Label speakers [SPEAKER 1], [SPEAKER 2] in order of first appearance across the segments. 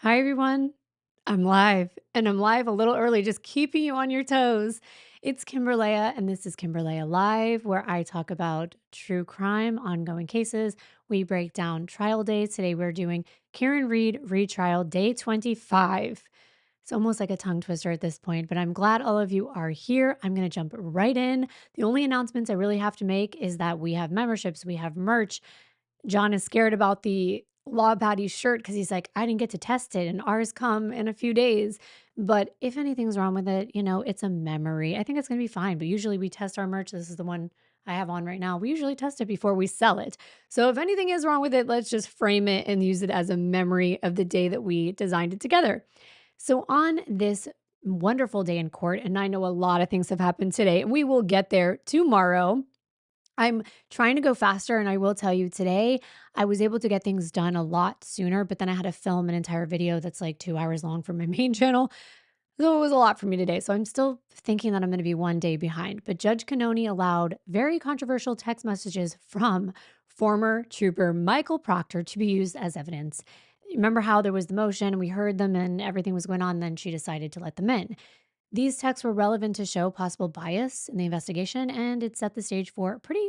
[SPEAKER 1] Hi, everyone. I'm live, and I'm live a little early, just keeping you on your toes. It's Kimbyrleigha, and this is Kimbyrleigha Live, where I talk about true crime, ongoing cases. We break down trial days. Today, we're doing Karen Reed retrial day 25. It's almost like a tongue twister at this point, but I'm glad all of you are here. I'm going to jump right in. The only announcements I really have to make is that we have memberships, we have merch. John is scared about the Law Patty shirt because he's like, I didn't get to test it, and ours come in a few days. But if anything's wrong with it, it's a memory. I think it's going to be fine. But usually we test our merch. This is the one I have on right now. We usually test it before we sell it. So if anything is wrong with it, let's just frame it and use it as a memory of the day that we designed it together. So on this wonderful day in court, and I know a lot of things have happened today, and we will get there tomorrow. I'm trying to go faster, and I will tell you today, I was able to get things done a lot sooner, but then I had to film an entire video that's like 2 hours long for my main channel. So it was a lot for me today. So I'm still thinking that I'm going to be one day behind. But Judge Canoni allowed very controversial text messages from former trooper Michael Proctor to be used as evidence. Remember how there was the motion and we heard them and everything was going on, then she decided to let them in. These texts were relevant to show possible bias in the investigation, and it set the stage for a pretty,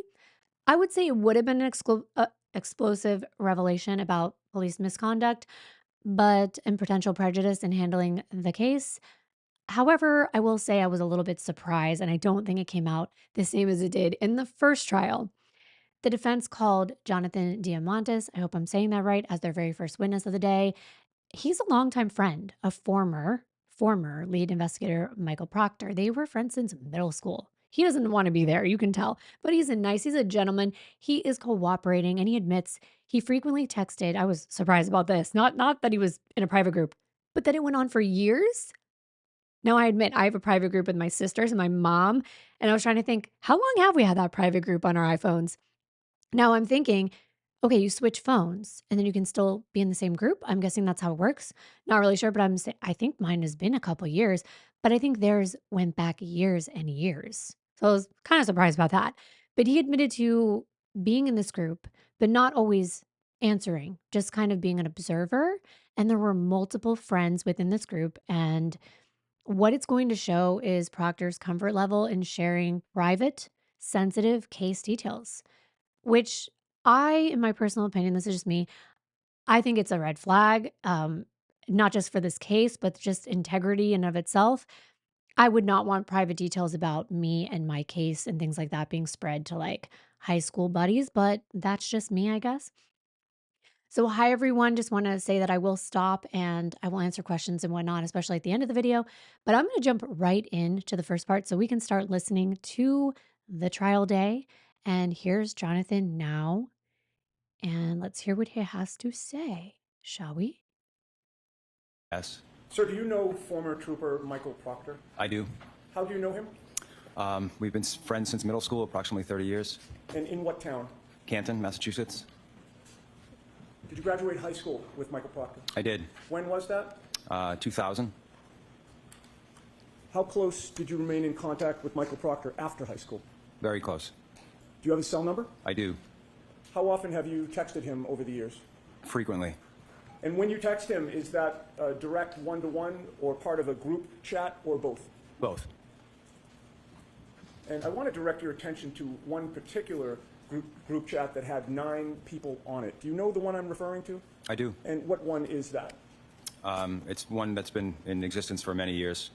[SPEAKER 1] I would say it would have been an explosive revelation about police misconduct, but and potential prejudice in handling the case. However, I will say I was a little bit surprised, and I don't think it came out the same as it did in the first trial. The defense called Jonathan Diamantis, I hope I'm saying that right, as their very first witness of the day. He's a longtime friend of former lead investigator Michael Proctor. They were friends since middle school. He doesn't want to be there, you can tell, but he's a gentleman. He is cooperating and he admits he frequently texted. I was surprised about this. Not that he was in a private group, but that it went on for years. Now I admit I have a private group with my sisters and my mom, and I was trying to think, how long have we had that private group on our iPhones? Now I'm thinking, okay, you switch phones and then you can still be in the same group. I'm guessing that's how it works. Not really sure, but I think mine has been a couple years, but I think theirs went back years and years. So I was kind of surprised about that. But he admitted to being in this group, but not always answering, just kind of being an observer. And there were multiple friends within this group. And what it's going to show is Proctor's comfort level in sharing private, sensitive case details, which in my personal opinion, this is just me, I think it's a red flag, not just for this case, but just integrity in of itself. I would not want private details about me and my case and things like that being spread to like high school buddies, but that's just me, I guess. So, hi everyone. Just want to say that I will stop and I will answer questions and whatnot, especially at the end of the video. But I'm going to jump right into the first part so we can start listening to the trial day. And here's Jonathan now, and let's hear what he has to say, shall we?
[SPEAKER 2] Yes,
[SPEAKER 3] Sir, do you know former trooper Michael Proctor?
[SPEAKER 2] I do.
[SPEAKER 3] How do you know him?
[SPEAKER 2] We've been friends since middle school, approximately 30 years.
[SPEAKER 3] And in what town?
[SPEAKER 2] Canton, Massachusetts.
[SPEAKER 3] Did you graduate high school with Michael Proctor?
[SPEAKER 2] I did.
[SPEAKER 3] When was that?
[SPEAKER 2] 2000.
[SPEAKER 3] How close did you remain in contact with Michael Proctor after high school?
[SPEAKER 2] Very close.
[SPEAKER 3] Do you have his cell number?
[SPEAKER 2] I do.
[SPEAKER 3] How often have you texted him over the years?
[SPEAKER 2] Frequently.
[SPEAKER 3] And when you text him, is that a direct one-to-one or part of a group chat or both?
[SPEAKER 2] Both.
[SPEAKER 3] And I want to direct your attention to one particular group chat that had 9 people on it. Do you know the one I'm referring to?
[SPEAKER 2] I do.
[SPEAKER 3] And what one is that?
[SPEAKER 2] It's one that's been in existence for many years.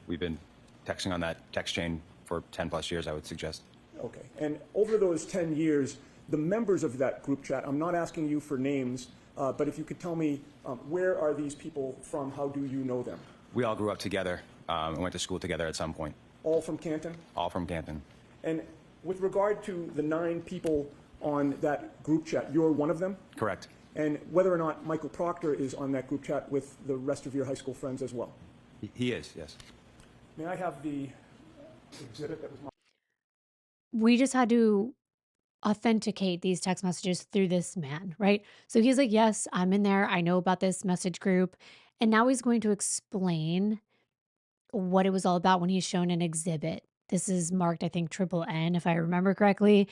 [SPEAKER 2] We've been texting on that text chain for 10 plus years, I would suggest.
[SPEAKER 3] Okay. And over those 10 years, the members of that group chat, I'm not asking you for names, but if you could tell me, where are these people from? How do you know them?
[SPEAKER 2] We all grew up together and went to school together at some point.
[SPEAKER 3] All from Canton?
[SPEAKER 2] All from Canton.
[SPEAKER 3] And with regard to the 9 people on that group chat, you're one of them?
[SPEAKER 2] Correct.
[SPEAKER 3] And whether or not Michael Proctor is on that group chat with the rest of your high school friends as well?
[SPEAKER 2] He is, yes.
[SPEAKER 3] May I have the exhibit that was marked?
[SPEAKER 1] We just had to authenticate these text messages through this man, right? So he's like, yes, I'm in there. I know about this message group. And now he's going to explain what it was all about when he's shown an exhibit. This is marked, I think, triple N, if I remember correctly.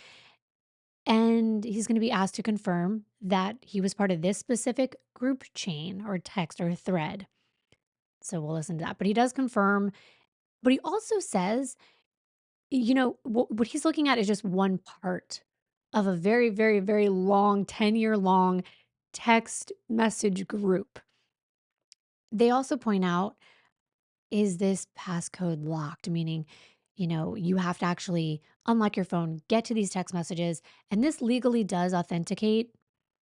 [SPEAKER 1] And he's going to be asked to confirm that he was part of this specific group chain or text or thread. So we'll listen to that. But he does confirm, but he also says, what he's looking at is just one part of a very, very, very long, 10-year long text message group. They also point out, is this passcode locked? Meaning, you have to actually unlock your phone, get to these text messages, and this legally does authenticate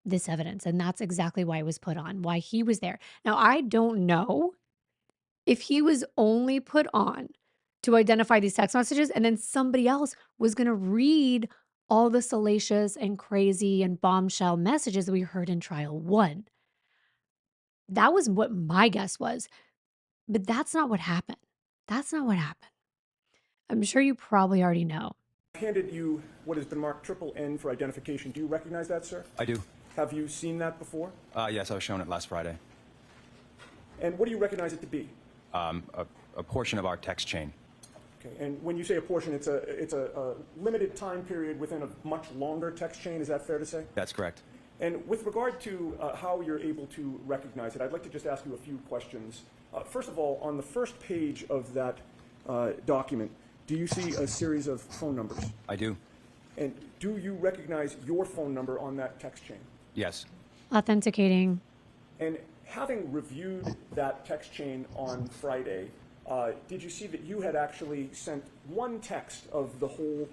[SPEAKER 1] this evidence. And that's exactly why it was put on, why he was there. Now, I don't know if he was only put on to identify these text messages and then somebody else was going to read all the salacious and crazy and bombshell messages that we heard in trial one. That was what my guess was, but that's not what happened. That's not what happened. I'm sure you probably already know.
[SPEAKER 3] I handed you what has been marked triple N for identification. Do you recognize that, sir?
[SPEAKER 2] I do.
[SPEAKER 3] Have you seen that before?
[SPEAKER 2] Yes, I was shown it last Friday.
[SPEAKER 3] And what do you recognize it to be?
[SPEAKER 2] A portion of our text chain.
[SPEAKER 3] Okay. And when you say a portion, it's a limited time period within a much longer text chain. Is that fair to say?
[SPEAKER 2] That's correct.
[SPEAKER 3] And with regard to how you're able to recognize it, I'd like to just ask you a few questions. First of all, on the first page of that document, do you see a series of phone numbers?
[SPEAKER 2] I do.
[SPEAKER 3] And do you recognize your phone number on that text chain?
[SPEAKER 2] Yes.
[SPEAKER 1] Authenticating.
[SPEAKER 3] And having reviewed that text chain on Friday, did you see that you had actually sent one text of the whole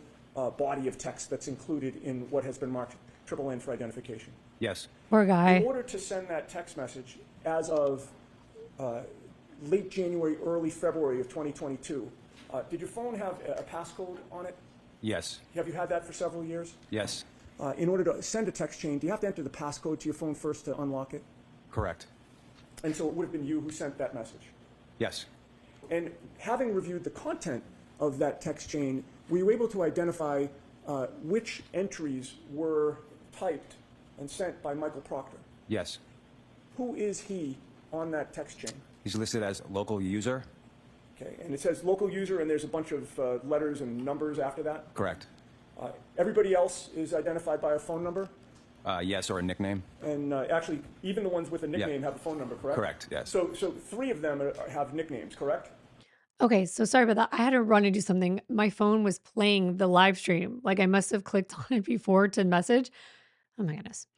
[SPEAKER 3] body of text that's included in what has been marked triple N for identification?
[SPEAKER 2] Yes.
[SPEAKER 1] Poor guy.
[SPEAKER 3] In order to send that text message as of late January, early February of 2022, did your phone have a passcode on it?
[SPEAKER 2] Yes.
[SPEAKER 3] Have you had that for several years?
[SPEAKER 2] Yes.
[SPEAKER 3] In order to send a text chain, do you have to enter the passcode to your phone first to unlock it?
[SPEAKER 2] Correct.
[SPEAKER 3] And so it would have been you who sent that message.
[SPEAKER 2] Yes.
[SPEAKER 3] And having reviewed the content of that text chain, were you able to identify which entries were typed and sent by Michael Proctor?
[SPEAKER 2] Yes.
[SPEAKER 3] Who is he on that text chain?
[SPEAKER 2] He's listed as local user.
[SPEAKER 3] Okay, and it says local user, and there's a bunch of letters and numbers after that?
[SPEAKER 2] Correct.
[SPEAKER 3] Everybody else is identified by a phone number?
[SPEAKER 2] Yes, or a nickname.
[SPEAKER 3] And actually, even the ones with a nickname have a phone number, correct?
[SPEAKER 2] Correct, yes.
[SPEAKER 3] So three of them have nicknames, correct?
[SPEAKER 1] Okay, so sorry about that. I had to run and do something. My phone was playing the live stream. Like I must have clicked on it before to message. Oh my goodness.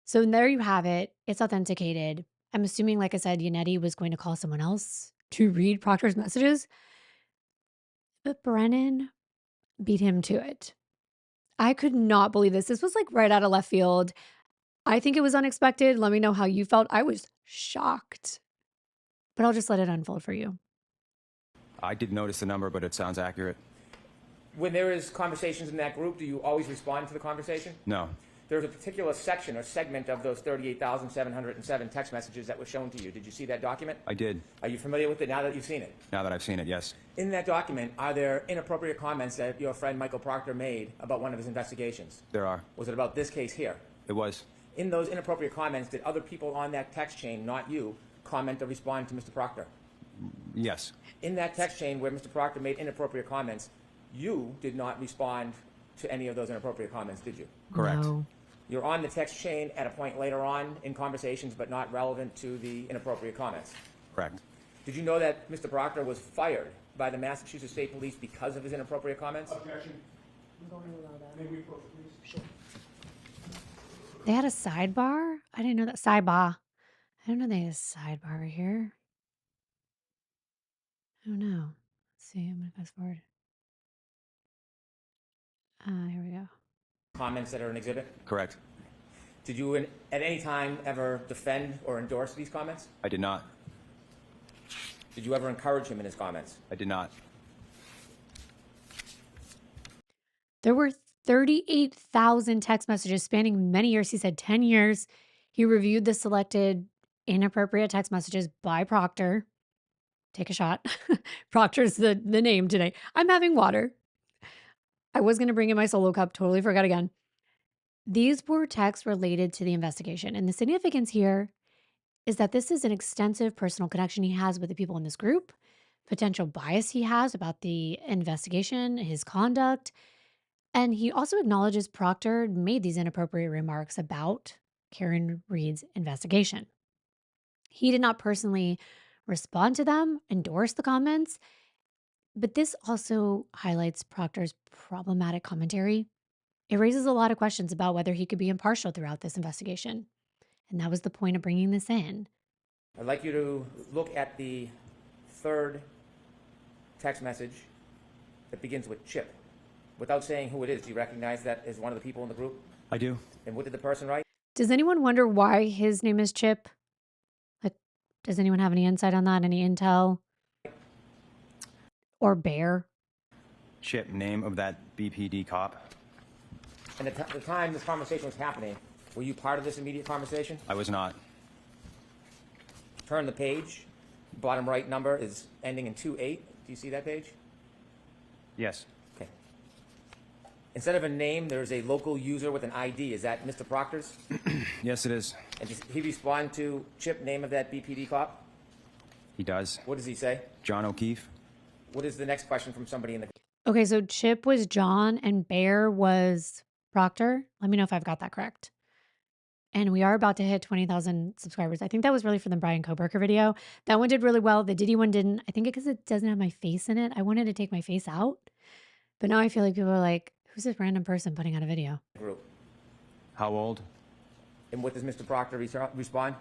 [SPEAKER 1] So there you have it. It's authenticated. I'm assuming, like I said, Yannetti was going to call someone else to read Proctor's messages. But Brennan beat him to it. I could not believe this. This was like right out of left field. I think it was unexpected. Let me know how you felt. I was shocked. But I'll just let it unfold for you.
[SPEAKER 2] I did notice the number, but it sounds accurate.
[SPEAKER 4] When there is conversations in that group, do you always respond to the conversation?
[SPEAKER 2] No.
[SPEAKER 4] There's a particular section or segment of those 38,707 text messages that was shown to you. Did you see that document?
[SPEAKER 2] I did.
[SPEAKER 4] Are you familiar with it now that you've seen it?
[SPEAKER 2] Now that I've seen it, yes.
[SPEAKER 4] In that document, are there inappropriate comments that your friend Michael Proctor made about one of his investigations?
[SPEAKER 2] There are.
[SPEAKER 4] Was it about this case here?
[SPEAKER 2] It was.
[SPEAKER 4] In those inappropriate comments, did other people on that text chain, not you, comment or respond to Mr. Proctor?
[SPEAKER 2] Yes.
[SPEAKER 4] In that text chain where Mr. Proctor made inappropriate comments, you did not respond to any of those inappropriate comments, did you?
[SPEAKER 2] Correct.
[SPEAKER 1] No.
[SPEAKER 4] You're on the text chain at a point later on in conversations, but not relevant to the inappropriate comments.
[SPEAKER 2] Correct.
[SPEAKER 4] Did you know that Mr. Proctor was fired by the Massachusetts State Police because of his inappropriate comments?
[SPEAKER 3] Objection.
[SPEAKER 1] I'm going to allow that.
[SPEAKER 3] May we approach, please? Sure.
[SPEAKER 1] They had a sidebar? I didn't know that. Sidebar. I don't know they had a sidebar right here. Oh no. Let's see. I'm going to fast forward. Here we go.
[SPEAKER 4] Comments that are an exhibit?
[SPEAKER 2] Correct.
[SPEAKER 4] Did you at any time ever defend or endorse these comments?
[SPEAKER 2] I did not.
[SPEAKER 4] Did you ever encourage him in his comments?
[SPEAKER 2] I did not.
[SPEAKER 1] There were 38,000 text messages spanning many years. He said 10 years. He reviewed the selected inappropriate text messages by Proctor. Take a shot. Proctor's the name today. I'm having water. I was going to bring in my solo cup. Totally forgot again. These were texts related to the investigation. And the significance here is that this is an extensive personal connection he has with the people in this group, potential bias he has about the investigation, his conduct. And he also acknowledges Proctor made these inappropriate remarks about Karen Reed's investigation. He did not personally respond to them, endorse the comments, but this also highlights Proctor's problematic commentary. It raises a lot of questions about whether he could be impartial throughout this investigation. And that was the point of bringing this in.
[SPEAKER 4] I'd like you to look at the third text message that begins with Chip. Without saying who it is, do you recognize that as one of the people in the group?
[SPEAKER 2] I do.
[SPEAKER 4] And what did the person write?
[SPEAKER 1] Does anyone wonder why his name is Chip? Like, does anyone have any insight on that? Any intel? Or Bear?
[SPEAKER 2] Chip, name of that BPD cop.
[SPEAKER 4] And the time this conversation was happening, were you part of this immediate conversation?
[SPEAKER 2] I was not.
[SPEAKER 4] Turn the page. Bottom right number is ending in 28. Do you see that page?
[SPEAKER 2] Yes.
[SPEAKER 4] Okay. Instead of a name, there's a local user with an ID. Is that Mr. Proctor's?
[SPEAKER 2] Yes, it is.
[SPEAKER 4] And does he respond to Chip, name of that BPD cop?
[SPEAKER 2] He does.
[SPEAKER 4] What does he say?
[SPEAKER 2] John O'Keefe.
[SPEAKER 4] What is the next question from somebody in the group?
[SPEAKER 1] Okay, so Chip was John and Bear was Proctor. Let me know if I've got that correct. And we are about to hit 20,000 subscribers. I think that was really for the Brian Koberger video. That one did really well. The Diddy one didn't. I think because it doesn't have my face in it. I wanted to take my face out. But now I feel like people are like, who's this random person putting out a video?
[SPEAKER 4] Group.
[SPEAKER 2] How old?
[SPEAKER 4] And what does Mr. Proctor respond?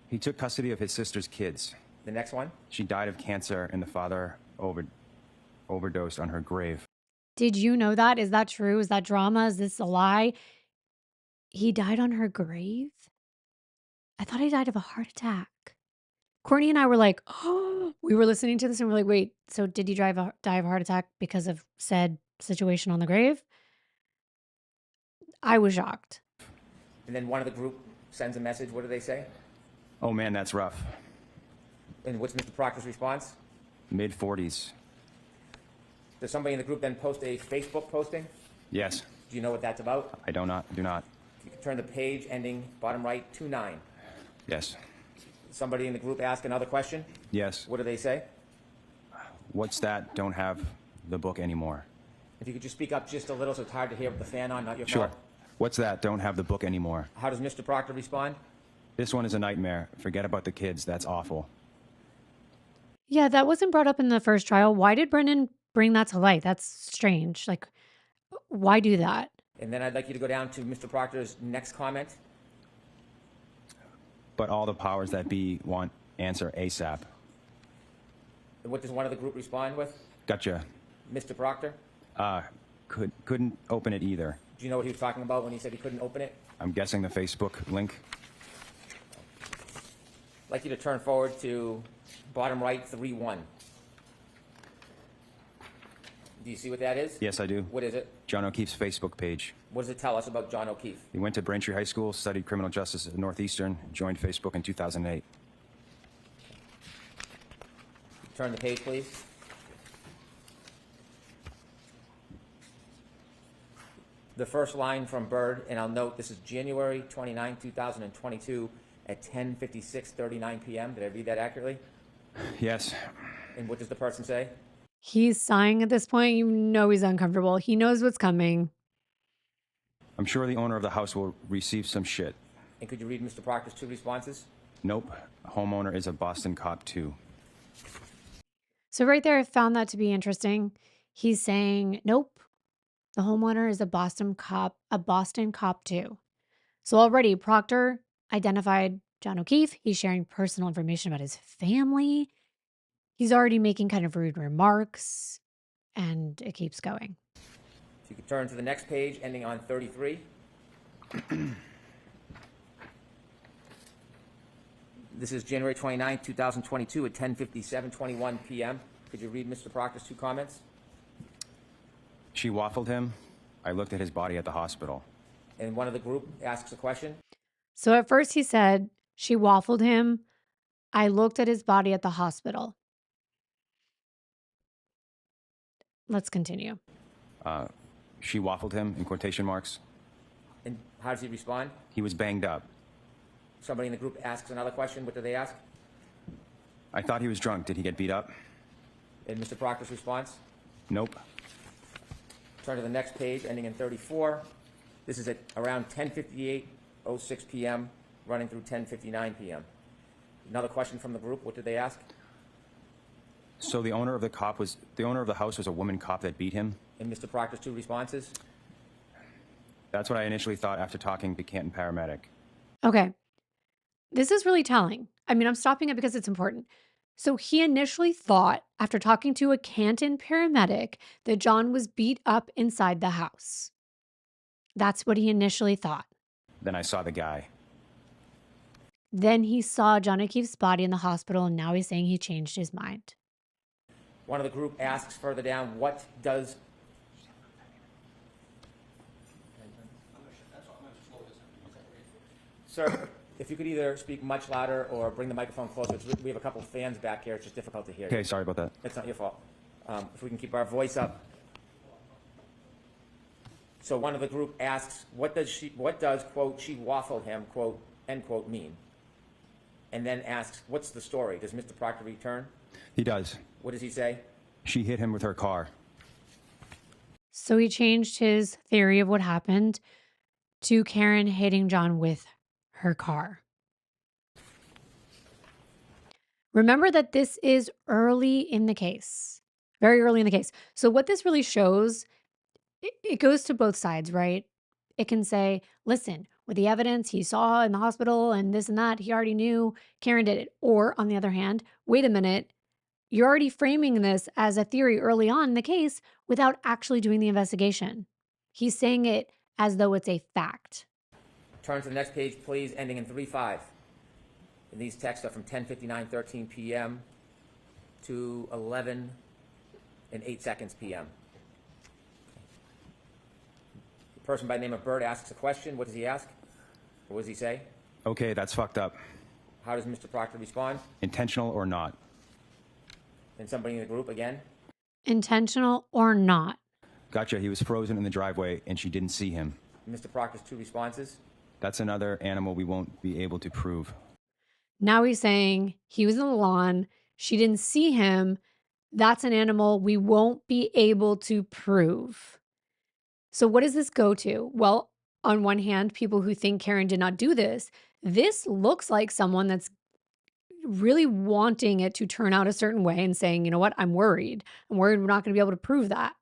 [SPEAKER 2] He took custody of his sister's kids.
[SPEAKER 4] The next one?
[SPEAKER 2] She died of cancer and the father overdosed on her grave.
[SPEAKER 1] Did you know that? Is that true? Is that drama? Is this a lie? He died on her grave? I thought he died of a heart attack. Courtney and I were like, oh, we were listening to this and we're like, wait, so did he die of a heart attack because of said situation on the grave? I was shocked.
[SPEAKER 4] And then one of the group sends a message. What do they say?
[SPEAKER 2] Oh man, that's rough.
[SPEAKER 4] And what's Mr. Proctor's response?
[SPEAKER 2] Mid-40s.
[SPEAKER 4] Does somebody in the group then post a Facebook posting?
[SPEAKER 2] Yes.
[SPEAKER 4] Do you know what that's about?
[SPEAKER 2] I do not.
[SPEAKER 4] You can turn the page ending bottom right 29.
[SPEAKER 2] Yes.
[SPEAKER 4] Somebody in the group ask another question?
[SPEAKER 2] Yes.
[SPEAKER 4] What do they say?
[SPEAKER 2] What's that? Don't have the book anymore.
[SPEAKER 4] If you could just speak up just a little so it's hard to hear with the fan on, not your
[SPEAKER 2] Sure.
[SPEAKER 4] phone.
[SPEAKER 2] What's that? Don't have the book anymore.
[SPEAKER 4] How does Mr. Proctor respond?
[SPEAKER 2] This one is a nightmare. Forget about the kids. That's awful.
[SPEAKER 1] Yeah, that wasn't brought up in the first trial. Why did Brennan bring that to light? That's strange. Like, why do that?
[SPEAKER 4] And then I'd like you to go down to Mr. Proctor's next comment.
[SPEAKER 2] But all the powers that be want answer ASAP.
[SPEAKER 4] And what does one of the group respond with?
[SPEAKER 2] Gotcha.
[SPEAKER 4] Mr. Proctor?
[SPEAKER 2] Couldn't open it either.
[SPEAKER 4] Do you know what he was talking about when he said he couldn't open it?
[SPEAKER 2] I'm guessing the Facebook link.
[SPEAKER 4] I'd like you to turn forward to bottom right 3-1. Do you see what that is?
[SPEAKER 2] Yes, I do.
[SPEAKER 4] What is it?
[SPEAKER 2] John O'Keefe's Facebook page.
[SPEAKER 4] What does it tell us about John O'Keefe?
[SPEAKER 2] He went to Braintree High School, studied criminal justice at Northeastern, joined Facebook in 2008.
[SPEAKER 4] Turn the page, please. The first line from Bird, and I'll note this is January 29, 2022 at 10:56:39 p.m. Did I read that accurately?
[SPEAKER 2] Yes.
[SPEAKER 4] And what does the person say?
[SPEAKER 1] He's sighing at this point. You know he's uncomfortable. He knows what's coming.
[SPEAKER 2] I'm sure the owner of the house will receive some shit.
[SPEAKER 4] And could you read Mr. Proctor's two responses?
[SPEAKER 2] Nope. Homeowner is a Boston cop too.
[SPEAKER 1] So right there, I found that to be interesting. He's saying, nope, the homeowner is a Boston cop too. So already Proctor identified John O'Keefe. He's sharing personal information about his family. He's already making kind of rude remarks, and it keeps going.
[SPEAKER 4] If you could turn to the next page, ending on 33. This is January 29, 2022 at 10:57:21 p.m. Could you read Mr. Proctor's two comments?
[SPEAKER 2] She waffled him. I looked at his body at the hospital.
[SPEAKER 4] And one of the group asks a question.
[SPEAKER 1] So at first he said, she waffled him. I looked at his body at the hospital. Let's continue.
[SPEAKER 2] She waffled him, in quotation marks.
[SPEAKER 4] And how does he respond?
[SPEAKER 2] He was banged up.
[SPEAKER 4] Somebody in the group asks another question. What do they ask?
[SPEAKER 2] I thought he was drunk. Did he get beat up?
[SPEAKER 4] And Mr. Proctor's response?
[SPEAKER 2] Nope.
[SPEAKER 4] Turn to the next page, ending in 34. This is at around 10:58:06 p.m., running through 10:59 p.m. Another question from the group. What did they ask?
[SPEAKER 2] So the owner of the house was a woman cop that beat him.
[SPEAKER 4] And Mr. Proctor's two responses.
[SPEAKER 2] That's what I initially thought after talking to Canton paramedic.
[SPEAKER 1] Okay. This is really telling. I mean, I'm stopping it because it's important. So he initially thought, after talking to a Canton paramedic, that John was beat up inside the house. That's what he initially thought.
[SPEAKER 2] Then I saw the guy.
[SPEAKER 1] Then he saw John O'Keefe's body in the hospital, and now he's saying he changed his mind.
[SPEAKER 4] One of the group asks further down, what does... Sir, if you could either speak much louder or bring the microphone closer. We have a couple of fans back here. It's just difficult to hear you.
[SPEAKER 2] Okay, sorry about that.
[SPEAKER 4] It's not your fault. If we can keep our voice up. So one of the group asks, what does, quote, she waffled him, quote, end quote, mean? And then asks, what's the story? Does Mr. Proctor return?
[SPEAKER 2] He does.
[SPEAKER 4] What does he say?
[SPEAKER 2] She hit him with her car.
[SPEAKER 1] So he changed his theory of what happened to Karen hitting John with her car. Remember that this is early in the case, very early in the case. So what this really shows, it goes to both sides, right? It can say, listen, with the evidence he saw in the hospital and this and that, he already knew Karen did it. Or on the other hand, wait a minute, you're already framing this as a theory early on in the case without actually doing the investigation. He's saying it as though it's a fact.
[SPEAKER 4] Turn to the next page, please, ending in 3-5. And these texts are from 10:59:13 p.m. to 11:08 p.m. A person by the name of Bird asks a question. What does he ask? What does he say?
[SPEAKER 2] Okay, that's fucked up.
[SPEAKER 4] How does Mr. Proctor respond?
[SPEAKER 2] Intentional or not?
[SPEAKER 4] And somebody in the group again?
[SPEAKER 1] Intentional or not.
[SPEAKER 2] Gotcha, he was frozen in the driveway and she didn't see him.
[SPEAKER 4] Mr. Proctor's two responses.
[SPEAKER 2] That's another animal we won't be able to prove.
[SPEAKER 1] Now he's saying he was in the lawn. She didn't see him. That's an animal we won't be able to prove. So what does this go to? Well, on one hand, people who think Karen did not do this, this looks like someone that's really wanting it to turn out a certain way and saying, you know what, I'm worried. I'm worried we're not going to be able to prove that.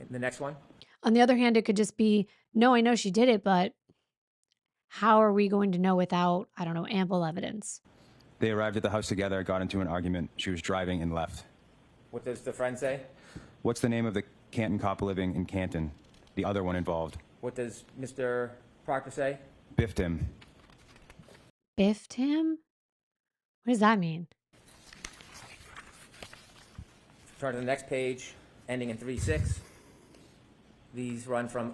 [SPEAKER 4] And the next one?
[SPEAKER 1] On the other hand, it could just be, no, I know she did it, but how are we going to know without, I don't know, ample evidence?
[SPEAKER 2] They arrived at the house together, got into an argument. She was driving and left.
[SPEAKER 4] What does the friend say?
[SPEAKER 2] What's the name of the Canton cop living in Canton? The other one involved.
[SPEAKER 4] What does Mr. Proctor say?
[SPEAKER 2] Biffed him.
[SPEAKER 1] Biffed him? What does that mean?
[SPEAKER 4] Turn to the next page, ending in 3-6. These run from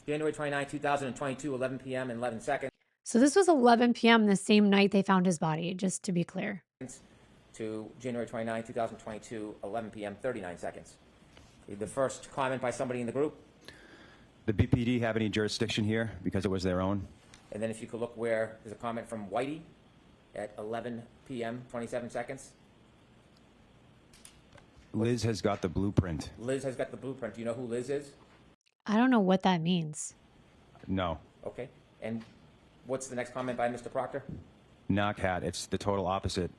[SPEAKER 4] January 29, 2022, 11 p.m. and 11 seconds.
[SPEAKER 1] So this was 11 p.m. the same night they found his body, just to be clear.
[SPEAKER 4] To January 29, 2022, 11 p.m., 39 seconds. The first comment by somebody in the group.
[SPEAKER 2] The BPD have any jurisdiction here because it was their own?
[SPEAKER 4] And then if you could look where there's a comment from Whitey at 11 p.m., 27 seconds.
[SPEAKER 2] Liz has got the blueprint.
[SPEAKER 4] Liz has got the blueprint. Do you know who Liz is?
[SPEAKER 1] I don't know what that means.
[SPEAKER 2] No.
[SPEAKER 4] Okay. And what's the next comment by Mr. Proctor?
[SPEAKER 2] Knockhat. It's the total opposite.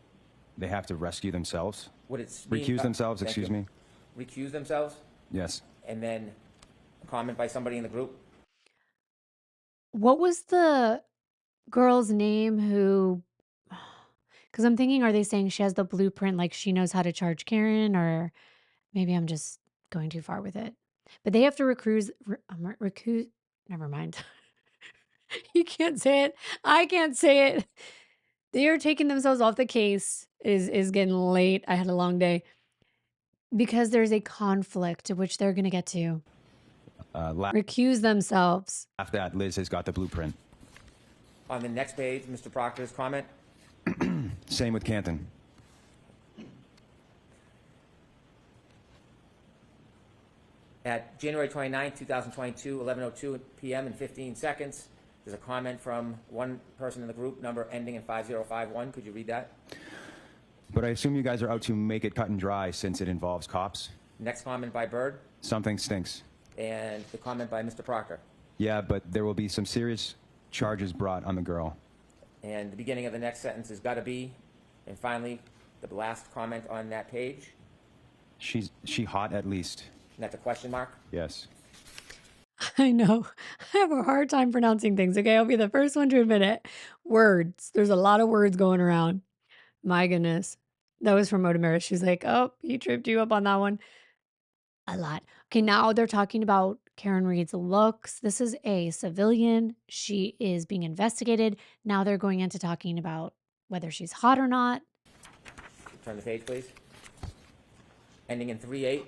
[SPEAKER 2] They have to rescue themselves.
[SPEAKER 4] What it's mean,
[SPEAKER 2] Recuse themselves,
[SPEAKER 4] thank
[SPEAKER 2] excuse
[SPEAKER 4] you.
[SPEAKER 2] me.
[SPEAKER 4] Recuse themselves?
[SPEAKER 2] Yes.
[SPEAKER 4] And then a comment by somebody in the group?
[SPEAKER 1] What was the girl's name who... Because I'm thinking, are they saying she has the blueprint, like she knows how to charge Karen, or maybe I'm just going too far with it. But they have to recuse, never mind. You can't say it. I can't say it. They are taking themselves off the case. It is getting late. I had a long day. Because there's a conflict, which they're going to get to. Recuse themselves.
[SPEAKER 2] After that, Liz has got the blueprint.
[SPEAKER 4] On the next page, Mr. Proctor's comment.
[SPEAKER 2] Same with Canton.
[SPEAKER 4] At January 29, 2022, 11:02 p.m. and 15 seconds, there's a comment from one person in the group, number ending in 5051. Could you read that?
[SPEAKER 2] But I assume you guys are out to make it cut and dry since it involves cops?
[SPEAKER 4] Next comment by Bird,
[SPEAKER 2] Something stinks.
[SPEAKER 4] and the comment by Mr. Proctor.
[SPEAKER 2] Yeah, but there will be some serious charges brought on the girl.
[SPEAKER 4] And the beginning of the next sentence has got to be, and finally, the last comment on that page,
[SPEAKER 2] She hot at least.
[SPEAKER 4] and that's a question mark.
[SPEAKER 2] Yes.
[SPEAKER 1] I know. I have a hard time pronouncing things. Okay, I'll be the first one to admit it. Words. There's a lot of words going around. My goodness. That was from Otamara. She's like, oh, he tripped you up on that one. A lot. Okay, now they're talking about Karen Reed's looks. This is a civilian. She is being investigated. Now they're going into talking about whether she's hot or not.
[SPEAKER 4] Turn the page, please. Ending in 3-8.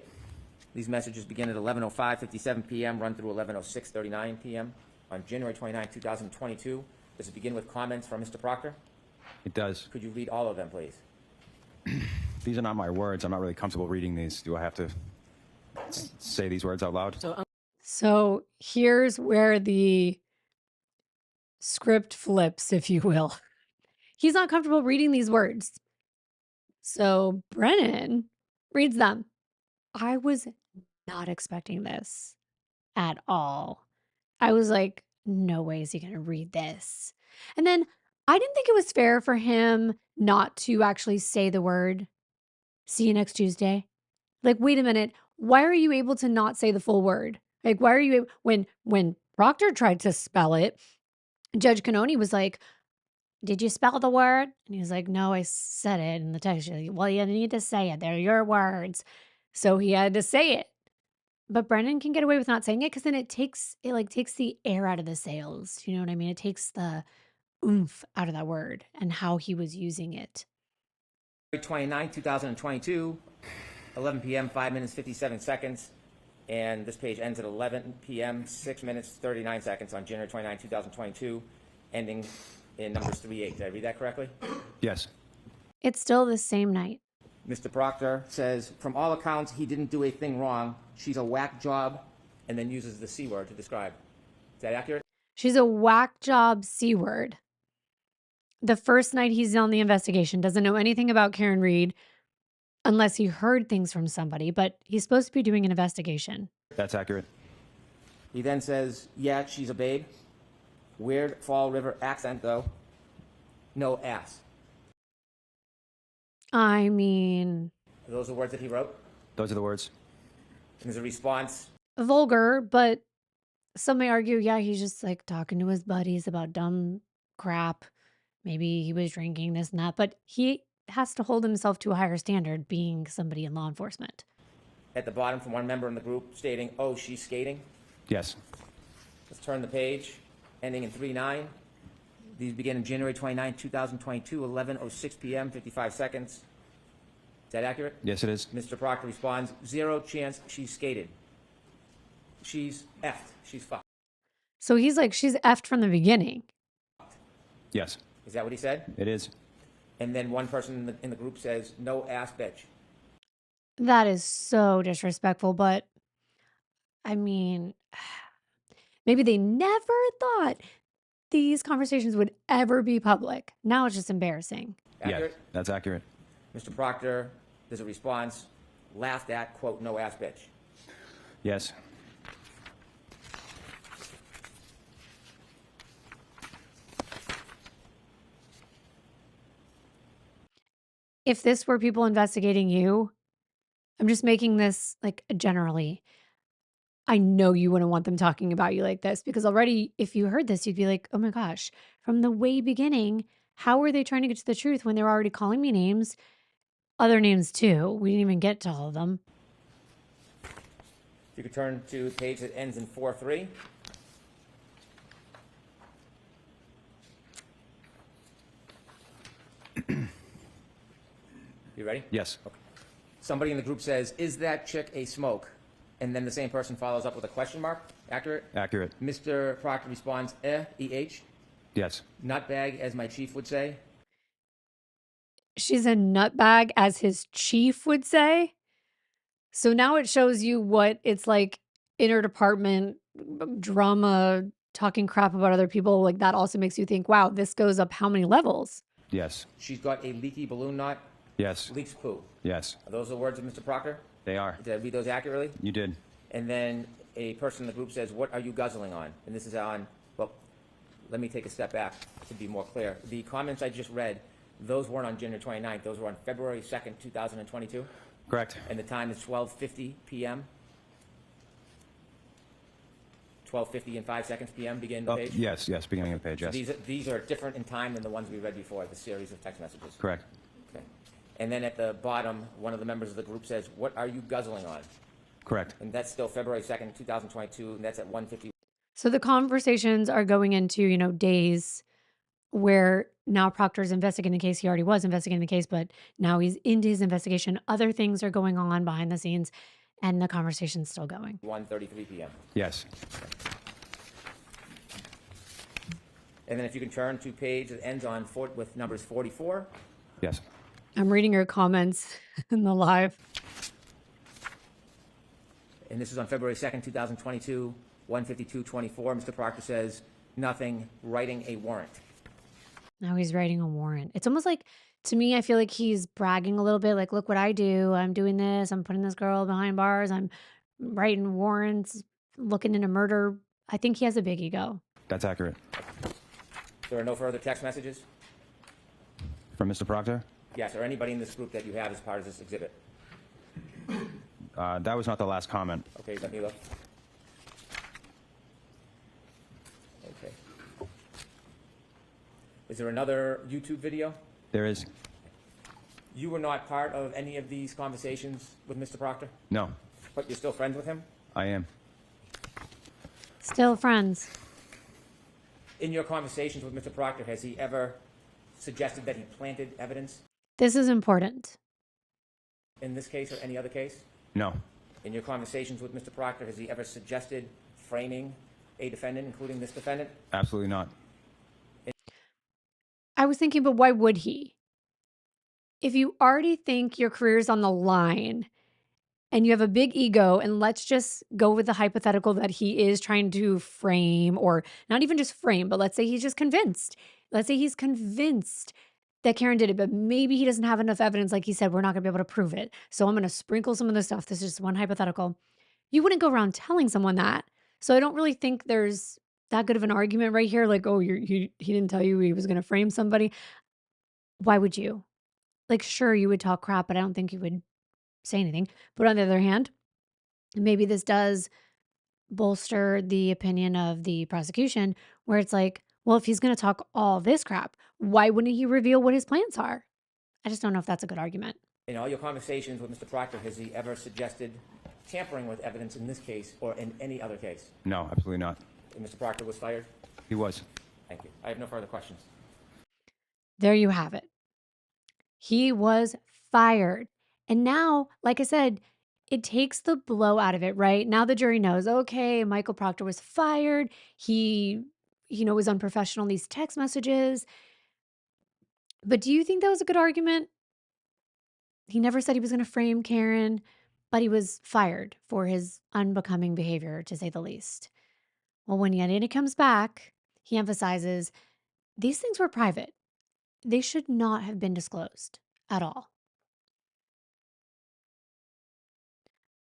[SPEAKER 4] These messages begin at 11:05:57 p.m., run through 11:06:39 p.m. on January 29, 2022. Does it begin with comments from Mr. Proctor?
[SPEAKER 2] It does.
[SPEAKER 4] Could you read all of them, please?
[SPEAKER 2] These are not my words. I'm not really comfortable reading these. Do I have to say these words out loud?
[SPEAKER 1] So here's where the script flips, if you will. He's not comfortable reading these words. So Brennan reads them. I was not expecting this at all. I was like, no way is he going to read this. And then I didn't think it was fair for him not to actually say the word, see you next Tuesday. Like, wait a minute. Why are you able to not say the full word? Like, why are you, when Proctor tried to spell it, Judge Canoni was like, did you spell the word? And he was like, no, I said it in the text. She's like, well, you need to say it. They're your words. So he had to say it. But Brennan can get away with not saying it because then it takes the air out of the sails. You know what I mean? It takes the oomph out of that word and how he was using it.
[SPEAKER 4] 29, 2022, 11 p.m., 5 minutes, 57 seconds. And this page ends at 11 p.m., 6 minutes, 39 seconds on January 29, 2022, ending in numbers 3-8. Did I read that correctly?
[SPEAKER 2] Yes.
[SPEAKER 1] It's still the same night.
[SPEAKER 4] Mr. Proctor says, from all accounts, he didn't do a thing wrong. She's a whack job, and then uses the C word to describe. Is that accurate?
[SPEAKER 1] She's a whack job C word. The first night he's on the investigation, doesn't know anything about Karen Reed unless he heard things from somebody, but he's supposed to be doing an investigation.
[SPEAKER 2] That's accurate.
[SPEAKER 4] He then says, yeah, she's a babe. Weird Fall River accent, though. No ass.
[SPEAKER 1] I mean,
[SPEAKER 4] Are those the words that he wrote?
[SPEAKER 2] Those are the words.
[SPEAKER 4] And there's a response.
[SPEAKER 1] vulgar, but some may argue, yeah, he's just like talking to his buddies about dumb crap. Maybe he was drinking this and that, but he has to hold himself to a higher standard being somebody in law enforcement.
[SPEAKER 4] At the bottom from one member in the group stating, oh, she's skating.
[SPEAKER 2] Yes.
[SPEAKER 4] Let's turn the page, ending in 3-9. These begin in January 29, 2022, 11:06 p.m., 55 seconds. Is that accurate?
[SPEAKER 2] Yes, it is.
[SPEAKER 4] Mr. Proctor responds, zero chance she's skated. She's effed. She's fucked.
[SPEAKER 1] So he's like, she's effed from the beginning.
[SPEAKER 2] Yes,
[SPEAKER 4] Is that what he said?
[SPEAKER 2] it is.
[SPEAKER 4] And then one person in the group says, no ass bitch.
[SPEAKER 1] That is so disrespectful, but I mean, maybe they never thought these conversations would ever be public. Now it's just embarrassing.
[SPEAKER 4] Accurate?
[SPEAKER 2] Yeah, that's accurate.
[SPEAKER 4] Mr. Proctor, there's a response, laughed at, quote, no ass bitch.
[SPEAKER 2] Yes.
[SPEAKER 1] If this were people investigating you, I'm just making this like generally. I know you wouldn't want them talking about you like this because already, if you heard this, you'd be like, oh my gosh, from the way beginning, how are they trying to get to the truth when they're already calling me names? Other names too. We didn't even get to all of them.
[SPEAKER 4] If you could turn to a page that ends in 4-3. You ready?
[SPEAKER 2] Yes.
[SPEAKER 4] Somebody in the group says, is that chick a smoke? And then the same person follows up with a question mark. Accurate?
[SPEAKER 2] Accurate.
[SPEAKER 4] Mr. Proctor responds, E-H.
[SPEAKER 2] Yes.
[SPEAKER 4] Nutbag, as my chief would say.
[SPEAKER 1] She's a nutbag, as his chief would say. So now it shows you what it's like interdepartment drama, talking crap about other people. Like that also makes you think, wow, this goes up how many levels?
[SPEAKER 2] Yes.
[SPEAKER 4] She's got a leaky balloon knot.
[SPEAKER 2] Yes.
[SPEAKER 4] Leaks poo.
[SPEAKER 2] Yes.
[SPEAKER 4] Are those the words of Mr. Proctor?
[SPEAKER 2] They are.
[SPEAKER 4] Did I read those accurately?
[SPEAKER 2] You did.
[SPEAKER 4] And then a person in the group says, what are you guzzling on? And this is on, well, let me take a step back to be more clear. The comments I just read, those weren't on January 29th. Those were on February 2nd, 2022.
[SPEAKER 2] Correct.
[SPEAKER 4] And the time is 12:50 p.m. 12:50 and 5 seconds p.m. begin the page?
[SPEAKER 2] Yes, beginning of the page, yes.
[SPEAKER 4] These are different in time than the ones we read before, the series of text messages.
[SPEAKER 2] Correct.
[SPEAKER 4] Okay. And then at the bottom, one of the members of the group says, what are you guzzling on?
[SPEAKER 2] Correct.
[SPEAKER 4] And that's still February 2nd, 2022, and that's at 1:50.
[SPEAKER 1] So the conversations are going into, days where now Proctor's investigating the case. He already was investigating the case, but now he's into his investigation. Other things are going on behind the scenes, and the conversation's still going.
[SPEAKER 4] 1:33 p.m.
[SPEAKER 2] Yes.
[SPEAKER 4] And then if you can turn to page that ends on with numbers 44.
[SPEAKER 2] Yes.
[SPEAKER 1] I'm reading your comments in the live.
[SPEAKER 4] And this is on February 2nd, 2022, 1:52:24. Mr. Proctor says, nothing, writing a warrant.
[SPEAKER 1] Now he's writing a warrant. It's almost like, to me, I feel like he's bragging a little bit, like, look what I do. I'm doing this. I'm putting this girl behind bars. I'm writing warrants, looking into murder. I think he has a big ego.
[SPEAKER 2] That's accurate.
[SPEAKER 4] There are no further text messages?
[SPEAKER 2] From Mr. Proctor?
[SPEAKER 4] Yes, or anybody in this group that you have as part of this exhibit?
[SPEAKER 2] That was not the last comment.
[SPEAKER 4] Okay, let me look. Okay. Is there another YouTube video?
[SPEAKER 2] There is.
[SPEAKER 4] You were not part of any of these conversations with Mr. Proctor,
[SPEAKER 2] No,
[SPEAKER 4] but you're still friends with him?
[SPEAKER 2] I am.
[SPEAKER 1] Still friends.
[SPEAKER 4] In your conversations with Mr. Proctor, has he ever suggested that he planted evidence
[SPEAKER 1] This is important.
[SPEAKER 4] in this case or any other case?
[SPEAKER 2] No,
[SPEAKER 4] In your conversations with Mr. Proctor, has he ever suggested framing a defendant, including this defendant?
[SPEAKER 2] absolutely not.
[SPEAKER 1] I was thinking, but why would he? If you already think your career's on the line and you have a big ego, and let's just go with the hypothetical that he is trying to frame, or not even just frame, but let's say he's just convinced. Let's say he's convinced that Karen did it, but maybe he doesn't have enough evidence. Like he said, we're not going to be able to prove it. So I'm going to sprinkle some of the stuff. This is just one hypothetical. You wouldn't go around telling someone that. So I don't really think there's that good of an argument right here. Like, oh, he didn't tell you he was going to frame somebody. Why would you? Like, sure, you would talk crap, but I don't think you would say anything. But on the other hand, maybe this does bolster the opinion of the prosecution, where it's like, well, if he's going to talk all this crap, why wouldn't he reveal what his plans are? I just don't know if that's a good argument.
[SPEAKER 4] In all your conversations with Mr. Proctor, has he ever suggested tampering with evidence in this case or in any other case?
[SPEAKER 2] No, absolutely not.
[SPEAKER 4] And Mr. Proctor was fired?
[SPEAKER 2] He was.
[SPEAKER 4] Thank you. I have no further questions.
[SPEAKER 1] There you have it. He was fired. And now, like I said, it takes the blow out of it, right? Now the jury knows, okay, Michael Proctor was fired. He, was unprofessional in these text messages. But do you think that was a good argument? He never said he was going to frame Karen, but he was fired for his unbecoming behavior, to say the least. Well, when Yanina comes back, he emphasizes these things were private. They should not have been disclosed at all.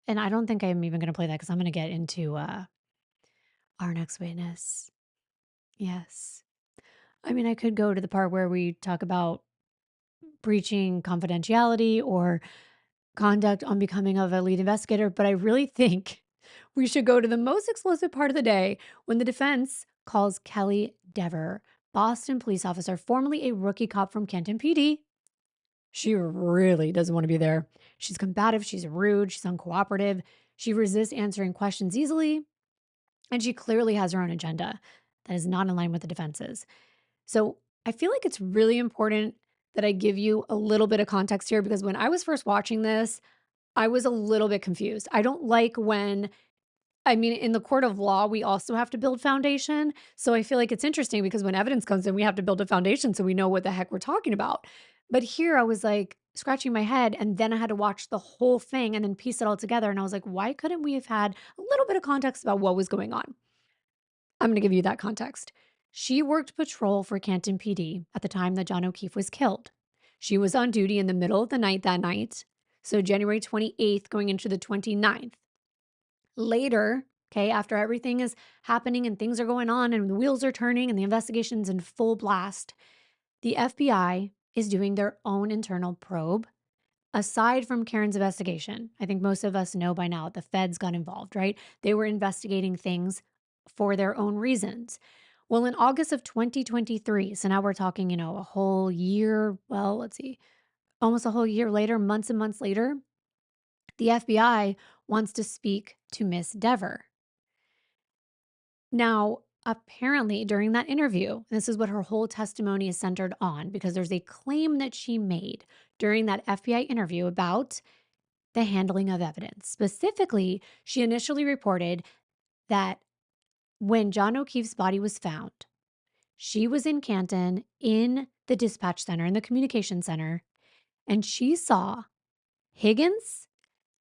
[SPEAKER 1] And I don't think I'm even going to play that because I'm going to get into our next witness. Yes. I mean, I could go to the part where we talk about breaching confidentiality or conduct unbecoming of a lead investigator, but I really think we should go to the most explosive part of the day when the defense calls Kelly Dever, Boston police officer, formerly a rookie cop from Canton PD. She really doesn't want to be there. She's combative, she's rude, she's uncooperative, she resists answering questions easily, and she clearly has her own agenda that is not in line with the defense's. So I feel like it's really important that I give you a little bit of context here, because when I was first watching this, I was a little bit confused. I don't like when, in the court of law, we also have to build foundation. So I feel like it's interesting because when evidence comes in, we have to build a foundation so we know what the heck we're talking about. But here I was like scratching my head, and then I had to watch the whole thing and then piece it all together. And I was like, why couldn't we have had a little bit of context about what was going on? I'm going to give you that context. She worked patrol for Canton PD at the time that John O'Keefe was killed. She was on duty in the middle of the night that night. So January 28th going into the 29th. Later, okay, after everything is happening and things are going on and the wheels are turning and the investigation's in full blast, the FBI is doing their own internal probe. Aside from Karen's investigation, I think most of us know by now the feds got involved, right? They were investigating things for their own reasons. Well, in August of 2023, so now we're talking, a whole year, well, let's see, almost a whole year later, months and months later, the FBI wants to speak to Miss Dever. Now, apparently, during that interview, this is what her whole testimony is centered on because there's a claim that she made during that FBI interview about the handling of evidence. Specifically, she initially reported that when John O'Keefe's body was found, she was in Canton in the dispatch center, in the communication center, and she saw Higgins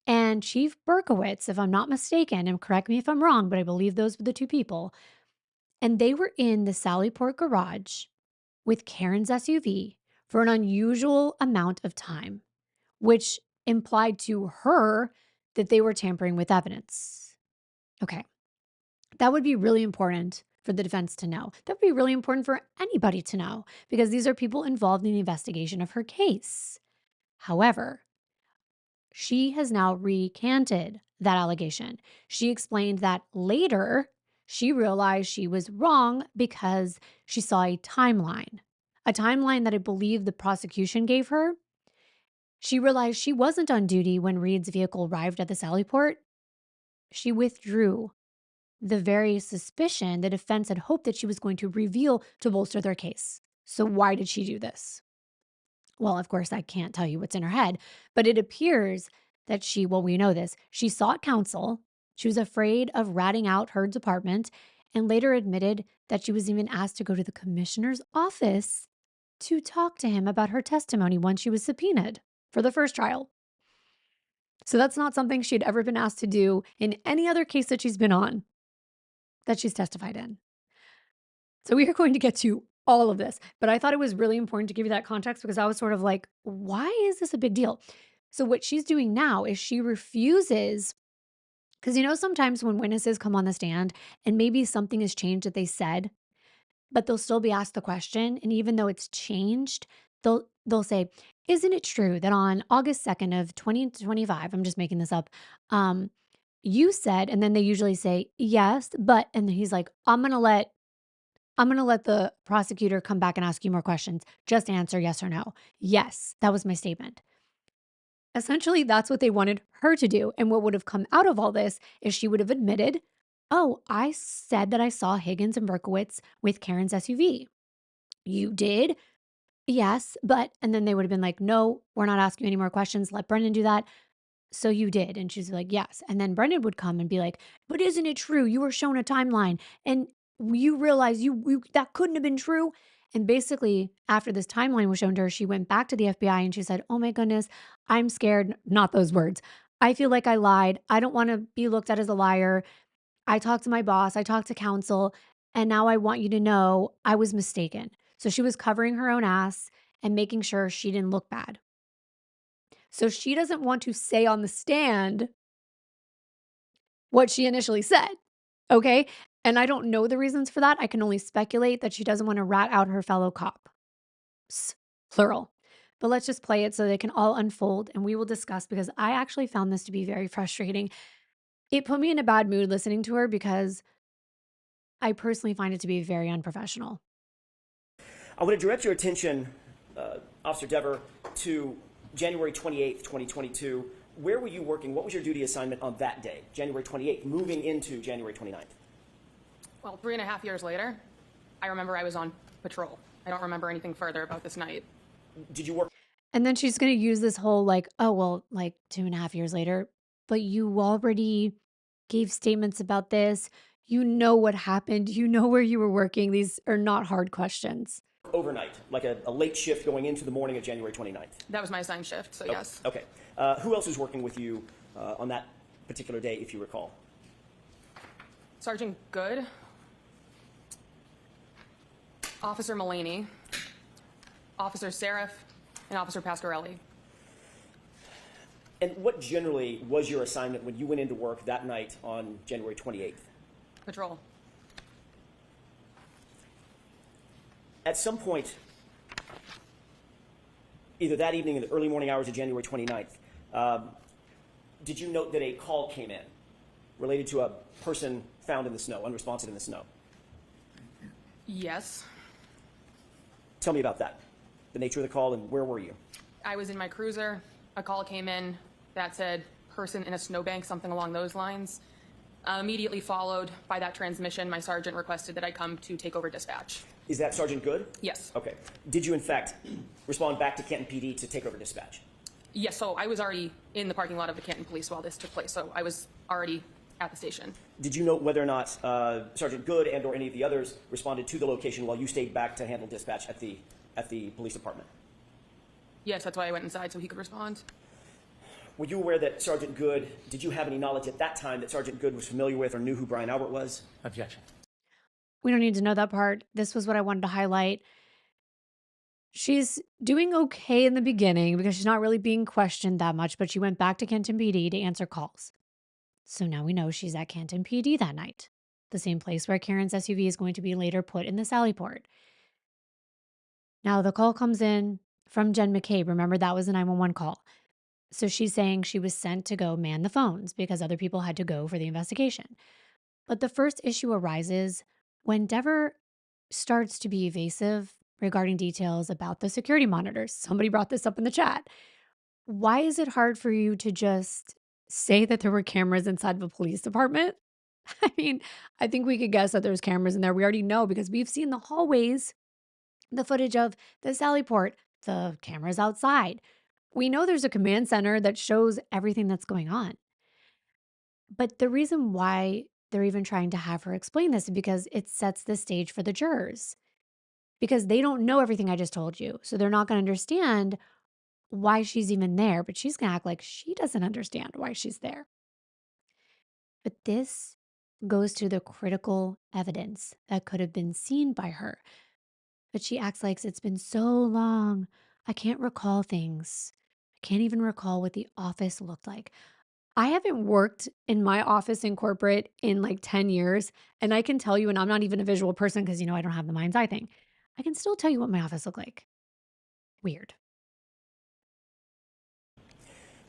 [SPEAKER 1] and Chief Berkowitz, if I'm not mistaken, and correct me if I'm wrong, but I believe those were the two people. And they were in the Sallyport garage with Karen's SUV for an unusual amount of time, which implied to her that they were tampering with evidence. Okay. That would be really important for the defense to know. That would be really important for anybody to know because these are people involved in the investigation of her case. However, she has now recanted that allegation. She explained that later she realized she was wrong because she saw a timeline that I believe the prosecution gave her. She realized she wasn't on duty when Reed's vehicle arrived at the Sallyport. She withdrew the very suspicion the defense had hoped that she was going to reveal to bolster their case. So why did she do this? Well, of course, I can't tell you what's in her head, but it appears that we know this, she sought counsel. She was afraid of ratting out her department and later admitted that she was even asked to go to the commissioner's office to talk to him about her testimony once she was subpoenaed for the first trial. So that's not something she had ever been asked to do in any other case that she's been on, that she's testified in. So we are going to get to all of this, but I thought it was really important to give you that context because I was sort of like, why is this a big deal? So what she's doing now is she refuses, because sometimes when witnesses come on the stand and maybe something has changed that they said, but they'll still be asked the question, and even though it's changed, they'll say, "Isn't it true that on August 2nd of 2025, I'm just making this up, you said," and then they usually say, "Yes, but," and he's like, I'm going to let the prosecutor come back and ask you more questions. Just answer yes or no. Yes, that was my statement. Essentially, that's what they wanted her to do. And what would have come out of all this is she would have admitted, "Oh, I said that I saw Higgins and Berkowitz with Karen's SUV. You did? Yes, but," and then they would have been like, "No, we're not asking you any more questions. Let Brendan do that." "So you did?" And she's like, "Yes." And then Brendan would come and be like, "But isn't it true? You were shown a timeline and you realize you that couldn't have been true." And basically, after this timeline was shown to her, she went back to the FBI and she said, "Oh my goodness, I'm scared." Not those words. "I feel like I lied. I don't want to be looked at as a liar. I talked to my boss, I talked to counsel, and now I want you to know I was mistaken." So she was covering her own ass and making sure she didn't look bad. So she doesn't want to say on the stand what she initially said, okay? And I don't know the reasons for that. I can only speculate that she doesn't want to rat out her fellow cops, plural. But let's just play it so they can all unfold and we will discuss because I actually found this to be very frustrating. It put me in a bad mood listening to her because I personally find it to be very unprofessional.
[SPEAKER 5] I want to direct your attention, Officer Dever, to January 28th, 2022. Where were you working? What was your duty assignment on that day, January 28th, moving into January 29th?
[SPEAKER 6] Well, 3.5 years later, I remember I was on patrol. I don't remember anything further about this night.
[SPEAKER 5] Did you work?
[SPEAKER 1] And then she's going to use this whole like, "Oh, well, like 2.5 years later, but you already gave statements about this. You know what happened. You know where you were working." These are not hard questions.
[SPEAKER 5] Overnight, like a late shift going into the morning of January 29th?
[SPEAKER 6] That was my assigned shift, so yes.
[SPEAKER 5] Okay. Who else was working with you on that particular day, if you recall?
[SPEAKER 6] Sergeant Good, Officer Mullaney, Officer Seraph, and Officer Pasquarelli.
[SPEAKER 5] And what generally was your assignment when you went into work that night on January 28th?
[SPEAKER 6] Patrol.
[SPEAKER 5] At some point, either that evening in the early morning hours of January 29th, did you note that a call came in related to a person found in the snow, unresponsive in the snow?
[SPEAKER 6] Yes.
[SPEAKER 5] Tell me about that, the nature of the call, and where were you?
[SPEAKER 6] I was in my cruiser. A call came in that said person in a snowbank, something along those lines. Immediately followed by that transmission, my sergeant requested that I come to take over dispatch.
[SPEAKER 5] Is that Sergeant Good?
[SPEAKER 6] Yes.
[SPEAKER 5] Okay. Did you, in fact, respond back to Canton PD to take over dispatch?
[SPEAKER 6] Yes, so I was already in the parking lot of the Canton Police while this took place, so I was already at the station.
[SPEAKER 5] Did you note whether or not Sergeant Good and or any of the others responded to the location while you stayed back to handle dispatch at the police department?
[SPEAKER 6] Yes, that's why I went inside so he could respond.
[SPEAKER 5] Were you aware that Sergeant Good, did you have any knowledge at that time that Sergeant Good was familiar with or knew who Brian Albert was?
[SPEAKER 4] Objection.
[SPEAKER 1] We don't need to know that part. This was what I wanted to highlight. She's doing okay in the beginning because she's not really being questioned that much, but she went back to Canton PD to answer calls. So now we know she's at Canton PD that night, the same place where Karen's SUV is going to be later put in the Sallyport. Now the call comes in from Jen McCabe. Remember, that was a 911 call. So she's saying she was sent to go man the phones because other people had to go for the investigation. But the first issue arises when Dever starts to be evasive regarding details about the security monitors. Somebody brought this up in the chat. Why is it hard for you to just say that there were cameras inside of a police department? I mean, I think we could guess that there's cameras in there. We already know because we've seen the hallways, the footage of the Sallyport, the cameras outside. We know there's a command center that shows everything that's going on. But the reason why they're even trying to have her explain this is because it sets the stage for the jurors. Because they don't know everything I just told you. So they're not going to understand why she's even there. But she's going to act like she doesn't understand why she's there. But this goes to the critical evidence that could have been seen by her. But she acts like it's been so long. I can't recall things. I can't even recall what the office looked like. I haven't worked in my office in corporate in like 10 years. And I can tell you, and I'm not even a visual person because, I don't have the mind's eye thing. I can still tell you what my office looked like. Weird.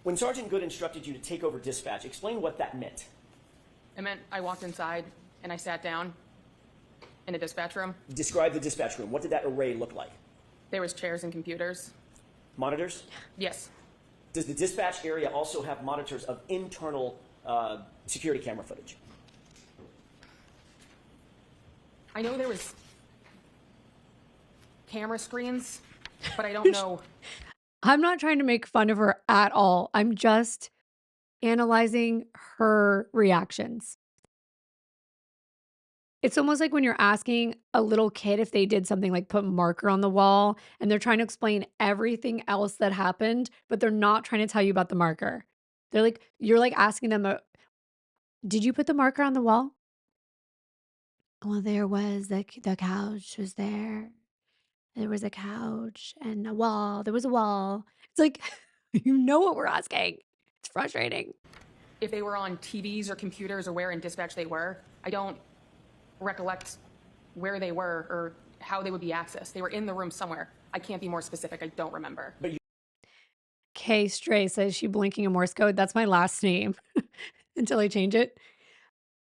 [SPEAKER 5] When Sergeant Good instructed you to take over dispatch, explain what that meant.
[SPEAKER 6] It meant I walked inside and I sat down in a dispatch room.
[SPEAKER 5] Describe the dispatch room. What did that array look like?
[SPEAKER 6] There was chairs and computers.
[SPEAKER 5] Monitors?
[SPEAKER 6] Yes.
[SPEAKER 5] Does the dispatch area also have monitors of internal security camera footage?
[SPEAKER 6] I know there was camera screens, but I don't know.
[SPEAKER 1] I'm not trying to make fun of her at all. I'm just analyzing her reactions. It's almost like when you're asking a little kid if they did something like put marker on the wall and they're trying to explain everything else that happened, but they're not trying to tell you about the marker. You're like asking them, did you put the marker on the wall? Well, there was the couch was there. There was a couch and a wall. There was a wall. It's like, you know what we're asking. It's frustrating.
[SPEAKER 6] If they were on TVs or computers or where in dispatch they were, I don't recollect where they were or how they would be accessed. They were in the room somewhere. I can't be more specific. I don't remember.
[SPEAKER 1] Kay Stray says she blinking a Morse code. That's my last name until I change it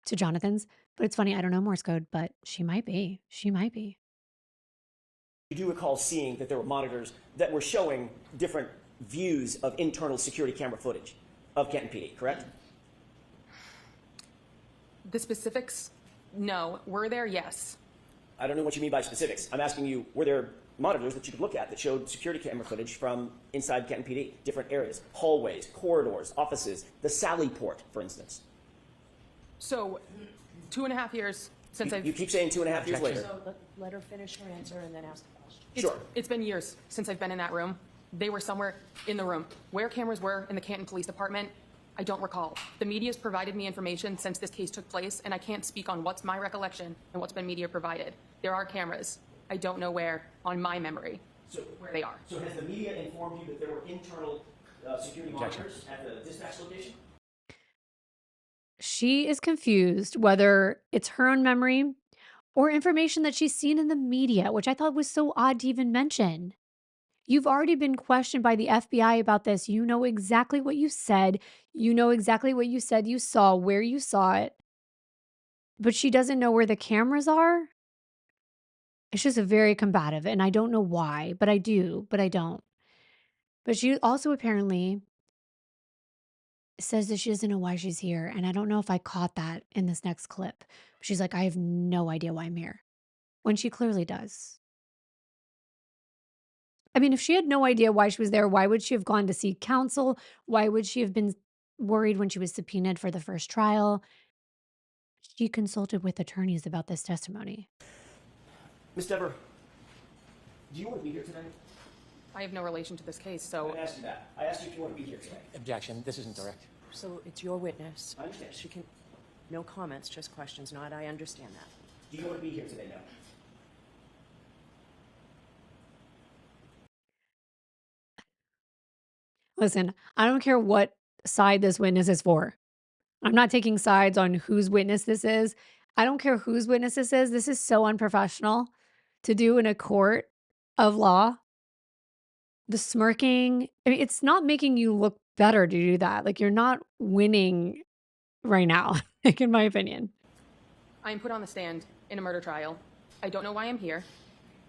[SPEAKER 1] to Jonathan's. But it's funny, I don't know Morse code, but she might be. She might be.
[SPEAKER 5] You do recall seeing that there were monitors that were showing different views of internal security camera footage of Canton PD, correct?
[SPEAKER 6] The specifics, no. Were there? Yes.
[SPEAKER 5] I don't know what you mean by specifics. I'm asking you, were there monitors that you could look at that showed security camera footage from inside Canton PD, different areas, hallways, corridors, offices, the Sallyport, for instance?
[SPEAKER 6] So, 2.5 years since
[SPEAKER 5] You keep saying 2.5 years later.
[SPEAKER 7] So let her finish her answer and then ask the question.
[SPEAKER 5] Sure.
[SPEAKER 6] It's been years since I've been in that room. They were somewhere in the room. Where cameras were in the Canton Police Department, I don't recall. The media's provided me information since this case took place, and I can't speak on what's my recollection and what's been media provided. There are cameras. I don't know where on my memory where they are.
[SPEAKER 5] So has the media informed you that there were internal security
[SPEAKER 2] Objection.
[SPEAKER 5] monitors at the dispatch location?
[SPEAKER 1] She is confused whether it's her own memory or information that she's seen in the media, which I thought was so odd to even mention. You've already been questioned by the FBI about this. You know exactly what you said. You know exactly what you said you saw, where you saw it, but she doesn't know where the cameras are. It's just very combative, and I don't know why, but I do, but I don't. But she also apparently says that she doesn't know why she's here, and I don't know if I caught that in this next clip. She's like, "I have no idea why I'm here," when she clearly does. I mean, if she had no idea why she was there, why would she have gone to seek counsel? Why would she have been worried when she was subpoenaed for the first trial? She consulted with attorneys about this testimony.
[SPEAKER 5] Ms. Dever, do you want to be here today?
[SPEAKER 6] I have no relation to this case,
[SPEAKER 5] I
[SPEAKER 6] so
[SPEAKER 5] didn't ask you that. I asked you if you want to be here today.
[SPEAKER 4] Objection. This isn't direct.
[SPEAKER 7] So it's your witness.
[SPEAKER 5] I understand.
[SPEAKER 7] She can, no comments, just questions, not, I understand that.
[SPEAKER 5] Do you want to be here today now?
[SPEAKER 1] Listen, I don't care what side this witness is for. I'm not taking sides on whose witness this is. I don't care whose witness this is. This is so unprofessional to do in a court of law. The smirking, I mean, it's not making you look better to do that. Like, you're not winning right now, like, in my opinion.
[SPEAKER 6] I am put on the stand in a murder trial. I don't know why I'm here.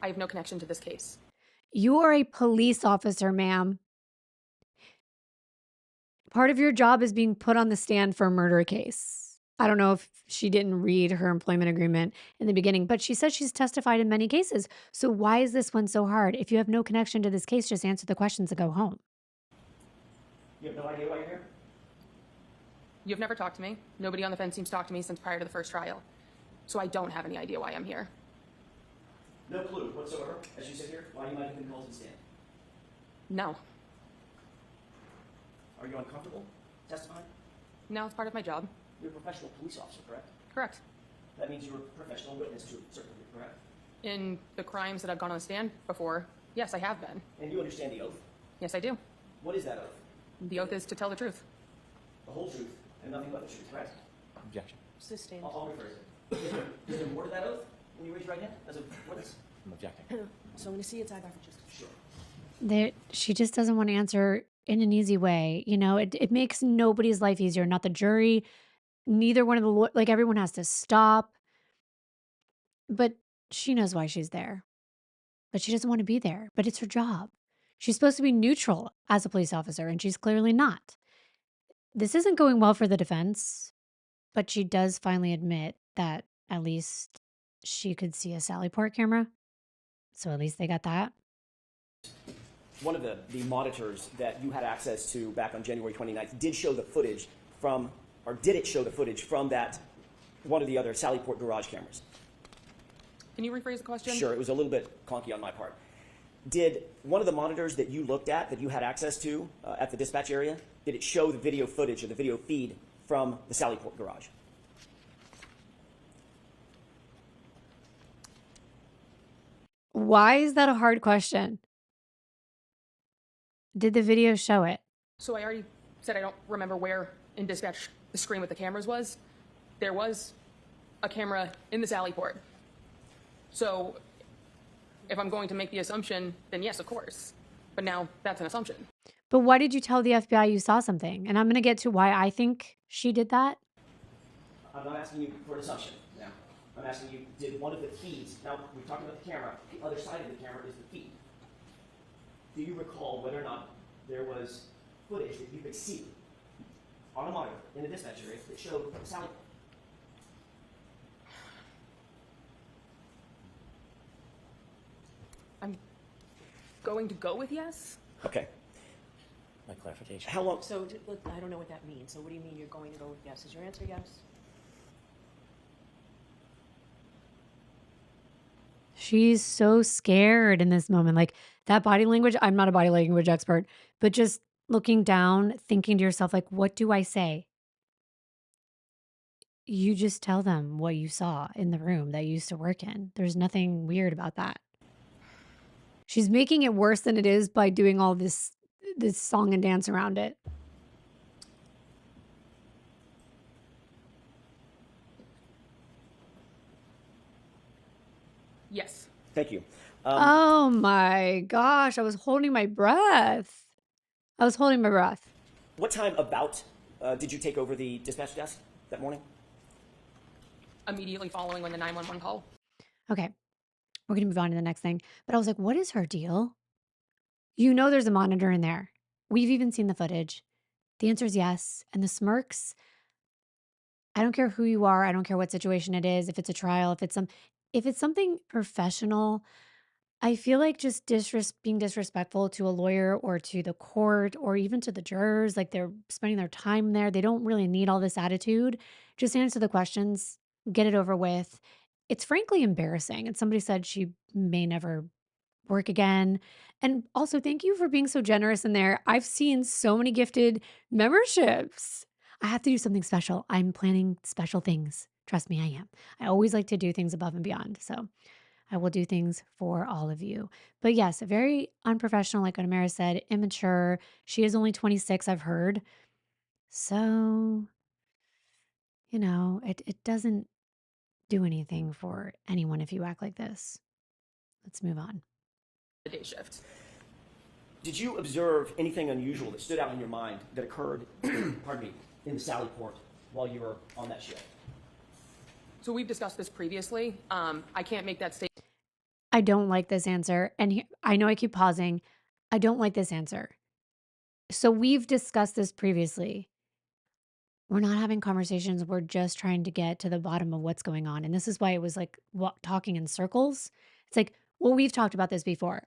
[SPEAKER 6] I have no connection to this case.
[SPEAKER 1] You are a police officer, ma'am. Part of your job is being put on the stand for a murder case. I don't know if she didn't read her employment agreement in the beginning, but she says she's testified in many cases. So why is this one so hard? If you have no connection to this case, just answer the questions and go home.
[SPEAKER 5] You have no idea why you're here?
[SPEAKER 6] You've never talked to me. Nobody on the fence seems to talk to me since prior to the first trial. So I don't have any idea why I'm here.
[SPEAKER 5] No clue whatsoever, as you sit here, why you might have been called to the stand.
[SPEAKER 6] No.
[SPEAKER 5] Are you uncomfortable testifying?
[SPEAKER 6] No, it's part of my job.
[SPEAKER 5] You're a professional police officer, correct?
[SPEAKER 6] Correct.
[SPEAKER 5] That means you're a professional witness to a certain degree, correct?
[SPEAKER 6] In the crimes that I've gone on the stand before, yes, I have been.
[SPEAKER 5] And you understand the oath?
[SPEAKER 6] Yes, I do.
[SPEAKER 5] What is that oath?
[SPEAKER 6] The oath is to tell the truth.
[SPEAKER 5] The whole truth and nothing but the truth, correct?
[SPEAKER 4] Objection.
[SPEAKER 7] Sustained.
[SPEAKER 5] I'll rephrase it. Is there more to that oath when you raise your right hand as a witness?
[SPEAKER 4] I'm objecting.
[SPEAKER 7] So I'm going to see it's either for just.
[SPEAKER 5] Sure.
[SPEAKER 1] She just doesn't want to answer in an easy way. You know, it makes nobody's life easier, not the jury, neither one of the, like, everyone has to stop. But she knows why she's there. But she doesn't want to be there. But it's her job. She's supposed to be neutral as a police officer, and she's clearly not. This isn't going well for the defense, but she does finally admit that at least she could see a Sally Port camera. So at least they got that.
[SPEAKER 5] One of the monitors that you had access to back on January 29th did show the footage from, or did it show the footage from that, one of the other Sally Port garage cameras?
[SPEAKER 6] Can you rephrase the question?
[SPEAKER 5] Sure, it was a little bit clunky on my part. Did one of the monitors that you looked at, that you had access to at the dispatch area, did it show the video footage or the video feed from the Sally Port garage?
[SPEAKER 1] Why is that a hard question? Did the video show it?
[SPEAKER 6] So I already said I don't remember where in dispatch the screen with the cameras was. There was a camera in the Sally Port. So if I'm going to make the assumption, then yes, of course. But now that's an assumption.
[SPEAKER 1] But why did you tell the FBI you saw something? And I'm going to get to why I think she did that.
[SPEAKER 5] I'm not asking you for an assumption now. I'm asking you, did one of the feeds, now we talked about the camera, the other side of the camera is the feed. Do you recall whether or not there was footage that you could see on a monitor in the dispatch area that showed Sally?
[SPEAKER 6] I'm going to go with yes.
[SPEAKER 5] Okay.
[SPEAKER 4] My clarification.
[SPEAKER 5] How long?
[SPEAKER 7] So look, I don't know what that means. So what do you mean you're going to go with yes? Is your answer yes?
[SPEAKER 1] She's so scared in this moment. Like, that body language, I'm not a body language expert, but just looking down, thinking to yourself, like, what do I say? You just tell them what you saw in the room that you used to work in. There's nothing weird about that. She's making it worse than it is by doing all this this song and dance around it.
[SPEAKER 6] Yes.
[SPEAKER 5] Thank you.
[SPEAKER 1] Oh my gosh, I was holding my breath. I was holding my breath.
[SPEAKER 5] What time about did you take over the dispatch desk that morning?
[SPEAKER 6] Immediately following when the 911 call.
[SPEAKER 1] Okay, we're gonna move on to the next thing. But I was like, what is her deal? You know there's a monitor in there. We've even seen the footage. The answer is yes. And the smirks, I don't care who you are, I don't care what situation it is, if it's a trial, if it's something professional, I feel like just being disrespectful to a lawyer or to the court or even to the jurors, like they're spending their time there. They don't really need all this attitude. Just answer the questions, get it over with. It's frankly embarrassing. And somebody said she may never work again. And also, thank you for being so generous in there. I've seen so many gifted memberships. I have to do something special. I'm planning special things. Trust me, I am. I always like to do things above and beyond. So I will do things for all of you. But yes, very unprofessional, like Amara said, immature. She is only 26, I've heard. So, it doesn't do anything for anyone if you act like this. Let's move on.
[SPEAKER 6] The day shift.
[SPEAKER 5] Did you observe anything unusual that stood out in your mind that occurred, pardon me, in the Sally Port while you were on that shift?
[SPEAKER 6] So we've discussed this previously. I can't make that statement.
[SPEAKER 1] I don't like this answer. And I know I keep pausing. I don't like this answer. So we've discussed this previously. We're not having conversations. We're just trying to get to the bottom of what's going on. And this is why it was like talking in circles. It's like, well, we've talked about this before.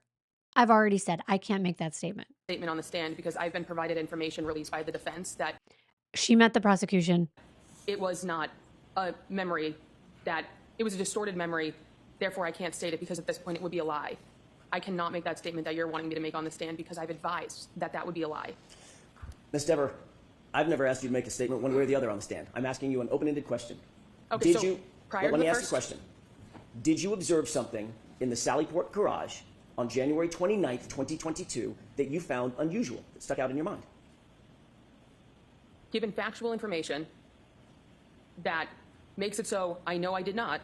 [SPEAKER 1] I've already said I can't make that statement.
[SPEAKER 6] On the stand because I've been provided information released by the defense that
[SPEAKER 1] She met the prosecution.
[SPEAKER 6] it was not a memory, that it was a distorted memory. Therefore, I can't state it because at this point it would be a lie. I cannot make that statement that you're wanting me to make on the stand because I've advised that that would be a lie.
[SPEAKER 5] Ms. Dever, I've never asked you to make a statement one way or the other on the stand. I'm asking you an open-ended question.
[SPEAKER 6] Okay,
[SPEAKER 5] Did
[SPEAKER 6] so
[SPEAKER 5] you,
[SPEAKER 6] prior to
[SPEAKER 5] let me
[SPEAKER 6] the
[SPEAKER 5] ask
[SPEAKER 6] first-
[SPEAKER 5] the question. Did you observe something in the Sallyport garage on January 29th, 2022 that you found unusual, that stuck out in your mind?
[SPEAKER 6] Given factual information that makes it so I know I did not,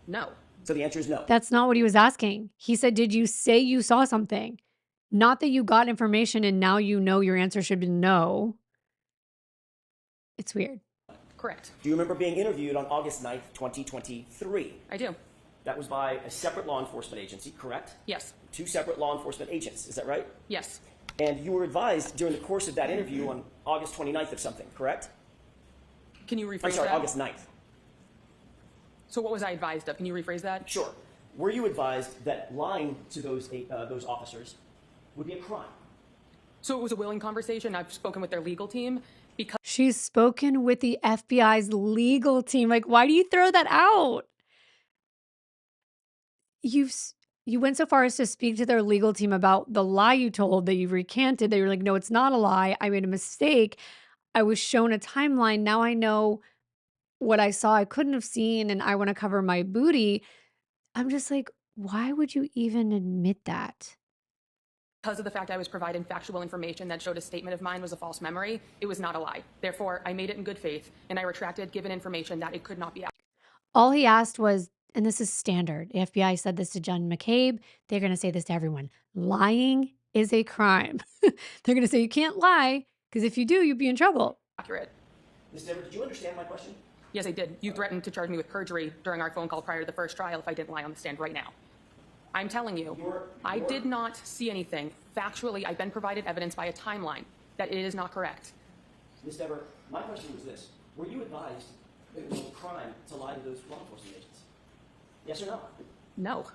[SPEAKER 6] no.
[SPEAKER 5] So the answer is no.
[SPEAKER 1] That's not what he was asking. He said, did you say you saw something? Not that you got information and now you know your answer should be no. It's weird.
[SPEAKER 6] Correct.
[SPEAKER 5] Do you remember being interviewed on August 9th, 2023?
[SPEAKER 6] I do.
[SPEAKER 5] That was by a separate law enforcement agency, correct?
[SPEAKER 6] Yes.
[SPEAKER 5] Two separate law enforcement agents, is that right?
[SPEAKER 6] Yes.
[SPEAKER 5] And you were advised during the course of that interview on August 29th of something, correct?
[SPEAKER 6] Can you rephrase
[SPEAKER 5] I'm sorry,
[SPEAKER 6] that?
[SPEAKER 5] August 9th.
[SPEAKER 6] So what was I advised of? Can you rephrase that?
[SPEAKER 5] Sure. Were you advised that lying to those officers would be a crime?
[SPEAKER 6] So it was a willing conversation. I've spoken with their legal team because
[SPEAKER 1] She's spoken with the FBI's legal team. Like, why do you throw that out? You went so far as to speak to their legal team about the lie you told that you recanted. They were like, no, it's not a lie. I made a mistake. I was shown a timeline. Now I know what I saw I couldn't have seen, and I want to cover my booty. I'm just like, why would you even admit that?
[SPEAKER 6] because of the fact I was providing factual information that showed a statement of mine was a false memory, it was not a lie. Therefore, I made it in good faith, and I retracted given information that it could not be.
[SPEAKER 1] All he asked was, and this is standard. The FBI said this to John McCabe. They're going to say this to everyone. Lying is a crime. They're going to say you can't lie because if you do, you'd be in trouble.
[SPEAKER 6] Accurate.
[SPEAKER 5] Ms. Dever, did you understand my question?
[SPEAKER 6] Yes, I did. You threatened to charge me with perjury during our phone call prior to the first trial if I didn't lie on the stand right now. I'm telling you, I did not see anything. Factually, I've been provided evidence by a timeline that it is not correct.
[SPEAKER 5] Ms. Dever, my question was this. Were you advised that it was a crime to lie to those law enforcement agents? Yes or no?
[SPEAKER 6] No.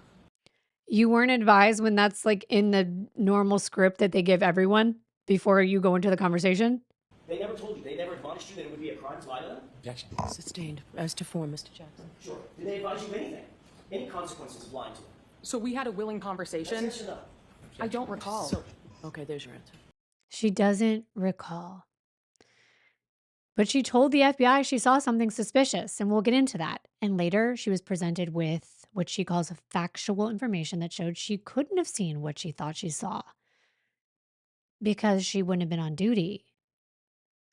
[SPEAKER 1] You weren't advised when that's like in the normal script that they give everyone before you go into the conversation?
[SPEAKER 5] They never told you, they never admonished you that it would be a crime to lie to them?
[SPEAKER 2] Objection.
[SPEAKER 7] Sustained. As to form, Mr. Jackson.
[SPEAKER 5] Sure. Did they advise you of anything? Any consequences of lying to them?
[SPEAKER 6] So we had a willing conversation.
[SPEAKER 5] Yes or no?
[SPEAKER 6] I don't recall.
[SPEAKER 7] Okay, there's your answer.
[SPEAKER 1] She doesn't recall. But she told the FBI she saw something suspicious, and we'll get into that. And later, she was presented with what she calls factual information that showed she couldn't have seen what she thought she saw. because she wouldn't have been on duty.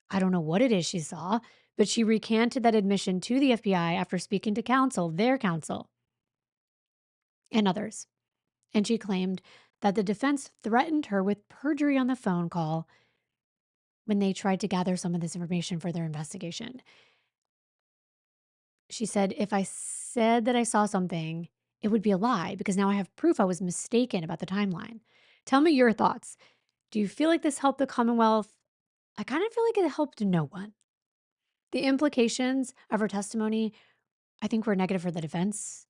[SPEAKER 1] I don't know what it is she saw, but she recanted that admission to the FBI after speaking to counsel, their counsel, and others. And she claimed that the defense threatened her with perjury on the phone call when they tried to gather some of this information for their investigation. She said, if I said that I saw something, it would be a lie because now I have proof I was mistaken about the timeline. Tell me your thoughts. Do you feel like this helped the Commonwealth? I kind of feel like it helped no one. The implications of her testimony, I think, were negative for the defense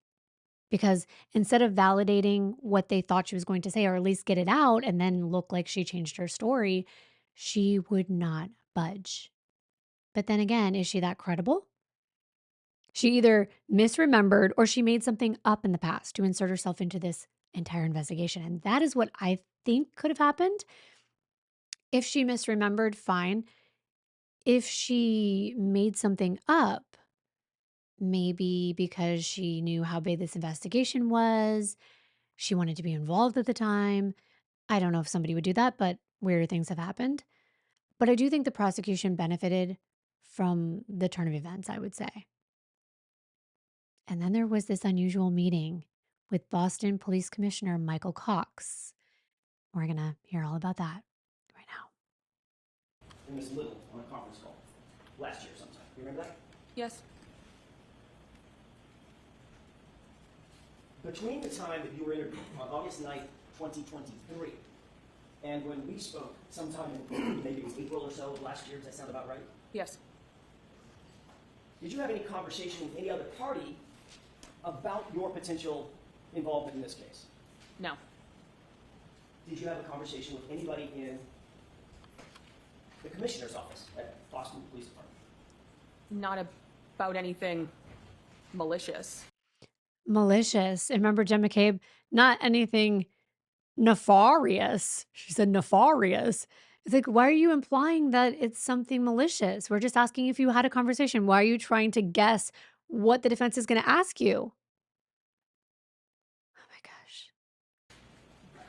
[SPEAKER 1] because instead of validating what they thought she was going to say, or at least get it out and then look like she changed her story, she would not budge. But then again, is she that credible? She either misremembered or she made something up in the past to insert herself into this entire investigation. And that is what I think could have happened. If she misremembered, fine. If she made something up, maybe because she knew how big this investigation was, she wanted to be involved at the time. I don't know if somebody would do that, but weirder things have happened. But I do think the prosecution benefited from the turn of events, I would say. And then there was this unusual meeting with Boston Police Commissioner Michael Cox. We're going to hear all about that right now.
[SPEAKER 5] And Ms. Little on a conference call last year sometime. You remember that?
[SPEAKER 6] Yes.
[SPEAKER 5] Between the time that you were interviewed on August 9th, 2023, and when we spoke sometime in maybe it was April or so of last year, does that sound about right?
[SPEAKER 6] Yes.
[SPEAKER 5] Did you have any conversation with any other party about your potential involvement in this case?
[SPEAKER 6] No.
[SPEAKER 5] Did you have a conversation with anybody in the commissioner's office at Boston Police Department?
[SPEAKER 6] Not about anything malicious.
[SPEAKER 1] Malicious. And remember, Jen McCabe, not anything nefarious. She said nefarious. It's like, why are you implying that it's something malicious? We're just asking if you had a conversation. Why are you trying to guess what the defense is going to ask you? Oh my gosh.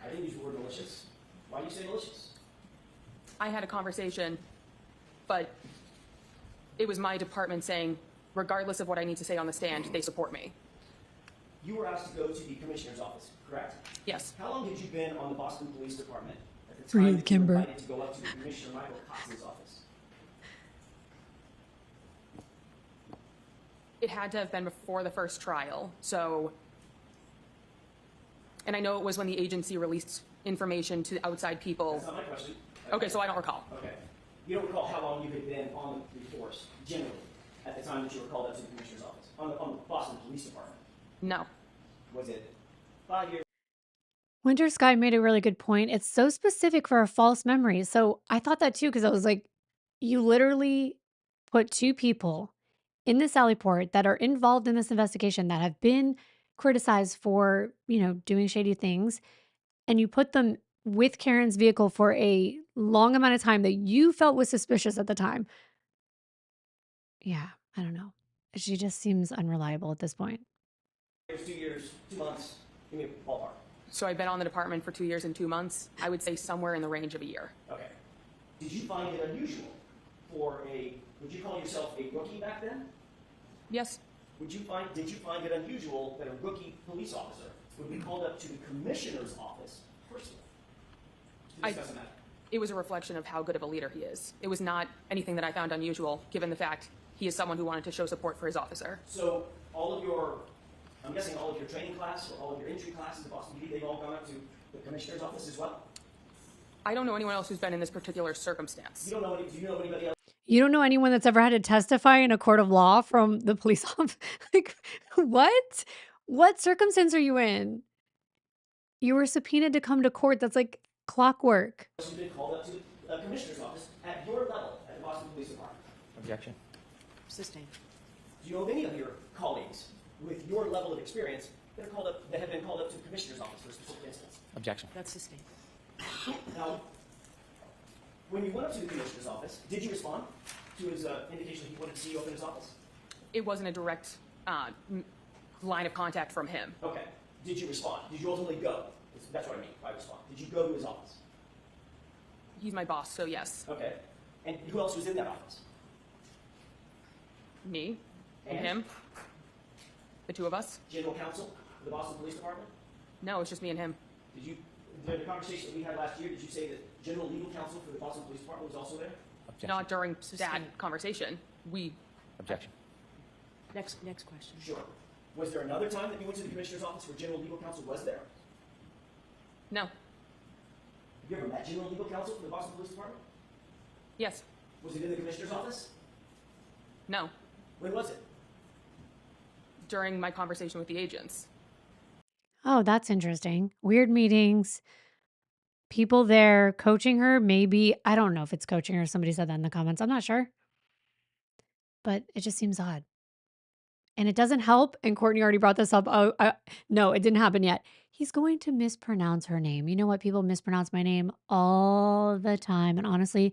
[SPEAKER 5] I didn't use the word malicious. Why do you say malicious?
[SPEAKER 6] I had a conversation, but it was my department saying, regardless of what I need to say on the stand, they support me.
[SPEAKER 5] You were asked to go to the commissioner's office, correct?
[SPEAKER 6] Yes.
[SPEAKER 5] How long had you been on the Boston Police Department at the time
[SPEAKER 1] Breathe,
[SPEAKER 5] that you were
[SPEAKER 1] Kimber.
[SPEAKER 5] invited to go up to Commissioner Michael Cox's office?
[SPEAKER 6] It had to have been before the first trial, so... And I know it was when the agency released information to outside people.
[SPEAKER 5] That's not my question.
[SPEAKER 6] Okay, so I don't recall.
[SPEAKER 5] Okay. You don't recall how long you had been on the force, generally, at the time that you were called up to the commissioner's office, on the Boston Police Department?
[SPEAKER 6] No.
[SPEAKER 5] Was it 5 years?
[SPEAKER 1] Winter Sky made a really good point. It's so specific for a false memory. So I thought that too, because I was like, you literally put two people in the Sally Port that are involved in this investigation that have been criticized for, doing shady things, and you put them with Karen's vehicle for a long amount of time that you felt was suspicious at the time. Yeah, I don't know. She just seems unreliable at this point.
[SPEAKER 5] 2 years, 2 months? Give me a ballpark.
[SPEAKER 6] So I've been on the department for 2 years and 2 months. I would say somewhere in the range of a year.
[SPEAKER 5] Okay. Did you find it unusual would you call yourself a rookie back then?
[SPEAKER 6] Yes.
[SPEAKER 5] Did you find it unusual that a rookie police officer would be called up to the commissioner's office personally to discuss a matter?
[SPEAKER 6] It was a reflection of how good of a leader he is. It was not anything that I found unusual, given the fact he is someone who wanted to show support for his officer.
[SPEAKER 5] So I'm guessing all of your training class or all of your entry classes at Boston PD, they've all gone up to the commissioner's office as well?
[SPEAKER 6] I don't know anyone else who's been in this particular circumstance.
[SPEAKER 5] Do you know anybody else?
[SPEAKER 1] You don't know anyone that's ever had to testify in a court of law from the police office? Like, what? What circumstance are you in? You were subpoenaed to come to court. That's like clockwork.
[SPEAKER 5] You've been called up to the commissioner's office at your level at the Boston Police Department.
[SPEAKER 4] Objection.
[SPEAKER 7] Sustained. Do
[SPEAKER 5] you know of any of your colleagues with your level of experience that have been called up to the commissioner's office for a specific instance?
[SPEAKER 4] Objection.
[SPEAKER 7] That's sustained.
[SPEAKER 5] Now, when you went up to the commissioner's office, did you respond to his indication that he wanted to see you up in his office?
[SPEAKER 6] It wasn't a direct line of contact from him.
[SPEAKER 5] Okay. Did you respond? Did you ultimately go? That's what I mean by respond. Did you go to his office?
[SPEAKER 6] He's my boss, so yes.
[SPEAKER 5] Okay. And who else was in that office?
[SPEAKER 6] Me and
[SPEAKER 5] And?
[SPEAKER 6] him. The two of us.
[SPEAKER 5] General counsel for the Boston Police Department?
[SPEAKER 6] No, it's just me and him.
[SPEAKER 5] During the conversation that we had last year, did you say that general legal counsel for the Boston Police Department was also there?
[SPEAKER 2] Objection.
[SPEAKER 6] Not during that
[SPEAKER 7] Sustain.
[SPEAKER 6] conversation. We,
[SPEAKER 2] Objection.
[SPEAKER 7] Next question.
[SPEAKER 5] Sure. Was there another time that you went to the commissioner's office where general legal counsel was there?
[SPEAKER 6] no.
[SPEAKER 5] Have you ever met general legal counsel for the Boston Police Department?
[SPEAKER 6] Yes.
[SPEAKER 5] Was it in the commissioner's office?
[SPEAKER 6] No.
[SPEAKER 5] When was it?
[SPEAKER 6] During my conversation with the agents.
[SPEAKER 1] Oh, that's interesting. Weird meetings. People there coaching her, maybe. I don't know if it's coaching her. Somebody said that in the comments. I'm not sure. But it just seems odd. And it doesn't help. And Courtney already brought this up. Oh, no, it didn't happen yet. He's going to mispronounce her name. You know what? People mispronounce my name all the time. And honestly,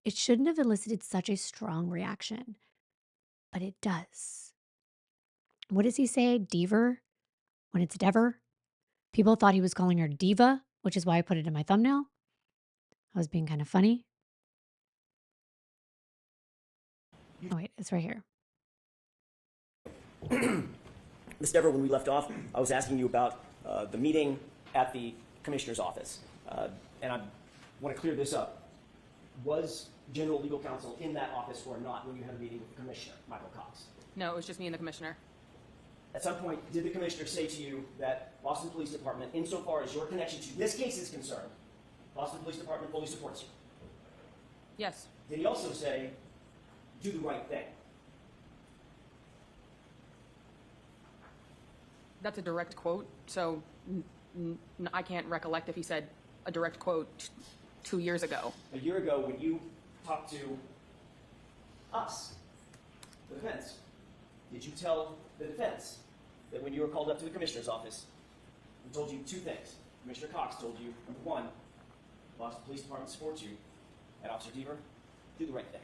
[SPEAKER 1] it shouldn't have elicited such a strong reaction. But it does. What does he say? Dever? When it's Dever? People thought he was calling her Diva, which is why I put it in my thumbnail. I was being kind of funny. Oh, wait, it's right here.
[SPEAKER 5] Ms. Dever, when we left off, I was asking you about the meeting at the commissioner's office. And I want to clear this up. Was general legal counsel in that office or not when you had a meeting with the commissioner, Michael Cox?
[SPEAKER 6] No, it was just me and the commissioner.
[SPEAKER 5] At some point, did the commissioner say to you that Boston Police Department, insofar as your connection to this case is concerned, Boston Police Department fully supports you?
[SPEAKER 6] Yes.
[SPEAKER 5] Did he also say, do the right thing?
[SPEAKER 6] That's a direct quote, so I can't recollect if he said a direct quote 2 years ago.
[SPEAKER 5] A year ago, when you talked to us, the defense, did you tell the defense that when you were called up to the commissioner's office, we told you two things? Commissioner Cox told you, number one, Boston Police Department supports you, and Officer Deaver, do the right thing.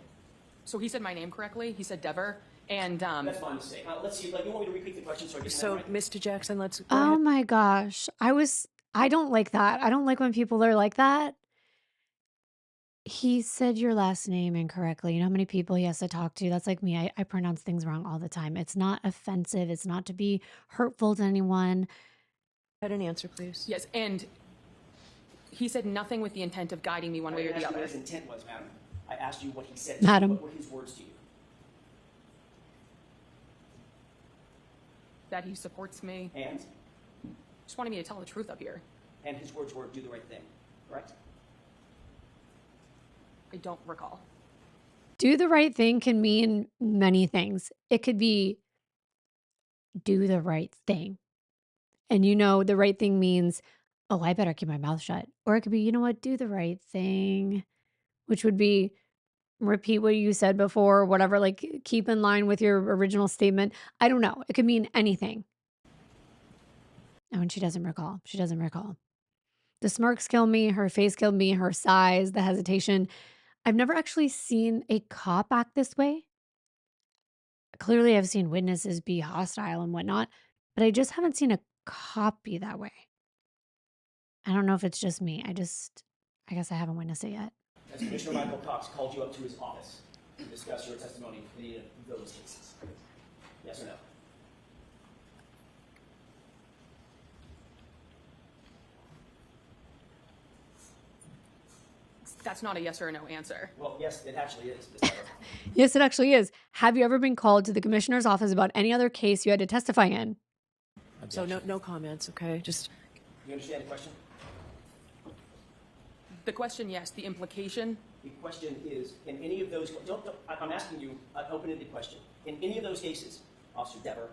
[SPEAKER 6] So he said my name correctly. He said Dever, and
[SPEAKER 5] That's my mistake. Let's see, you want me to repeat the question so I get
[SPEAKER 7] So,
[SPEAKER 5] that right?
[SPEAKER 7] Mr. Jackson, let's go
[SPEAKER 1] Oh
[SPEAKER 7] ahead.
[SPEAKER 1] my gosh. I don't like that. I don't like when people are like that. He said your last name incorrectly. You know how many people he has to talk to? That's like me. I pronounce things wrong all the time. It's not offensive. It's not to be hurtful to anyone.
[SPEAKER 7] Ahead and answer, please.
[SPEAKER 6] yes, and he said nothing with the intent of guiding me one way or
[SPEAKER 5] I
[SPEAKER 6] the
[SPEAKER 5] asked you
[SPEAKER 6] other.
[SPEAKER 5] what his intent was, madam. I asked you what he said to
[SPEAKER 1] Madam.
[SPEAKER 5] you. What were his words to you?
[SPEAKER 6] That he supports me.
[SPEAKER 5] And?
[SPEAKER 6] Just wanted me to tell the truth up here.
[SPEAKER 5] And his words were, do the right thing, correct?
[SPEAKER 6] I don't recall.
[SPEAKER 1] Do the right thing can mean many things. It could be do the right thing. And you know, the right thing means, oh, I better keep my mouth shut. Or it could be, you know what, do the right thing, which would be repeat what you said before, whatever, like keep in line with your original statement. I don't know. It could mean anything. Oh, and she doesn't recall. She doesn't recall. The smirks kill me. Her face killed me. Her sighs, the hesitation. I've never actually seen a cop act this way. Clearly, I've seen witnesses be hostile and whatnot, but I just haven't seen a cop be that way. I don't know if it's just me. I guess I haven't witnessed it yet.
[SPEAKER 5] Has Commissioner Michael Cox called you up to his office to discuss your testimony in any of those cases? Yes or no?
[SPEAKER 6] That's not a yes or a no answer.
[SPEAKER 5] Well, yes, it actually is, Ms. Dever.
[SPEAKER 1] Yes, it actually is. Have you ever been called to the commissioner's office about any other case you had to testify in?
[SPEAKER 7] So no comments, okay? Just
[SPEAKER 5] You understand the question?
[SPEAKER 6] The question, yes. The implication,
[SPEAKER 5] The question is, in any of those, I'm asking you an open-ended question. In any of those cases, Officer Dever,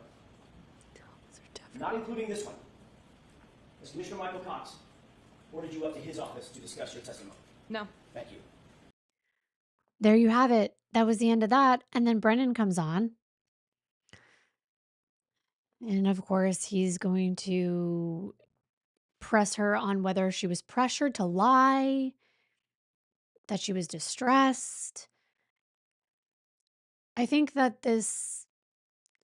[SPEAKER 5] not including this one, has Commissioner Michael Cox ordered you up to his office to discuss your testimony?
[SPEAKER 6] no.
[SPEAKER 5] Thank you.
[SPEAKER 1] There you have it. That was the end of that. And then Brennan comes on. And of course, he's going to press her on whether she was pressured to lie, that she was distressed. I think that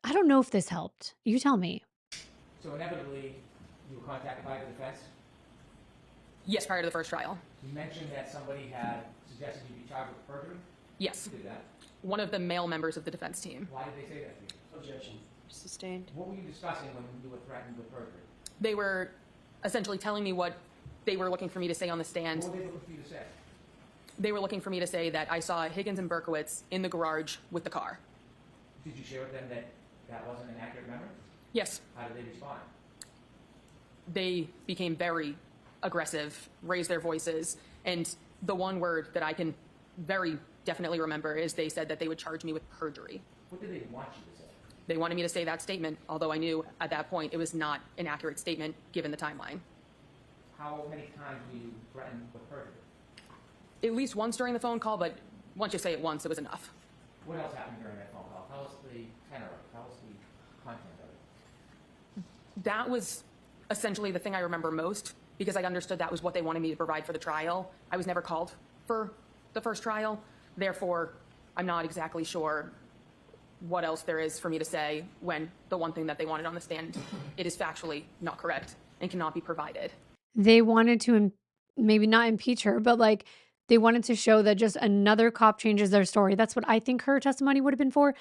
[SPEAKER 1] I don't know if this helped. You tell me.
[SPEAKER 4] So inevitably, you were contacted by the defense?
[SPEAKER 6] Yes, prior to the first trial.
[SPEAKER 4] You mentioned that somebody had suggested you be charged with perjury.
[SPEAKER 6] Yes.
[SPEAKER 4] Who did that?
[SPEAKER 6] One of the male members of the defense team.
[SPEAKER 4] Why did they say that to you?
[SPEAKER 5] Objection.
[SPEAKER 7] Sustained.
[SPEAKER 4] What were you discussing when you were threatened with perjury?
[SPEAKER 6] They were essentially telling me what they were looking for me to say on the stand.
[SPEAKER 4] What were they looking for you to say?
[SPEAKER 6] They were looking for me to say that I saw Higgins and Berkowitz in the garage with the car.
[SPEAKER 4] Did you share with them that that wasn't an accurate memory?
[SPEAKER 6] Yes.
[SPEAKER 4] How did they respond?
[SPEAKER 6] They became very aggressive, raised their voices, and the one word that I can very definitely remember is they said that they would charge me with perjury.
[SPEAKER 4] What did they want you to say?
[SPEAKER 6] They wanted me to say that statement, although I knew at that point it was not an accurate statement given the timeline.
[SPEAKER 4] How many times were you threatened with perjury?
[SPEAKER 6] At least once during the phone call, but once you say it once, it was enough.
[SPEAKER 4] What else happened during that phone call? Tell us the tenor of it. Tell us the content of it.
[SPEAKER 6] That was essentially the thing I remember most because I understood that was what they wanted me to provide for the trial. I was never called for the first trial. Therefore, I'm not exactly sure what else there is for me to say when the one thing that they wanted on the stand, it is factually not correct and cannot be provided.
[SPEAKER 1] They wanted to maybe not impeach her, but like they wanted to show that just another cop changes their story. That's what I think her testimony would have been for.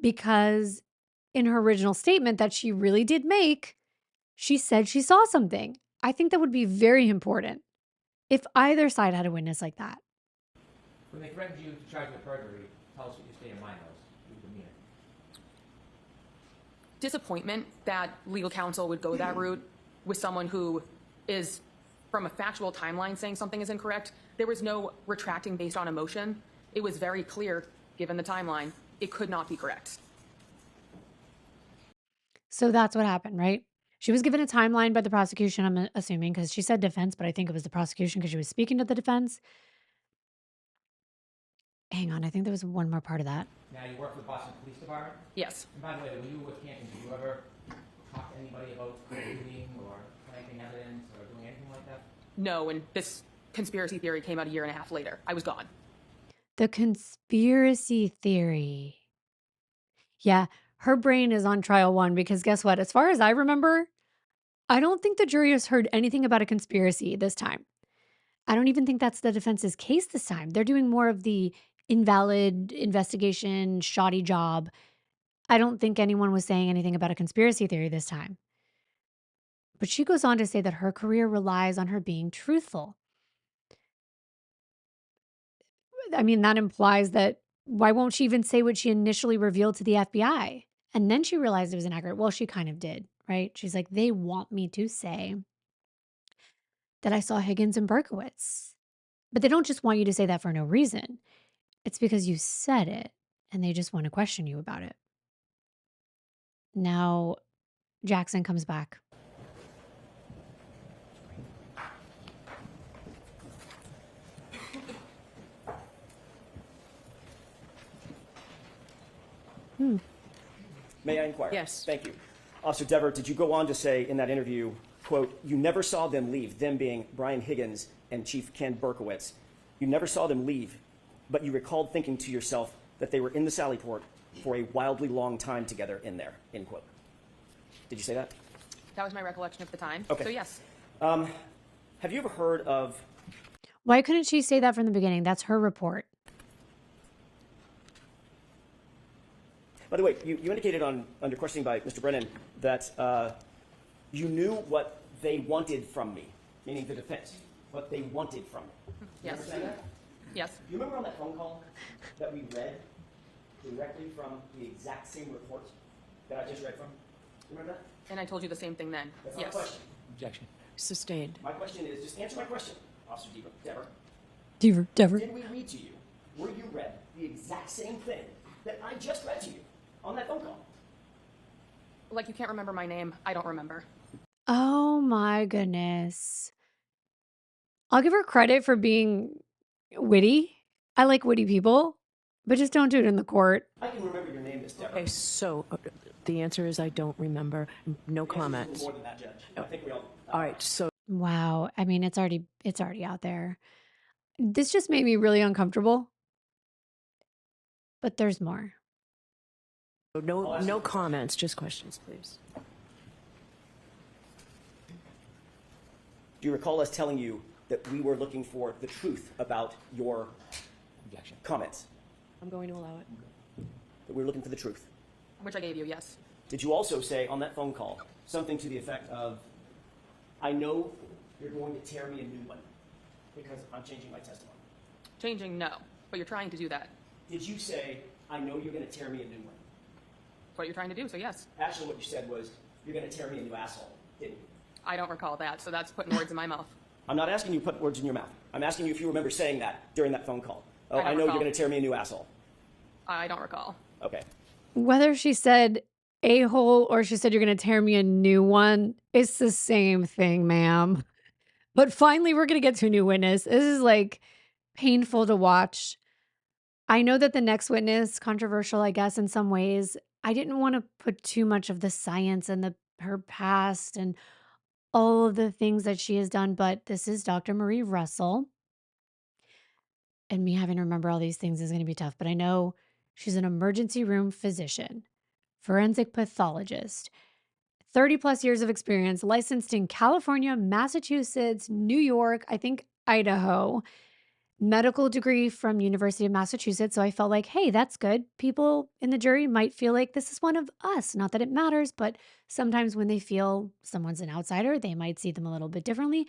[SPEAKER 1] Because in her original statement that she really did make, she said she saw something. I think that would be very important if either side had a witness like that.
[SPEAKER 4] When they threatened you to charge you with perjury, tell us what your state of mind was, your demeanor.
[SPEAKER 6] Disappointment that legal counsel would go that route with someone who is, from a factual timeline, saying something is incorrect. There was no retracting based on emotion. It was very clear, given the timeline, it could not be correct.
[SPEAKER 1] So that's what happened, right? She was given a timeline by the prosecution, I'm assuming, because she said defense, but I think it was the prosecution because she was speaking to the defense. Hang on, I think there was one more part of that.
[SPEAKER 4] Now, you work for the Boston Police Department?
[SPEAKER 6] Yes.
[SPEAKER 4] And by the way, when you were with Canton, did you ever talk to anybody about looting or planting evidence or doing anything like that?
[SPEAKER 6] No, and this conspiracy theory came out a year and a half later. I was gone.
[SPEAKER 1] The conspiracy theory. Yeah, her brain is on trial one because guess what? As far as I remember, I don't think the jury has heard anything about a conspiracy this time. I don't even think that's the defense's case this time. They're doing more of the invalid investigation, shoddy job. I don't think anyone was saying anything about a conspiracy theory this time. But she goes on to say that her career relies on her being truthful. I mean, that implies that why won't she even say what she initially revealed to the FBI? And then she realized it was inaccurate. Well, she kind of did, right? She's like, they want me to say that I saw Higgins and Berkowitz. But they don't just want you to say that for no reason. It's because you said it and they just want to question you about it. Now, Jackson comes back.
[SPEAKER 5] May I inquire?
[SPEAKER 7] Yes.
[SPEAKER 5] Thank you. Officer Dever, did you go on to say in that interview, quote, you never saw them leave, them being Brian Higgins and Chief Ken Berkowitz. You never saw them leave, but you recalled thinking to yourself that they were in the Sally Port for a wildly long time together in there, end quote. Did you say that?
[SPEAKER 6] That was my recollection of the time.
[SPEAKER 5] Okay.
[SPEAKER 6] So yes.
[SPEAKER 5] Have you ever heard of...
[SPEAKER 1] Why couldn't she say that from the beginning? That's her report.
[SPEAKER 5] By the way, you indicated under questioning by Mr. Brennan that you knew what they wanted from me, meaning the defense, what they wanted from me. You
[SPEAKER 6] Yes.
[SPEAKER 5] understand that?
[SPEAKER 6] Yes.
[SPEAKER 5] Do you remember on that phone call that we read directly from the exact same report that I just read from? You remember that?
[SPEAKER 6] And I told you the same thing then.
[SPEAKER 5] That's not
[SPEAKER 6] Yes.
[SPEAKER 5] a question.
[SPEAKER 4] Objection.
[SPEAKER 7] Sustained.
[SPEAKER 5] My question is, just answer my question, Officer Dever.
[SPEAKER 1] Dever.
[SPEAKER 5] Did we read to you, were you read the exact same thing that I just read to you on that phone call?
[SPEAKER 6] Like you can't remember my name. I don't remember.
[SPEAKER 1] Oh my goodness. I'll give her credit for being witty. I like witty people, but just don't do it in the court.
[SPEAKER 5] I can remember your name, Miss Dever.
[SPEAKER 7] Okay, so the answer is I don't remember. No
[SPEAKER 5] The answer is
[SPEAKER 7] comment.
[SPEAKER 5] more than that, Judge. I think we all...
[SPEAKER 7] All right, so
[SPEAKER 1] Wow. I mean, it's already out there. This just made me really uncomfortable. But there's more.
[SPEAKER 7] no comments, just questions, please.
[SPEAKER 5] Do you recall us telling you that we were looking for the truth about your
[SPEAKER 4] Objection.
[SPEAKER 5] comments?
[SPEAKER 7] I'm going to allow it.
[SPEAKER 5] That we were looking for the truth?
[SPEAKER 6] Which I gave you, yes.
[SPEAKER 5] Did you also say on that phone call something to the effect of, I know you're going to tear me a new one because I'm changing my testimony?
[SPEAKER 6] Changing, no. But you're trying to do that.
[SPEAKER 5] Did you say, I know you're going to tear me a new one?
[SPEAKER 6] That's what you're trying to do, so yes.
[SPEAKER 5] Actually, what you said was, you're going to tear me a new asshole, didn't you?
[SPEAKER 6] I don't recall that, so that's putting words in my mouth.
[SPEAKER 5] I'm not asking you to put words in your mouth. I'm asking you if you remember saying that during that phone call. Oh,
[SPEAKER 6] I don't
[SPEAKER 5] I know
[SPEAKER 6] recall.
[SPEAKER 5] you're going to tear me a new asshole.
[SPEAKER 6] I don't recall.
[SPEAKER 5] Okay.
[SPEAKER 1] Whether she said a-hole or she said you're going to tear me a new one, it's the same thing, ma'am. But finally, we're going to get to a new witness. This is like painful to watch. I know that the next witness, controversial, I guess, in some ways. I didn't want to put too much of the science and her past and all of the things that she has done, but this is Dr. Marie Russell. And me having to remember all these things is going to be tough, but I know she's an emergency room physician, forensic pathologist, 30 plus years of experience, licensed in California, Massachusetts, New York, I think Idaho, medical degree from University of Massachusetts. So I felt like, hey, that's good. People in the jury might feel like this is one of us. Not that it matters, but sometimes when they feel someone's an outsider, they might see them a little bit differently.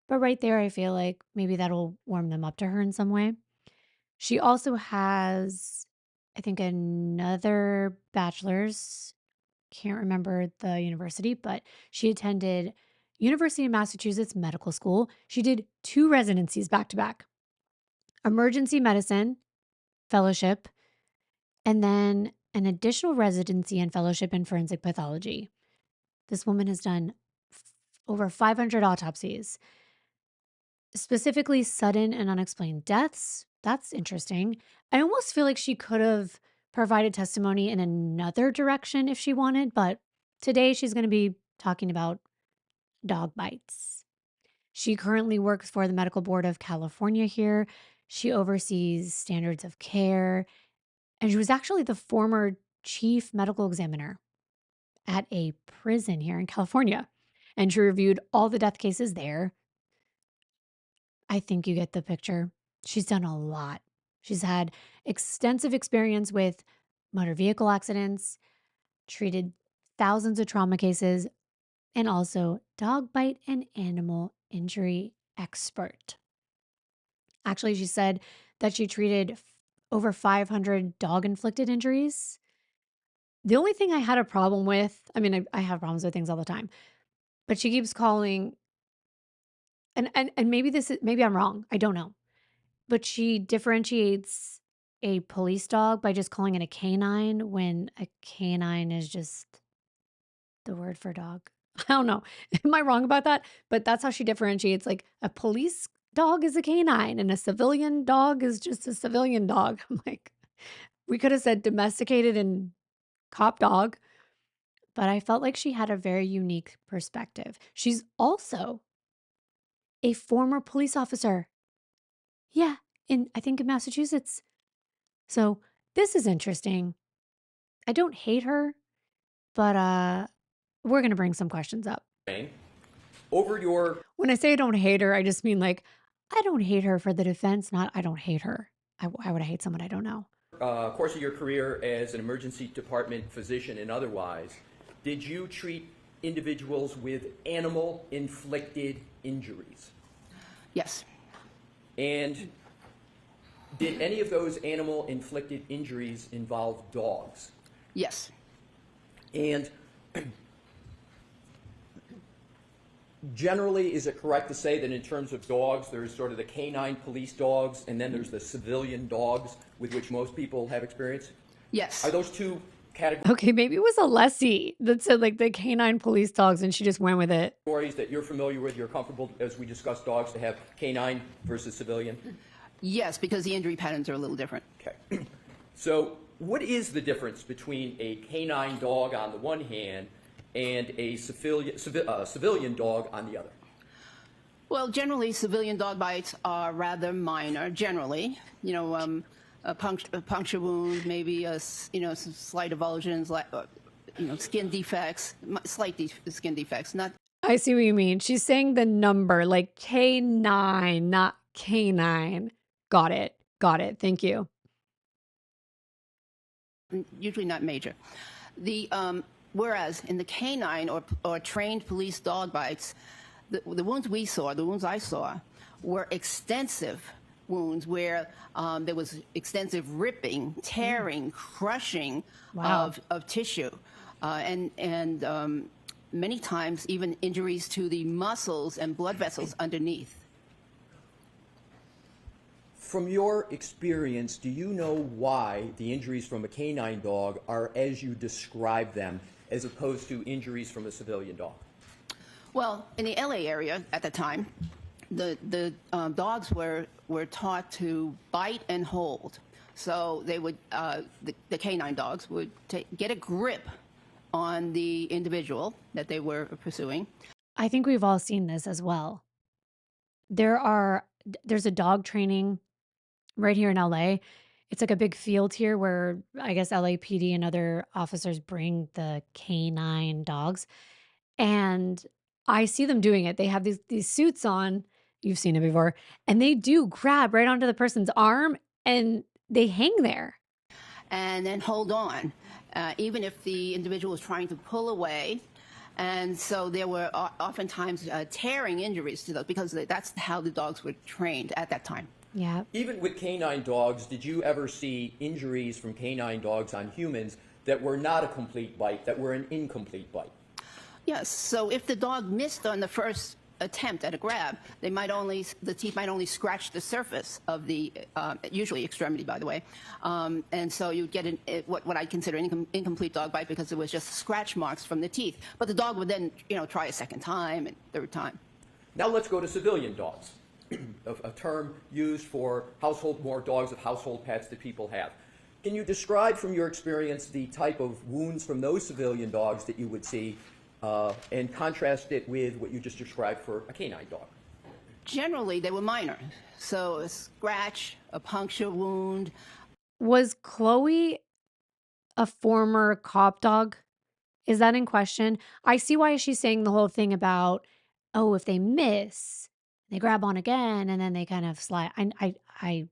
[SPEAKER 1] But right there, I feel like maybe that'll warm them up to her in some way. She also has, I think, another bachelor's. Can't remember the university, but she attended University of Massachusetts Medical School. She did 2 residencies back to back. Emergency medicine fellowship, and then an additional residency and fellowship in forensic pathology. This woman has done over 500 autopsies, specifically sudden and unexplained deaths. That's interesting. I almost feel like she could have provided testimony in another direction if she wanted, but today she's going to be talking about dog bites. She currently works for the Medical Board of California here. She oversees standards of care, and she was actually the former chief medical examiner at a prison here in California. And she reviewed all the death cases there. I think you get the picture. She's done a lot. She's had extensive experience with motor vehicle accidents, treated thousands of trauma cases, and also dog bite and animal injury expert. Actually, she said that she treated over 500 dog-inflicted injuries. The only thing I had a problem with, I mean, I have problems with things all the time, but she keeps calling, and maybe I'm wrong. I don't know. But she differentiates a police dog by just calling it a canine when a canine is just the word for dog. I don't know. Am I wrong about that? But that's how she differentiates. Like a police dog is a canine and a civilian dog is just a civilian dog. I'm like, we could have said domesticated and cop dog, but I felt like she had a very unique perspective. She's also a former police officer. Yeah, I think in Massachusetts. So this is interesting. I don't hate her, but we're going to bring some questions up.
[SPEAKER 8] Over your
[SPEAKER 1] When I say I don't hate her, I just mean like, I don't hate her for the defense, not I don't hate her. Why would I hate someone I don't know?
[SPEAKER 8] course of your career as an emergency department physician and otherwise, did you treat individuals with animal-inflicted injuries?
[SPEAKER 9] Yes.
[SPEAKER 8] And did any of those animal-inflicted injuries involve dogs?
[SPEAKER 9] Yes.
[SPEAKER 8] And generally, is it correct to say that in terms of dogs, there's sort of the canine police dogs, and then there's the civilian dogs with which most people have experience?
[SPEAKER 9] Yes.
[SPEAKER 8] Are those two categories
[SPEAKER 1] Okay, maybe it was a lessee that said like the canine police dogs and she just went with it.
[SPEAKER 8] that you're familiar with, you're comfortable, as we discussed dogs, to have canine versus civilian?
[SPEAKER 9] Yes, because the injury patterns are a little different.
[SPEAKER 8] Okay. So what is the difference between a canine dog on the one hand and a civilian dog on the other?
[SPEAKER 9] Well, generally, civilian dog bites are rather minor. Generally, a puncture wound, maybe some slight avulsions, like skin defects, slight skin defects. Not
[SPEAKER 1] I see what you mean. She's saying the number like K9, not canine. Got it. Got it. Thank you.
[SPEAKER 9] Usually not major. Whereas in the canine or trained police dog bites, the wounds we saw, the wounds I saw, were extensive wounds where there was extensive ripping, tearing, crushing
[SPEAKER 1] Wow.
[SPEAKER 9] of tissue, and many times even injuries to the muscles and blood vessels underneath.
[SPEAKER 8] From your experience, do you know why the injuries from a canine dog are as you describe them, as opposed to injuries from a civilian dog?
[SPEAKER 9] Well, in the LA area at the time, the dogs were taught to bite and hold. So they would the canine dogs would get a grip on the individual that they were pursuing.
[SPEAKER 1] I think we've all seen this as well. There's a dog training right here in LA. It's like a big field here where I guess LAPD and other officers bring the canine dogs. And I see them doing it. They have these suits on. You've seen it before. And they do grab right onto the person's arm and they hang there.
[SPEAKER 9] And then hold on, even if the individual was trying to pull away. And so there were oftentimes tearing injuries to those because that's how the dogs were trained at that time.
[SPEAKER 1] Yeah.
[SPEAKER 8] Even with canine dogs, did you ever see injuries from canine dogs on humans that were not a complete bite, that were an incomplete bite?
[SPEAKER 9] Yes. So if the dog missed on the first attempt at a grab, the teeth might only scratch the surface of the usually extremity, by the way, and so you'd get what I consider an incomplete dog bite because it was just scratch marks from the teeth. But the dog would then try a second time and third time.
[SPEAKER 8] Now let's go to civilian dogs, a term used for more dogs of household pets that people have. Can you describe from your experience the type of wounds from those civilian dogs that you would see and contrast it with what you just described for a canine dog?
[SPEAKER 9] Generally, they were minor. So a scratch, a puncture wound.
[SPEAKER 1] Was Chloe a former cop dog? Is that in question? I see why she's saying the whole thing about, oh, if they miss, they grab on again and then they kind of slide. I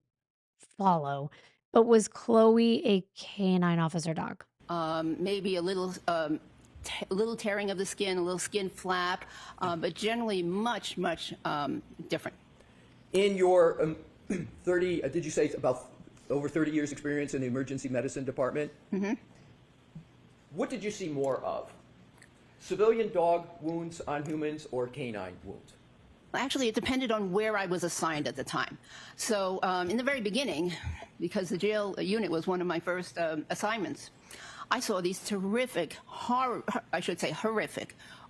[SPEAKER 1] follow. But was Chloe a canine officer dog?
[SPEAKER 9] Maybe a little tearing of the skin, a little skin flap, but generally much different.
[SPEAKER 8] In your 30, did you say about over 30 years experience in the emergency medicine department? Mm-hmm. What did you see more of? Civilian dog wounds on humans or canine wounds?
[SPEAKER 9] Actually, it depended on where I was assigned at the time. So in the very beginning, because the jail unit was one of my first assignments, I saw these horrific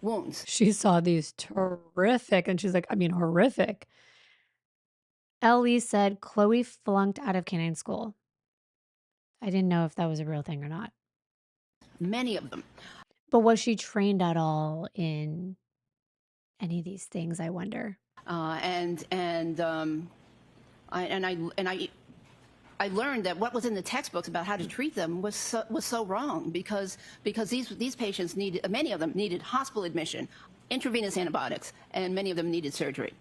[SPEAKER 9] wounds.
[SPEAKER 1] She saw these terrific, and she's like, I mean, horrific. Ellie said Chloe flunked out of canine school. I didn't know if that was a real thing or not.
[SPEAKER 9] Many of them.
[SPEAKER 1] But was she trained at all in any of these things, I wonder?
[SPEAKER 9] I learned that what was in the textbooks about how to treat them was so wrong because these patients many of them needed hospital admission, intravenous antibiotics, and many of them needed surgery.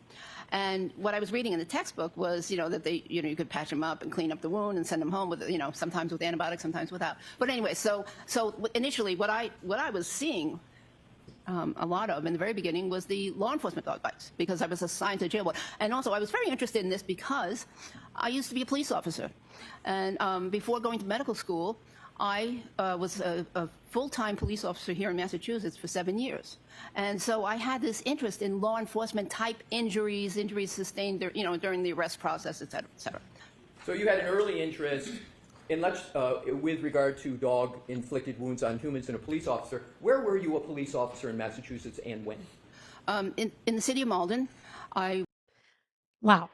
[SPEAKER 9] And what I was reading in the textbook was, that they, you could patch them up and clean up the wound and send them home with, sometimes with antibiotics, sometimes without. But anyway, so initially what I was seeing a lot of in the very beginning was the law enforcement dog bites because I was assigned to jail. And also I was very interested in this because I used to be a police officer. And before going to medical school, I was a full-time police officer here in Massachusetts for 7 years. And so I had this interest in law enforcement type injuries sustained during the arrest process, et cetera, et cetera.
[SPEAKER 8] So you had an early interest in with regard to dog-inflicted wounds on humans and a police officer. Where were you a police officer in Massachusetts and when?
[SPEAKER 9] In the city of Malden,
[SPEAKER 1] Wow.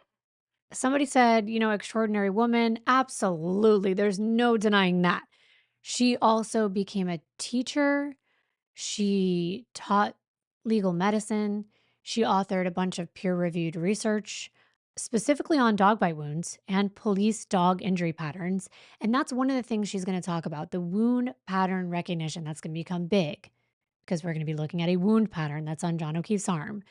[SPEAKER 1] Somebody said, extraordinary woman. Absolutely. There's no denying that. She also became a teacher. She taught legal medicine. She authored a bunch of peer-reviewed research, specifically on dog bite wounds and police dog injury patterns. And that's one of the things she's going to talk about, the wound pattern recognition. That's going to become big because we're going to be looking at a wound pattern that's on John O'Keefe's arm.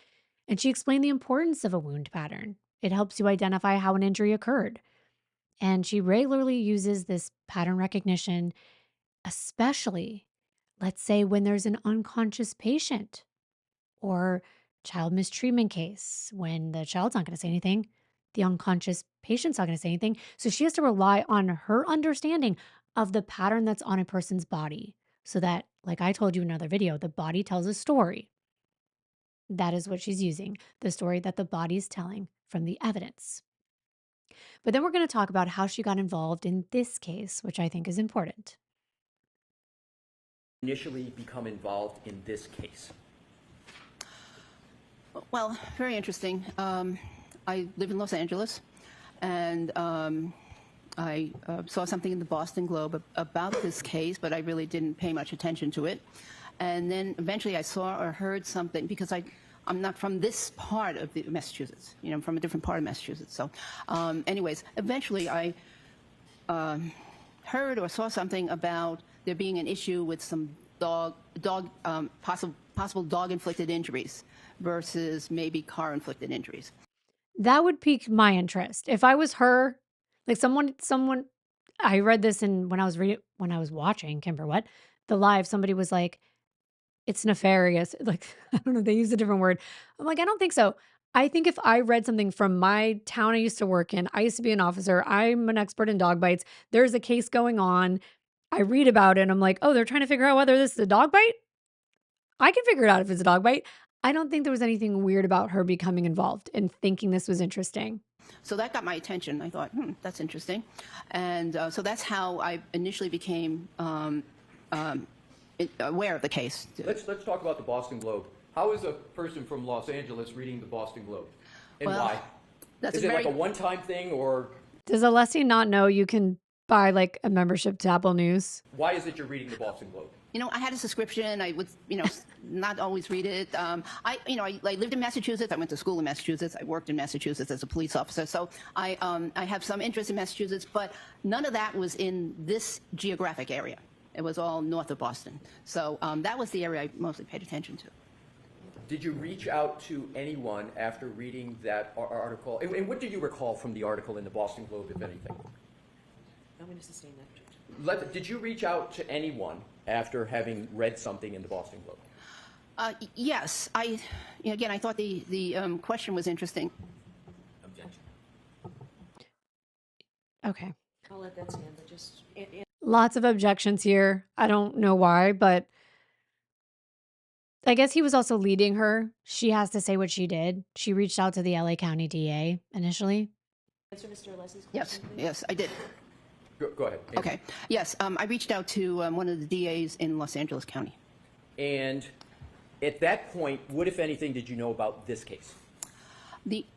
[SPEAKER 1] And she explained the importance of a wound pattern. It helps you identify how an injury occurred. And she regularly uses this pattern recognition, especially, let's say, when there's an unconscious patient or child mistreatment case, when the child's not going to say anything, the unconscious patient's not going to say anything. So she has to rely on her understanding of the pattern that's on a person's body so that, like I told you in another video, the body tells a story. That is what she's using, the story that the body's telling from the evidence. But then we're going to talk about how she got involved in this case, which I think is important.
[SPEAKER 8] Initially become involved in this case?
[SPEAKER 9] Well, very interesting. I live in Los Angeles, and I saw something in the Boston Globe about this case, but I really didn't pay much attention to it. And then eventually I saw or heard something, because I'm not from this part of the Massachusetts. You know, I'm from a different part of Massachusetts. So anyways, eventually I heard or saw something about there being an issue with some possible dog-inflicted injuries versus maybe car-inflicted injuries.
[SPEAKER 1] That would pique my interest. If I was her, like someone, I read this when I was watching the live, somebody was like, it's nefarious. Like, I don't know, they used a different word. I'm like, I don't think so. I think if I read something from my town I used to work in, I used to be an officer, I'm an expert in dog bites, there's a case going on, I read about it, and I'm like, oh, they're trying to figure out whether this is a dog bite? I can figure it out if it's a dog bite. I don't think there was anything weird about her becoming involved and thinking this was interesting.
[SPEAKER 9] So that got my attention. I thought, that's interesting. And so that's how I initially became aware of the case.
[SPEAKER 8] Let's talk about the Boston Globe. How is a person from Los Angeles reading the Boston Globe? And
[SPEAKER 9] Well,
[SPEAKER 8] why?
[SPEAKER 9] that's
[SPEAKER 8] Is it like a one-time thing, or
[SPEAKER 1] Does Alessi not know you can buy like a membership to Apple News?
[SPEAKER 8] why is it you're reading the Boston Globe?
[SPEAKER 9] You know, I had a subscription. I would, not always read it. I lived in Massachusetts. I went to school in Massachusetts. I worked in Massachusetts as a police officer. So I have some interest in Massachusetts, but none of that was in this geographic area. It was all north of Boston. So that was the area I mostly paid attention to.
[SPEAKER 8] Did you reach out to anyone after reading that article? And what do you recall from the article in the Boston Globe, if anything?
[SPEAKER 7] I'm going to sustain that.
[SPEAKER 8] Did you reach out to anyone after having read something in the Boston Globe?
[SPEAKER 9] Yes. I thought the question was interesting.
[SPEAKER 8] Objection.
[SPEAKER 1] Okay.
[SPEAKER 7] I'll let that stand, but just...
[SPEAKER 1] Lots of objections here. I don't know why, but I guess he was also leading her. She has to say what she did. She reached out to the LA County DA initially.
[SPEAKER 7] Answer Mr. Alessi's question,
[SPEAKER 9] Yes,
[SPEAKER 7] please.
[SPEAKER 9] yes, I did.
[SPEAKER 8] Go ahead. Andrew.
[SPEAKER 9] Okay. Yes, I reached out to one of the DAs in Los Angeles County.
[SPEAKER 8] And at that point, what, if anything, did you know about this case?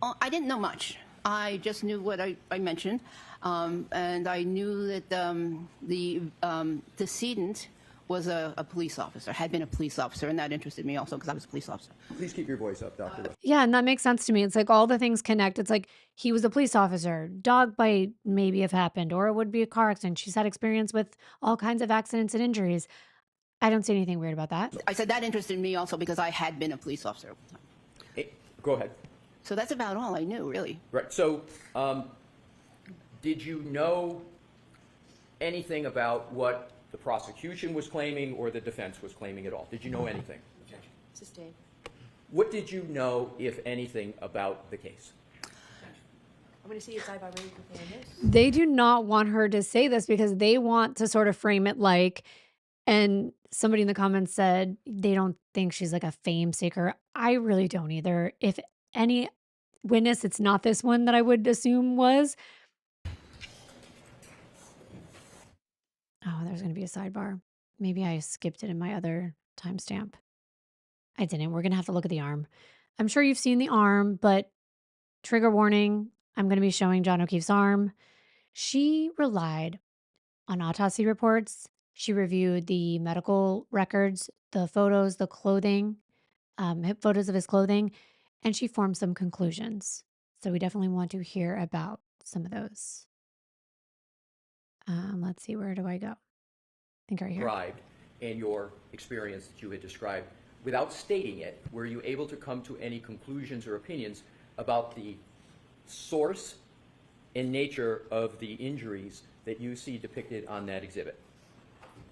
[SPEAKER 9] I didn't know much. I just knew what I mentioned, and I knew that the decedent was a police officer, had been a police officer, and that interested me also because I was a police officer.
[SPEAKER 8] Please keep your voice up, Dr.
[SPEAKER 1] Yeah, and that makes sense to me. It's like all the things connect. It's like he was a police officer, dog bite maybe have happened, or it would be a car accident. She's had experience with all kinds of accidents and injuries. I don't see anything weird about that.
[SPEAKER 9] I said that interested me also because I had been a police officer.
[SPEAKER 8] Go ahead.
[SPEAKER 9] So that's about all I knew, really.
[SPEAKER 8] Right. So, did you know anything about what the prosecution was claiming or the defense was claiming at all? Did you know anything?
[SPEAKER 7] Sustain.
[SPEAKER 8] What did you know, if anything, about the case?
[SPEAKER 7] I'm going to see if I've already prepared this.
[SPEAKER 1] They do not want her to say this because they want to sort of frame it like, and somebody in the comments said they don't think she's like a fame seeker. I really don't either. If any witness, it's not this one that I would assume was. Oh, there's going to be a sidebar. Maybe I skipped it in my other timestamp. I didn't. We're going to have to look at the arm. I'm sure you've seen the arm, but trigger warning, I'm going to be showing John O'Keefe's arm. She relied on autopsy reports. She reviewed the medical records, the photos, the clothing, photos of his clothing, and she formed some conclusions. So we definitely want to hear about some of those. Let's see, where do I go? I think right here.
[SPEAKER 8] Described and your experience that you had described, without stating it, were you able to come to any conclusions or opinions about the source and nature of the injuries that you see depicted on that exhibit?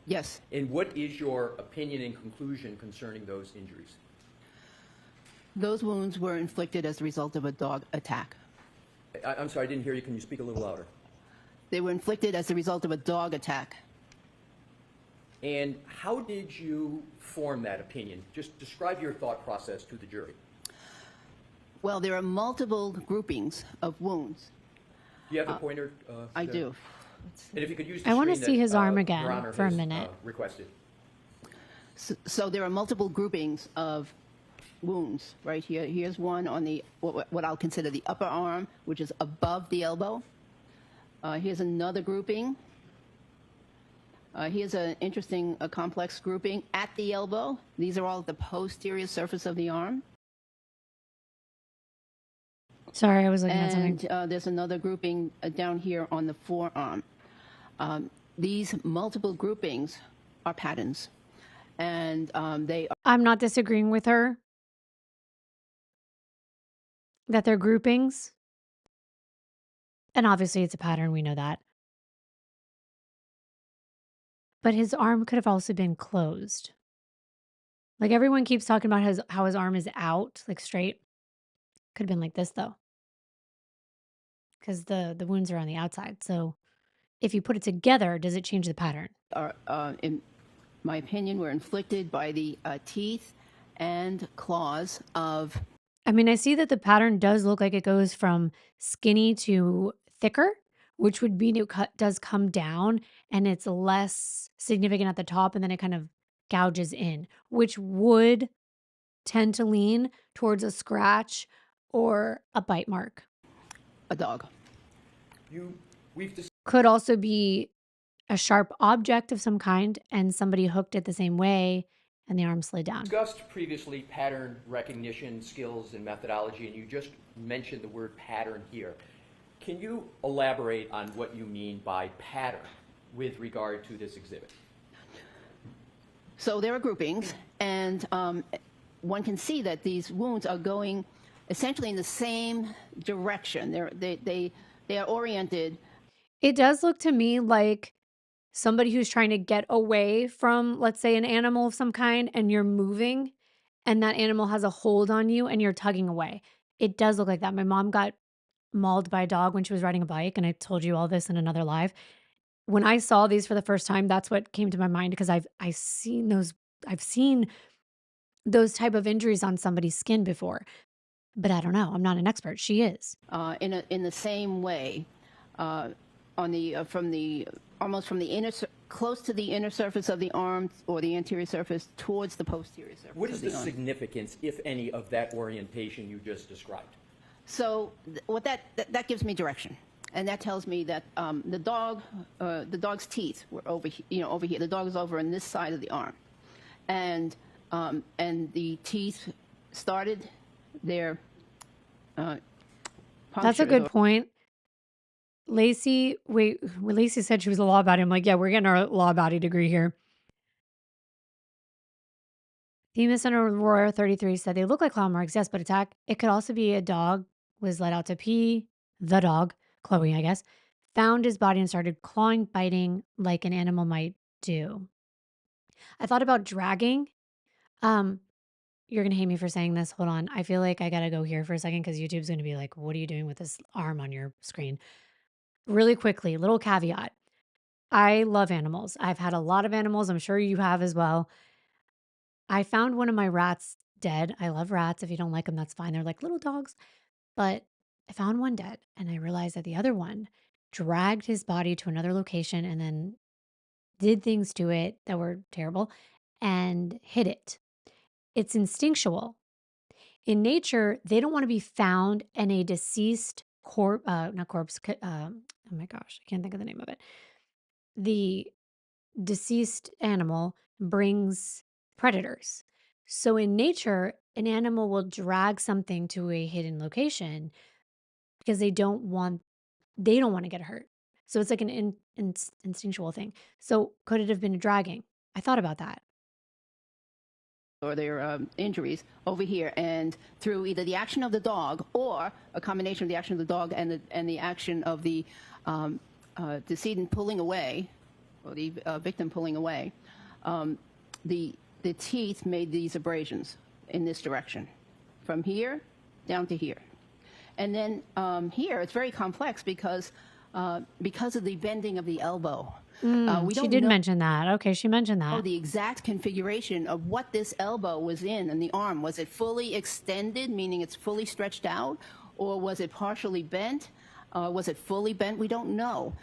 [SPEAKER 9] Yes.
[SPEAKER 8] And what is your opinion and conclusion concerning those injuries?
[SPEAKER 9] Those wounds were inflicted as a result of a dog attack.
[SPEAKER 8] I'm sorry, I didn't hear you. Can you speak a little louder?
[SPEAKER 9] They were inflicted as a result of a dog attack.
[SPEAKER 8] And how did you form that opinion? Just describe your thought process to the jury.
[SPEAKER 9] Well, there are multiple groupings of wounds.
[SPEAKER 8] Do you have the pointer?
[SPEAKER 9] I
[SPEAKER 8] there?
[SPEAKER 9] do.
[SPEAKER 8] And if you could use the
[SPEAKER 1] I wanna
[SPEAKER 8] screen
[SPEAKER 1] see
[SPEAKER 8] that,
[SPEAKER 1] his arm
[SPEAKER 8] Your
[SPEAKER 1] again
[SPEAKER 8] Honor
[SPEAKER 1] for a
[SPEAKER 8] has,
[SPEAKER 1] minute.
[SPEAKER 8] Requested.
[SPEAKER 9] So there are multiple groupings of wounds right here. Here's one on the what I'll consider the upper arm, which is above the elbow. Here's another grouping. Here's an interesting, complex grouping at the elbow. These are all at the posterior surface of the arm.
[SPEAKER 1] Sorry, I was looking at something.
[SPEAKER 9] And there's another grouping down here on the forearm. These multiple groupings are patterns, and they are.
[SPEAKER 1] I'm not disagreeing with her that they're groupings. And obviously it's a pattern, we know that. But his arm could have also been closed. Like everyone keeps talking about how his arm is out, like straight. Could have been like this though. Because the wounds are on the outside. So if you put it together, does it change the pattern?
[SPEAKER 9] In my opinion, were inflicted by the teeth and claws of.
[SPEAKER 1] I mean, I see that the pattern does look like it goes from skinny to thicker, which would mean it does come down and it's less significant at the top and then it kind of gouges in, which would tend to lean towards a scratch or a bite mark.
[SPEAKER 9] A dog.
[SPEAKER 1] Could also be a sharp object of some kind and somebody hooked it the same way and the arm slid down.
[SPEAKER 8] Discussed previously pattern recognition skills and methodology, and you just mentioned the word pattern here. Can you elaborate on what you mean by pattern with regard to this exhibit?
[SPEAKER 9] So there are groupings, and one can see that these wounds are going essentially in the same direction. They are oriented.
[SPEAKER 1] It does look to me like somebody who's trying to get away from, let's say, an animal of some kind, and you're moving, and that animal has a hold on you, and you're tugging away. It does look like that. My mom got mauled by a dog when she was riding a bike, and I told you all this in another live. When I saw these for the first time, that's what came to my mind because I've seen those type of injuries on somebody's skin before. But I don't know. I'm not an expert. She is.
[SPEAKER 9] In the same way, almost from the close to the inner surface of the arm or the anterior surface towards the posterior surface.
[SPEAKER 8] What is
[SPEAKER 9] of the
[SPEAKER 8] the
[SPEAKER 9] arm.
[SPEAKER 8] significance, if any, of that orientation you just described?
[SPEAKER 9] So what that gives me direction, and that tells me that the dog's teeth were over here. The dog is over on this side of the arm, and the teeth started their.
[SPEAKER 1] That's a good point. Lacey said she was a law baddie. I'm like, yeah, we're getting our law baddie degree here. Themis and Aurora 33 said they look like claw marks, yes, but attack. It could also be a dog was let out to pee. The dog, Chloe, I guess, found his body and started clawing, biting like an animal might do. I thought about dragging. You're going to hate me for saying this. Hold on. I feel like I got to go here for a second because YouTube's going to be like, what are you doing with this arm on your screen? Really quickly, little caveat. I love animals. I've had a lot of animals. I'm sure you have as well. I found one of my rats dead. I love rats. If you don't like them, that's fine. They're like little dogs. But I found one dead and I realized that the other one dragged his body to another location and then did things to it that were terrible and hid it. It's instinctual. In nature, they don't want to be found in a deceased oh my gosh, I can't think of the name of it. The deceased animal brings predators. So in nature, an animal will drag something to a hidden location because they don't want to get hurt. So it's like an instinctual thing. So could it have been a dragging? I thought about that.
[SPEAKER 9] or their injuries over here, and through either the action of the dog or a combination of the action of the dog and the action of the decedent pulling away, or the victim pulling away, the teeth made these abrasions in this direction, from here down to here. And then here it's very complex because of the bending of the elbow. We
[SPEAKER 1] She
[SPEAKER 9] don't
[SPEAKER 1] did
[SPEAKER 9] know
[SPEAKER 1] mention that. Okay, she mentioned that.
[SPEAKER 9] the exact configuration of what this elbow was in and the arm. Was it fully extended, meaning it's fully stretched out, or was it partially bent? Was it fully bent? We don't know.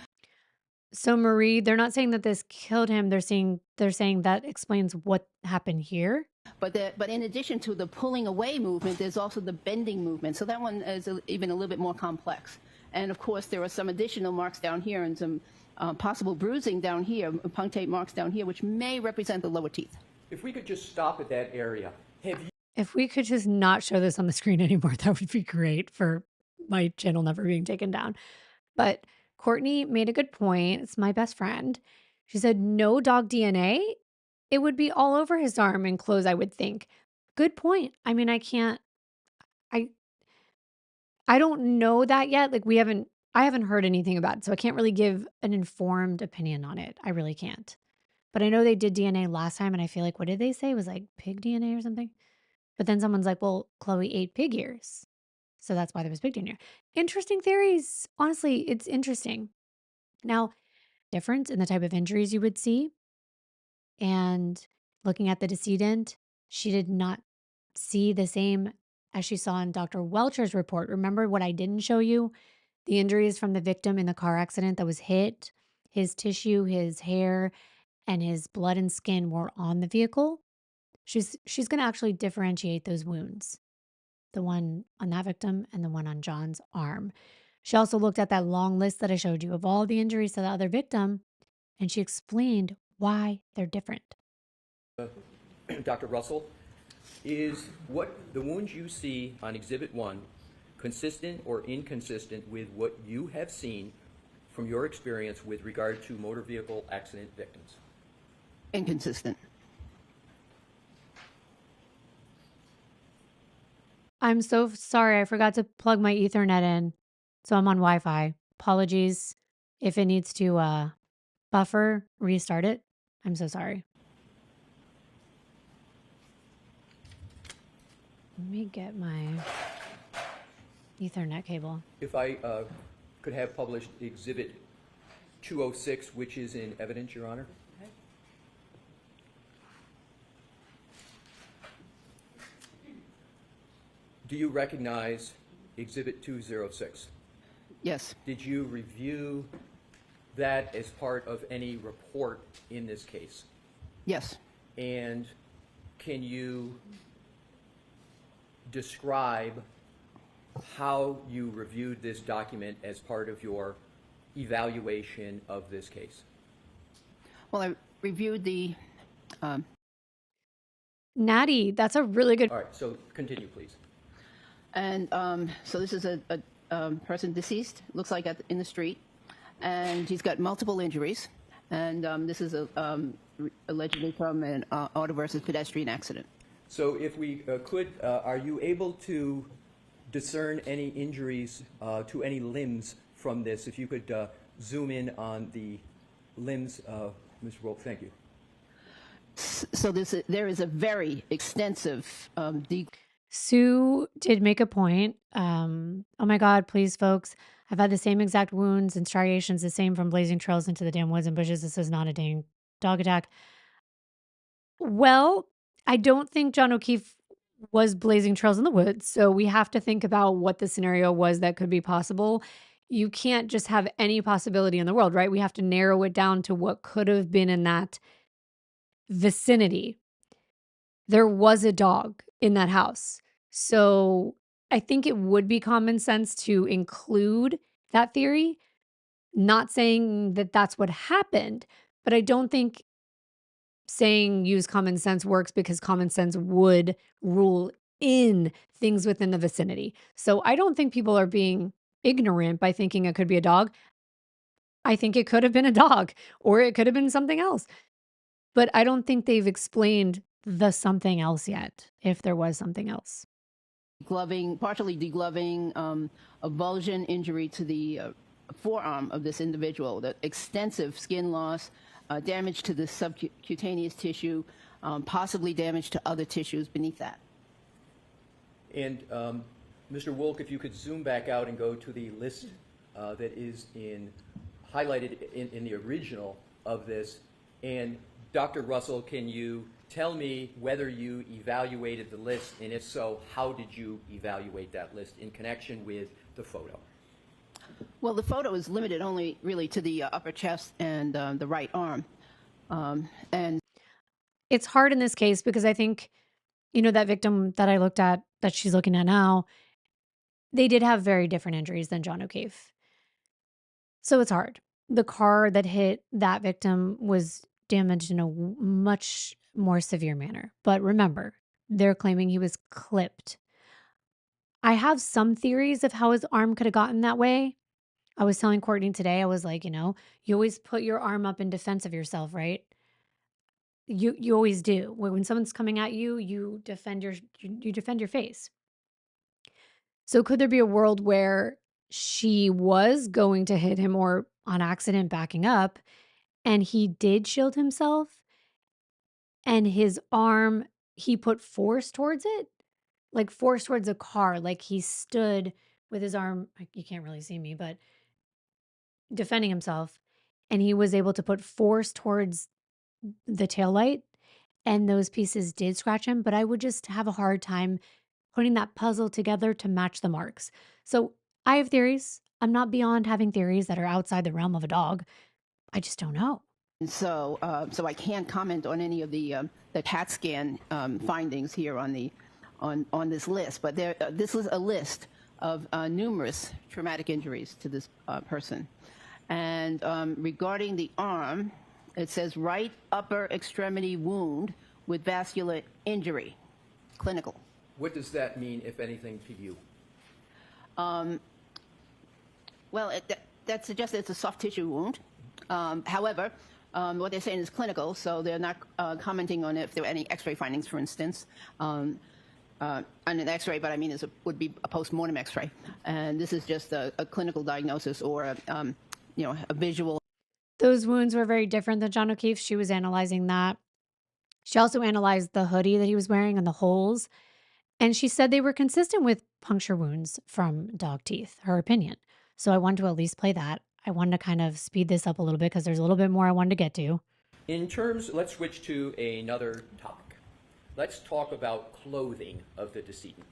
[SPEAKER 1] So Marie, they're not saying that this killed him. They're saying that explains what happened here.
[SPEAKER 9] But in addition to the pulling away movement, there's also the bending movement. So that one is even a little bit more complex. And of course, there are some additional marks down here and some possible bruising down here, punctate marks down here, which may represent the lower teeth.
[SPEAKER 8] If we could just stop at that area, have you
[SPEAKER 1] If we could just not show this on the screen anymore, that would be great for my channel never being taken down. But Courtney made a good point. It's my best friend. She said, no dog DNA. It would be all over his arm and clothes, I would think. Good point. I mean, I don't know that yet. Like I haven't heard anything about it, so I can't really give an informed opinion on it. I really can't. But I know they did DNA last time, and I feel like, what did they say? It was like pig DNA or something? But then someone's like, well, Chloe ate pig ears. So that's why there was pig DNA. Interesting theories. Honestly, it's interesting. Now, difference in the type of injuries you would see. And looking at the decedent, she did not see the same as she saw in Dr. Welcher's report. Remember what I didn't show you? The injuries from the victim in the car accident that was hit, his tissue, his hair, and his blood and skin were on the vehicle. She's going to actually differentiate those wounds, the one on that victim and the one on John's arm. She also looked at that long list that I showed you of all the injuries to the other victim, and she explained why they're different.
[SPEAKER 8] Dr. Russell, is what the wounds you see on Exhibit 1 consistent or inconsistent with what you have seen from your experience with regard to motor vehicle accident victims?
[SPEAKER 9] Inconsistent.
[SPEAKER 1] I'm so sorry. I forgot to plug my Ethernet in. So I'm on Wi-Fi. Apologies. If it needs to buffer, restart it. I'm so sorry. Let me get my Ethernet cable.
[SPEAKER 8] If I could have published Exhibit 206, which is in evidence, Your Honor. Do you recognize Exhibit 206?
[SPEAKER 9] Yes.
[SPEAKER 8] Did you review that as part of any report in this case?
[SPEAKER 9] Yes.
[SPEAKER 8] And can you describe how you reviewed this document as part of your evaluation of this case?
[SPEAKER 9] Well, I reviewed the
[SPEAKER 1] Natty, that's a really good.
[SPEAKER 8] All right, so continue, please.
[SPEAKER 9] And so this is a person deceased, looks like in the street, and he's got multiple injuries. And this is allegedly from an auto versus pedestrian accident.
[SPEAKER 8] So if we could, are you able to discern any injuries to any limbs from this? If you could zoom in on the limbs, Mr. Wolf, thank you.
[SPEAKER 9] So there is a very extensive
[SPEAKER 1] Sue did make a point. Oh my God, please, folks. I've had the same exact wounds and striations, the same from blazing trails into the damn woods and bushes. This is not a dang dog attack. Well, I don't think John O'Keefe was blazing trails in the woods. So we have to think about what the scenario was that could be possible. You can't just have any possibility in the world, right? We have to narrow it down to what could have been in that vicinity. There was a dog in that house. So I think it would be common sense to include that theory. Not saying that that's what happened, but I don't think saying use common sense works because common sense would rule in things within the vicinity. So I don't think people are being ignorant by thinking it could be a dog. I think it could have been a dog or it could have been something else. but I don't think they've explained the something else yet, if there was something else.
[SPEAKER 9] Gloving, partially degloving, avulsion injury to the forearm of this individual, the extensive skin loss, damage to the subcutaneous tissue, possibly damage to other tissues beneath that.
[SPEAKER 8] And Mr. Wolk, if you could zoom back out and go to the list that is highlighted in the original of this. And Dr. Russell, can you tell me whether you evaluated the list, and if so, how did you evaluate that list in connection with the photo?
[SPEAKER 9] Well, the photo is limited only really to the upper chest and the right arm. And
[SPEAKER 1] It's hard in this case because I think, that victim that I looked at, that she's looking at now, they did have very different injuries than John O'Keefe. So it's hard. The car that hit that victim was damaged in a much more severe manner. But remember, they're claiming he was clipped. I have some theories of how his arm could have gotten that way. I was telling Courtney today, I was like, you always put your arm up in defense of yourself, right? You always do. When someone's coming at you, you defend your face. So could there be a world where she was going to hit him or on accident backing up and he did shield himself and his arm, he put force towards it? Like force towards a car, like he stood with his arm, you can't really see me, but defending himself, and he was able to put force towards the taillight, and those pieces did scratch him, but I would just have a hard time putting that puzzle together to match the marks. So I have theories. I'm not beyond having theories that are outside the realm of a dog. I just don't know.
[SPEAKER 9] so, so I can't comment on any of the CAT scan findings here on this list. But this is a list of numerous traumatic injuries to this person. And regarding the arm, it says right upper extremity wound with vascular injury, clinical.
[SPEAKER 8] What does that mean, if anything, to you?
[SPEAKER 9] Well, that suggests it's a soft tissue wound. However, what they're saying is clinical, so they're not commenting on if there were any X-ray findings, for instance. On an X-ray, but I mean, would be a post-mortem X-ray, and this is just a clinical diagnosis or a visual.
[SPEAKER 1] Those wounds were very different than John O'Keefe. She was analyzing that. She also analyzed the hoodie that he was wearing and the holes. And she said they were consistent with puncture wounds from dog teeth, her opinion. So I wanted to at least play that. I wanted to kind of speed this up a little bit because there's a little bit more I wanted to get to.
[SPEAKER 8] Let's switch to another topic. Let's talk about clothing of the decedent.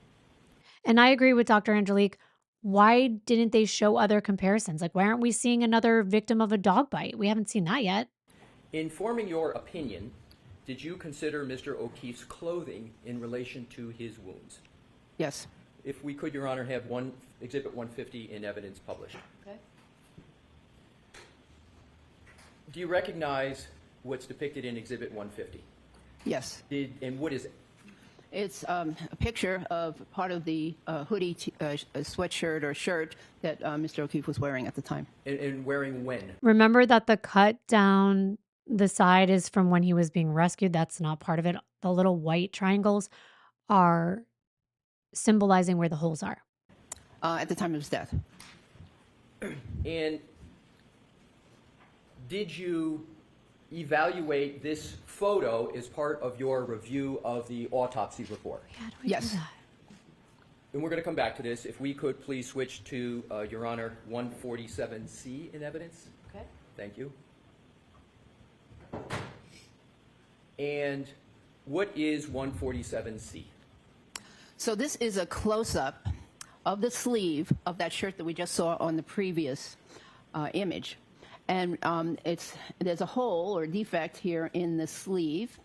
[SPEAKER 1] And I agree with Dr. Angelique. Why didn't they show other comparisons? Like, why aren't we seeing another victim of a dog bite? We haven't seen that yet.
[SPEAKER 8] In forming your opinion, did you consider Mr. O'Keefe's clothing in relation to his wounds?
[SPEAKER 9] Yes.
[SPEAKER 8] If we could, Your Honor, have Exhibit 150 in evidence published.
[SPEAKER 7] Okay.
[SPEAKER 8] Do you recognize what's depicted in Exhibit 150?
[SPEAKER 9] Yes.
[SPEAKER 8] And what is it?
[SPEAKER 9] It's a picture of part of the hoodie, sweatshirt or shirt that Mr. O'Keefe was wearing at the time.
[SPEAKER 8] And wearing when?
[SPEAKER 1] Remember that the cut down the side is from when he was being rescued. That's not part of it. The little white triangles are symbolizing where the holes are.
[SPEAKER 9] At the time of his death.
[SPEAKER 8] And did you evaluate this photo as part of your review of the autopsy report?
[SPEAKER 9] Yes.
[SPEAKER 8] And we're going to come back to this. If we could please switch to, Your Honor, 147C in evidence.
[SPEAKER 7] Okay.
[SPEAKER 8] Thank you. And what is 147C?
[SPEAKER 9] So this is a close-up of the sleeve of that shirt that we just saw on the previous image. And there's a hole or defect here in the sleeve,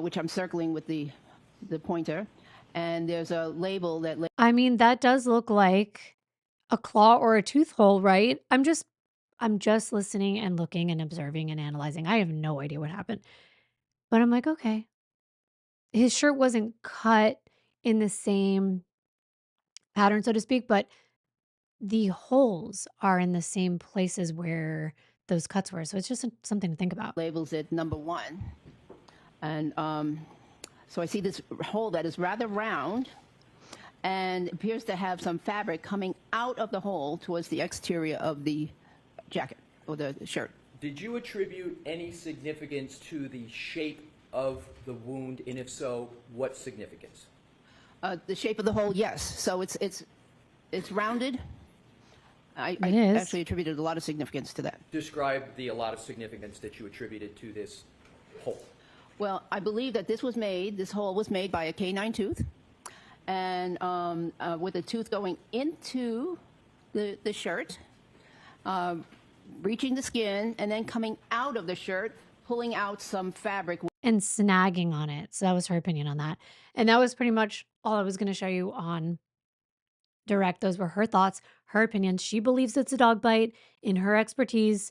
[SPEAKER 9] which I'm circling with the pointer. And there's a label that...
[SPEAKER 1] I mean, that does look like a claw or a tooth hole, right? I'm just listening and looking and observing and analyzing. I have no idea what happened. But I'm like, okay. His shirt wasn't cut in the same pattern, so to speak, but the holes are in the same places where those cuts were. So it's just something to think about.
[SPEAKER 9] Labels it number 1. And so I see this hole that is rather round and appears to have some fabric coming out of the hole towards the exterior of the jacket or the shirt.
[SPEAKER 8] Did you attribute any significance to the shape of the wound, and if so, what significance?
[SPEAKER 9] The shape of the hole, yes. So it's rounded. I
[SPEAKER 1] is.
[SPEAKER 9] actually attributed a lot of significance to that.
[SPEAKER 8] Describe a lot of significance that you attributed to this hole.
[SPEAKER 9] Well, I believe that this hole was made by a canine tooth, and with the tooth going into the shirt, reaching the skin, and then coming out of the shirt, pulling out some fabric.
[SPEAKER 1] And snagging on it. So that was her opinion on that. And that was pretty much all I was going to show you on direct. Those were her thoughts, her opinions. She believes it's a dog bite in her expertise.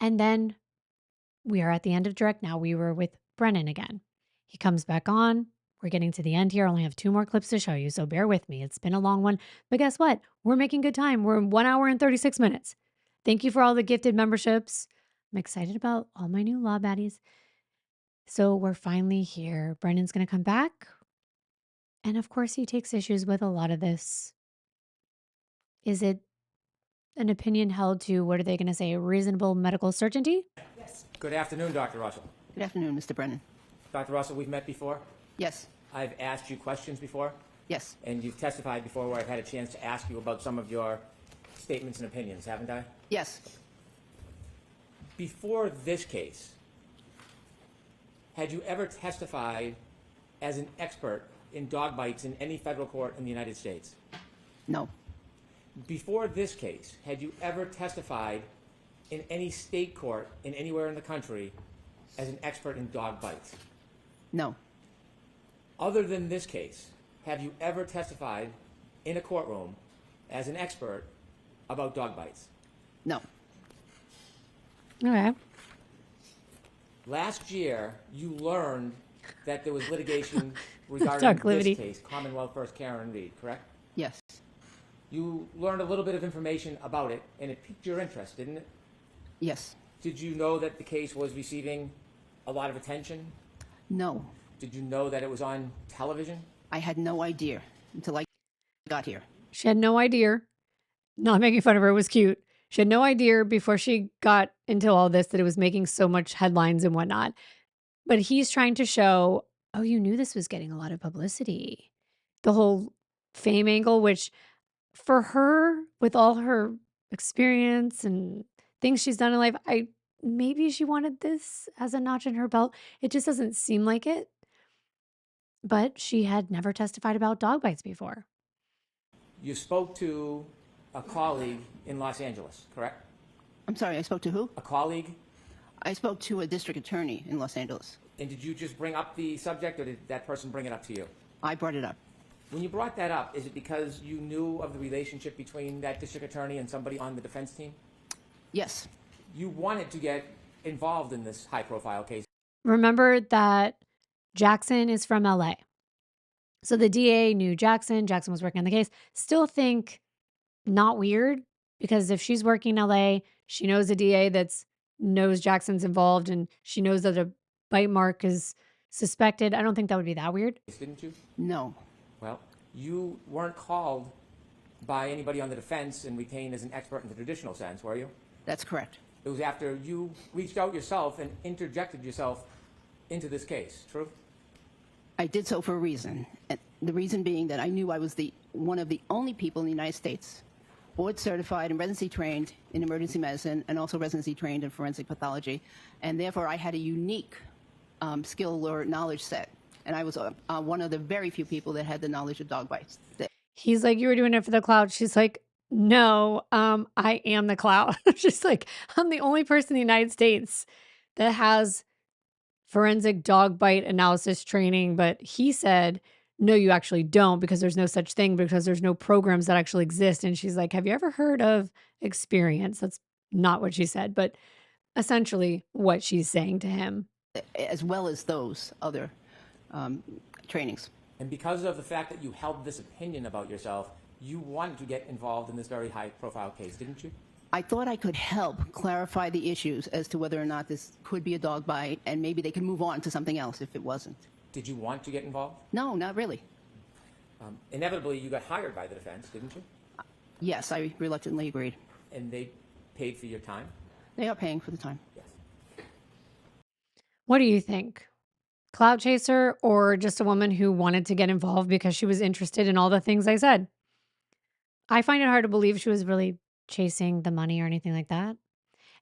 [SPEAKER 1] And then we are at the end of direct now. We were with Brennan again. He comes back on. We're getting to the end here. I only have 2 more clips to show you, so bear with me. It's been a long one. But guess what? We're making good time. We're in 1 hour and 36 minutes. Thank you for all the gifted memberships. I'm excited about all my new law baddies. So we're finally here. Brennan's going to come back. And of course, he takes issues with a lot of this. Is it an opinion held to, what are they going to say, reasonable medical certainty?
[SPEAKER 4] Good afternoon, Dr. Russell.
[SPEAKER 9] Good afternoon, Mr. Brennan.
[SPEAKER 4] Dr. Russell, we've met before.
[SPEAKER 9] Yes,
[SPEAKER 4] I've asked you questions before,
[SPEAKER 9] yes,
[SPEAKER 4] and you've testified before where I've had a chance to ask you about some of your statements and opinions, haven't I?
[SPEAKER 9] yes.
[SPEAKER 4] Before this case, had you ever testified as an expert in dog bites in any federal court in the United States?
[SPEAKER 9] No,
[SPEAKER 4] Before this case, had you ever testified in any state court in anywhere in the country as an expert in dog bites?
[SPEAKER 9] no,
[SPEAKER 4] Other than this case, have you ever testified in a courtroom as an expert about dog bites?
[SPEAKER 9] no,
[SPEAKER 1] Okay.
[SPEAKER 4] Last year, you learned that there was litigation regarding
[SPEAKER 1] Dog
[SPEAKER 4] this
[SPEAKER 1] liberty.
[SPEAKER 4] case, Commonwealth versus Karen Reed, correct?
[SPEAKER 9] yes,
[SPEAKER 4] You learned a little bit of information about it, and it piqued your interest, didn't it?
[SPEAKER 9] yes,
[SPEAKER 4] Did you know that the case was receiving a lot of attention?
[SPEAKER 9] no.
[SPEAKER 4] Did you know that it was on television?
[SPEAKER 9] I had no idea until I got here.
[SPEAKER 1] She had no idea. Not making fun of her, it was cute. She had no idea before she got into all this that it was making so much headlines and whatnot. But he's trying to show, oh, you knew this was getting a lot of publicity. The whole fame angle, which for her, with all her experience and things she's done in life, maybe she wanted this as a notch in her belt. It just doesn't seem like it. But she had never testified about dog bites before.
[SPEAKER 4] You spoke to a colleague in Los Angeles, correct?
[SPEAKER 9] I'm sorry, I spoke to who?
[SPEAKER 4] A colleague?
[SPEAKER 9] I spoke to a district attorney in Los Angeles.
[SPEAKER 4] And did you just bring up the subject, or did that person bring it up to you?
[SPEAKER 9] I brought it up.
[SPEAKER 4] When you brought that up, is it because you knew of the relationship between that district attorney and somebody on the defense team?
[SPEAKER 9] Yes,
[SPEAKER 4] You wanted to get involved in this high-profile case.
[SPEAKER 1] Remember that Jackson is from LA. So the DA knew Jackson. Jackson was working on the case. Still think not weird, because if she's working in LA, she knows the DA that's knows Jackson's involved, and she knows that a bite mark is suspected. I don't think that would be that weird.
[SPEAKER 4] Didn't you?
[SPEAKER 9] no,
[SPEAKER 4] Well, you weren't called by anybody on the defense and retained as an expert in the traditional sense, were you?
[SPEAKER 9] that's correct.
[SPEAKER 4] It was after you reached out yourself and interjected yourself into this case, true?
[SPEAKER 9] I did so for a reason. And the reason being that I knew I was one of the only people in the United States board certified and residency trained in emergency medicine and also residency trained in forensic pathology. And therefore, I had a unique skill or knowledge set. And I was one of the very few people that had the knowledge of dog bites.
[SPEAKER 1] He's like, you were doing it for the clout. She's like, no, I am the clout. She's like, I'm the only person in the United States that has forensic dog bite analysis training. But he said, no, you actually don't, because there's no such thing, because there's no programs that actually exist. And she's like, have you ever heard of experience? That's not what she said, but essentially what she's saying to him.
[SPEAKER 9] As well as those other trainings.
[SPEAKER 4] And because of the fact that you held this opinion about yourself, you wanted to get involved in this very high-profile case, didn't you?
[SPEAKER 9] I thought I could help clarify the issues as to whether or not this could be a dog bite, and maybe they could move on to something else if it wasn't.
[SPEAKER 4] Did you want to get involved?
[SPEAKER 9] No, not really.
[SPEAKER 4] Inevitably, you got hired by the defense, didn't you?
[SPEAKER 9] Yes, I reluctantly agreed.
[SPEAKER 4] And they paid for your time?
[SPEAKER 9] They are paying for the time.
[SPEAKER 4] Yes.
[SPEAKER 1] What do you think? Clout chaser or just a woman who wanted to get involved because she was interested in all the things I said? I find it hard to believe she was really chasing the money or anything like that.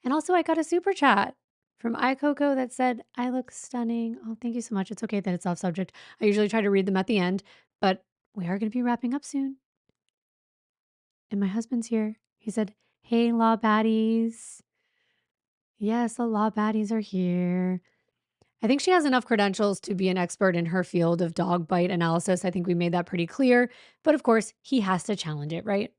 [SPEAKER 1] And also, I got a super chat from iCoco that said, I look stunning. Oh, thank you so much. It's okay that it's off subject. I usually try to read them at the end, but we are going to be wrapping up soon. And my husband's here. He said, hey, law baddies. Yes, the law baddies are here. I think she has enough credentials to be an expert in her field of dog bite analysis. I think we made that pretty clear. But of course, he has to challenge it, right?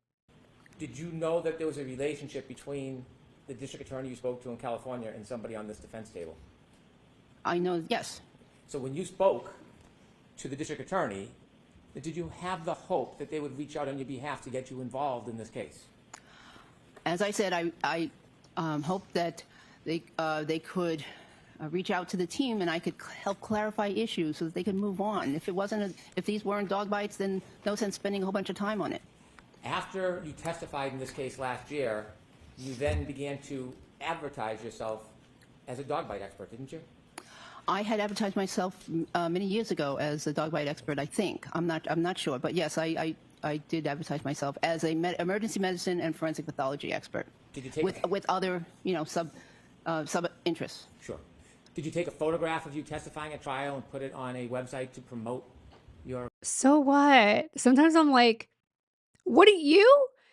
[SPEAKER 4] Did you know that there was a relationship between the district attorney you spoke to in California and somebody on this defense table?
[SPEAKER 9] I know, yes.
[SPEAKER 4] So when you spoke to the district attorney, did you have the hope that they would reach out on your behalf to get you involved in this case?
[SPEAKER 9] As I said, I hope that they could reach out to the team and I could help clarify issues so that they could move on. If these weren't dog bites, then no sense spending a whole bunch of time on it.
[SPEAKER 4] After you testified in this case last year, you then began to advertise yourself as a dog bite expert, didn't you?
[SPEAKER 9] I had advertised myself many years ago as a dog bite expert, I think. I'm not sure, but yes, I did advertise myself as a emergency medicine and forensic pathology expert.
[SPEAKER 4] Did you take
[SPEAKER 9] with other, sub interests.
[SPEAKER 4] Sure. Did you take a photograph of you testifying at trial and put it on a website to promote your...
[SPEAKER 1] So what? Sometimes I'm like,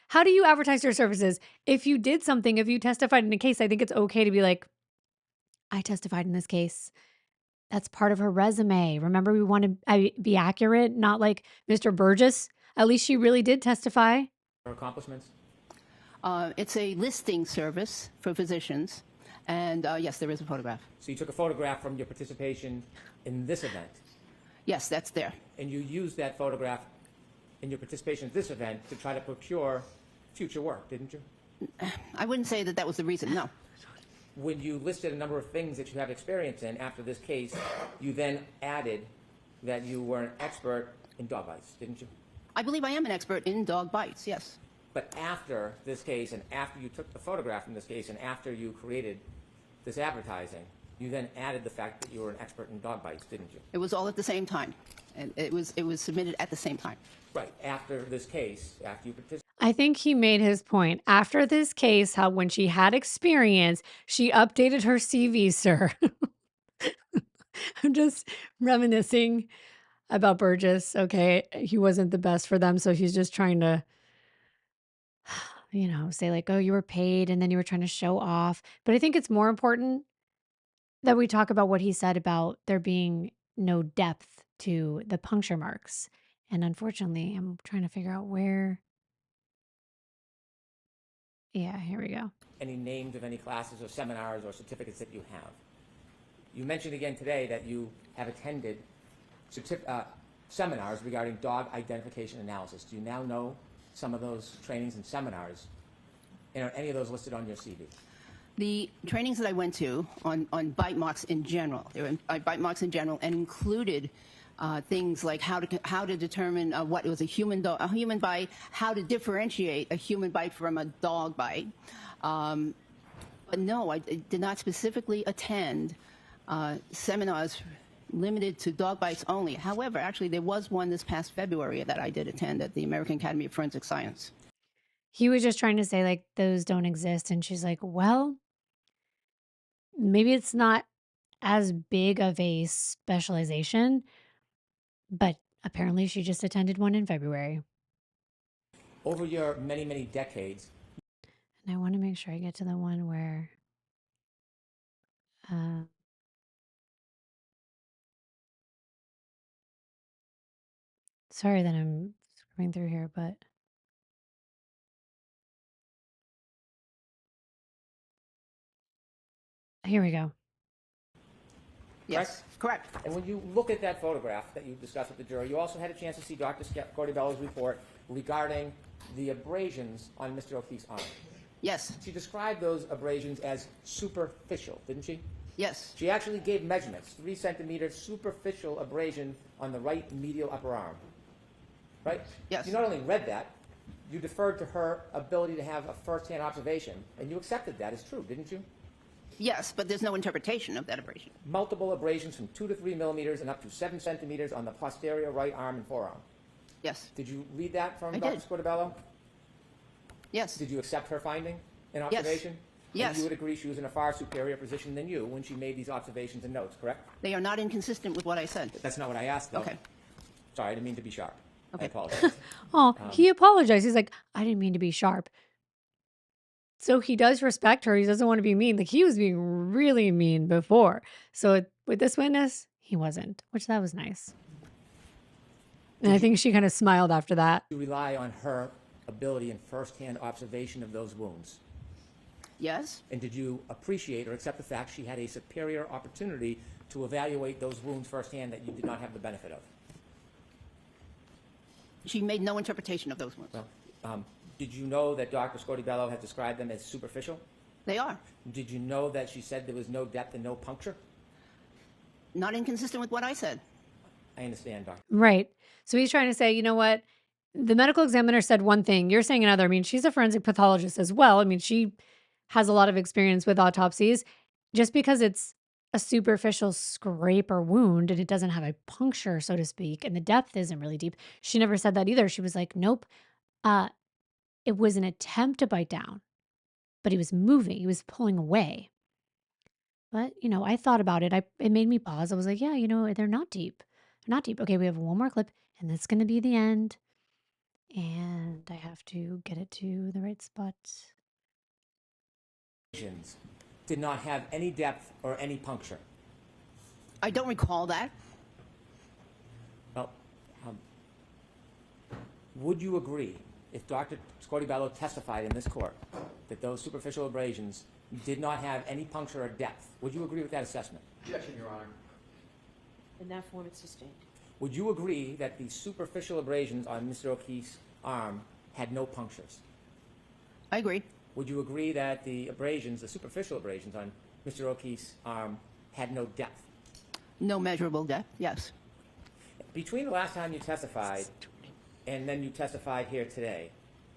[SPEAKER 1] how do you advertise your services? If you did something, if you testified in a case, I think it's okay to be like, I testified in this case. That's part of her resume. Remember, we want to be accurate, not like Mr. Burgess. At least she really did testify.
[SPEAKER 4] accomplishments?
[SPEAKER 9] It's a listing service for physicians. And yes, there is a photograph.
[SPEAKER 4] So you took a photograph from your participation in this event,
[SPEAKER 9] Yes, that's there.
[SPEAKER 4] and you used that photograph in your participation in this event to try to procure future work, didn't you?
[SPEAKER 9] I wouldn't say that was the reason, no.
[SPEAKER 4] When you listed a number of things that you have experience in after this case, you then added that you were an expert in dog bites, didn't you?
[SPEAKER 9] I believe I am an expert in dog bites, yes.
[SPEAKER 4] But after this case, and after you took the photograph from this case, and after you created this advertising, you then added the fact that you were an expert in dog bites, didn't you?
[SPEAKER 9] It was all at the same time. And it was submitted at the same time.
[SPEAKER 4] Right. After this case, after you participated.
[SPEAKER 1] I think he made his point. After this case, how when she had experience, she updated her CV, sir. I'm just reminiscing about Burgess. Okay, he wasn't the best for them, so he's just trying to, say like, oh, you were paid and then you were trying to show off. But I think it's more important that we talk about what he said about there being no depth to the puncture marks. And unfortunately, I'm trying to figure out where. Yeah, here we go.
[SPEAKER 4] Any names of any classes or seminars or certificates that you have. You mentioned again today that you have attended seminars regarding dog identification analysis. Do you now know some of those trainings and seminars? And are any of those listed on your CV?
[SPEAKER 9] The trainings that I went to on bite marks in general, they were bite marks in general, and included things like how to determine what was a human bite, how to differentiate a human bite from a dog bite. But no, I did not specifically attend seminars limited to dog bites only. However, actually, there was one this past February that I did attend at the American Academy of Forensic Science.
[SPEAKER 1] He was just trying to say, like, those don't exist. And she's like, well, maybe it's not as big of a specialization, but apparently she just attended one in February.
[SPEAKER 4] Over your many, many decades.
[SPEAKER 1] And I want to make sure I get to the one where sorry that I'm scrolling through here, but here we go.
[SPEAKER 9] Yes, correct.
[SPEAKER 4] And when you look at that photograph that you discussed with the jury, you also had a chance to see Dr. Cordivello's report regarding the abrasions on Mr. O'Keefe's arm.
[SPEAKER 9] Yes.
[SPEAKER 4] She described those abrasions as superficial, didn't she?
[SPEAKER 9] Yes.
[SPEAKER 4] She actually gave measurements, 3 centimeter superficial abrasion on the right medial upper arm. Right?
[SPEAKER 9] Yes.
[SPEAKER 4] You not only read that, you deferred to her ability to have a first-hand observation, and you accepted that as true, didn't you?
[SPEAKER 9] Yes, but there's no interpretation of that abrasion.
[SPEAKER 4] Multiple abrasions from 2 to 3 millimeters and up to 7 centimeters on the posterior right arm and forearm.
[SPEAKER 9] Yes.
[SPEAKER 4] Did you read that from
[SPEAKER 9] I
[SPEAKER 4] Dr.
[SPEAKER 9] did.
[SPEAKER 4] Scortabello?
[SPEAKER 9] Yes.
[SPEAKER 4] Did you accept her finding and
[SPEAKER 9] Yes.
[SPEAKER 4] observation?
[SPEAKER 9] Yes.
[SPEAKER 4] And you would agree she was in a far superior position than you when she made these observations and notes, correct?
[SPEAKER 9] They are not inconsistent with what I said.
[SPEAKER 4] That's not what I asked, though.
[SPEAKER 9] Okay.
[SPEAKER 4] Sorry, I didn't mean to be sharp.
[SPEAKER 9] Okay.
[SPEAKER 4] I apologize.
[SPEAKER 1] Oh, he apologized. He's like, I didn't mean to be sharp. So he does respect her. He doesn't want to be mean. Like he was being really mean before. So with this witness, he wasn't, which that was nice. And I think she kind of smiled after that.
[SPEAKER 4] You rely on her ability and first-hand observation of those wounds.
[SPEAKER 9] Yes.
[SPEAKER 4] And did you appreciate or accept the fact she had a superior opportunity to evaluate those wounds firsthand that you did not have the benefit of?
[SPEAKER 9] She made no interpretation of those ones.
[SPEAKER 4] Well, did you know that Dr. Scortabello had described them as superficial?
[SPEAKER 9] They are.
[SPEAKER 4] Did you know that she said there was no depth and no puncture?
[SPEAKER 9] Not inconsistent with what I said.
[SPEAKER 4] I understand, Doctor.
[SPEAKER 1] Right. So he's trying to say, you know what? The medical examiner said one thing, you're saying another. I mean, she's a forensic pathologist as well. I mean, she has a lot of experience with autopsies. Just because it's a superficial scrape or wound and it doesn't have a puncture, so to speak, and the depth isn't really deep. She never said that either. She was like, nope. It was an attempt to bite down, but he was moving. He was pulling away. But, I thought about it. It made me pause. I was like, yeah, they're not deep. They're not deep. Okay, we have one more clip, and that's going to be the end. And I have to get it to the right spot.
[SPEAKER 4] Did not have any depth or any puncture.
[SPEAKER 9] I don't recall that.
[SPEAKER 4] Well, would you agree if Dr. Scortabello testified in this court that those superficial abrasions did not have any puncture or depth? Would you agree with that assessment?
[SPEAKER 8] Objection, Your Honor.
[SPEAKER 7] In that form, it's sustained.
[SPEAKER 4] Would you agree that the superficial abrasions on Mr. O'Keefe's arm had no punctures?
[SPEAKER 9] I agree.
[SPEAKER 4] Would you agree that the abrasions, the superficial abrasions on Mr. O'Keefe's arm had no depth?
[SPEAKER 9] No measurable depth. Yes.
[SPEAKER 4] Between the last time you testified and then you testified here today,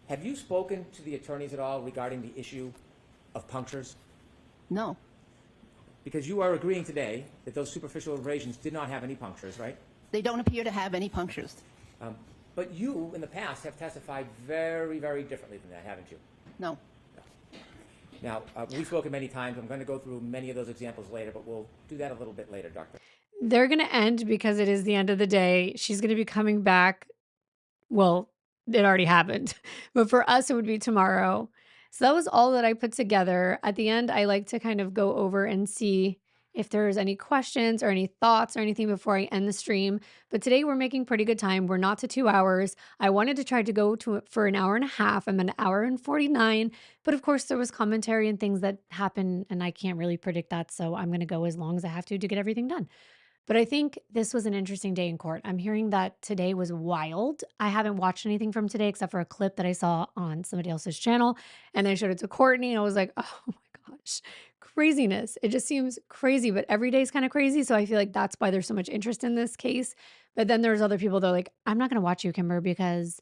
[SPEAKER 4] have you spoken to the attorneys at all regarding the issue of punctures?
[SPEAKER 9] No.
[SPEAKER 4] Because you are agreeing today that those superficial abrasions did not have any punctures, right?
[SPEAKER 9] They don't appear to have any punctures.
[SPEAKER 4] But you, in the past, have testified very, very differently than that, haven't you?
[SPEAKER 9] No.
[SPEAKER 4] Now, we've spoken many times. I'm going to go through many of those examples later, but we'll do that a little bit later, Doctor.
[SPEAKER 1] They're going to end because it is the end of the day. She's going to be coming back. Well, it already happened. But for us, it would be tomorrow. So that was all that I put together. At the end, I like to kind of go over and see if there's any questions or any thoughts or anything before I end the stream. But today we're making pretty good time. We're not to 2 hours. I wanted to try to go to it for an hour and a half. I'm an hour and 49. But of course, there was commentary and things that happen, and I can't really predict that. So I'm going to go as long as I have to get everything done. But I think this was an interesting day in court. I'm hearing that today was wild. I haven't watched anything from today except for a clip that I saw on somebody else's channel. And I showed it to Courtney. And I was like, oh my gosh, craziness. It just seems crazy, but every day is kind of crazy. So I feel like that's why there's so much interest in this case. But then there's other people that are like, I'm not going to watch you, Kimber, because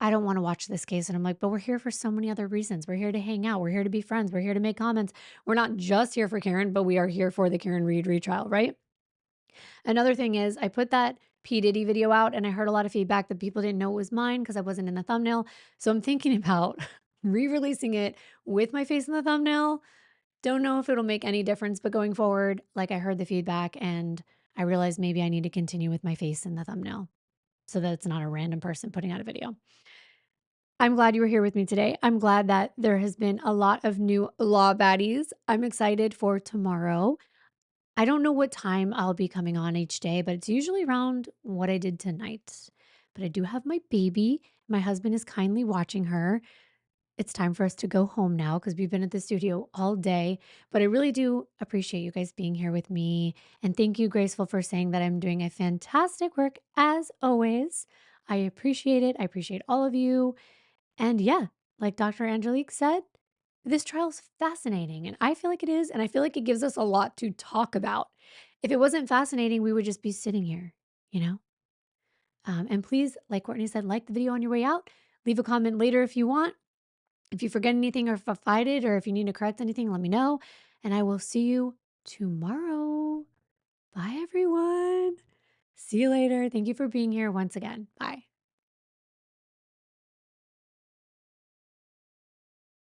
[SPEAKER 1] I don't want to watch this case. And I'm like, but we're here for so many other reasons. We're here to hang out. We're here to be friends. We're here to make comments. We're not just here for Karen, but we are here for the Karen Read retrial, right? Another thing is I put that P. Diddy video out and I heard a lot of feedback that people didn't know it was mine because I wasn't in the thumbnail. So I'm thinking about re-releasing it with my face in the thumbnail. Don't know if it'll make any difference, but going forward, like I heard the feedback and I realized maybe I need to continue with my face in the thumbnail so that it's not a random person putting out a video. I'm glad you were here with me today. I'm glad that there has been a lot of new law baddies. I'm excited for tomorrow. I don't know what time I'll be coming on each day, but it's usually around what I did tonight. But I do have my baby. My husband is kindly watching her. It's time for us to go home now because we've been at the studio all day. But I really do appreciate you guys being here with me. And thank you, Graceful, for saying that I'm doing a fantastic work as always. I appreciate it. I appreciate all of you. And yeah, like Dr. Angelique said, This trial's fascinating, and I feel like it is, and I feel like it gives us a lot to talk about. If it wasn't fascinating, we would just be sitting here, you know? And please, like Courtney said, like the video on your way out. Leave a comment later if you want. If you forget anything or if I fight it or if you need to correct anything, let me know. And I will see you tomorrow. Bye, everyone. See you later. Thank you for being here once again. Bye.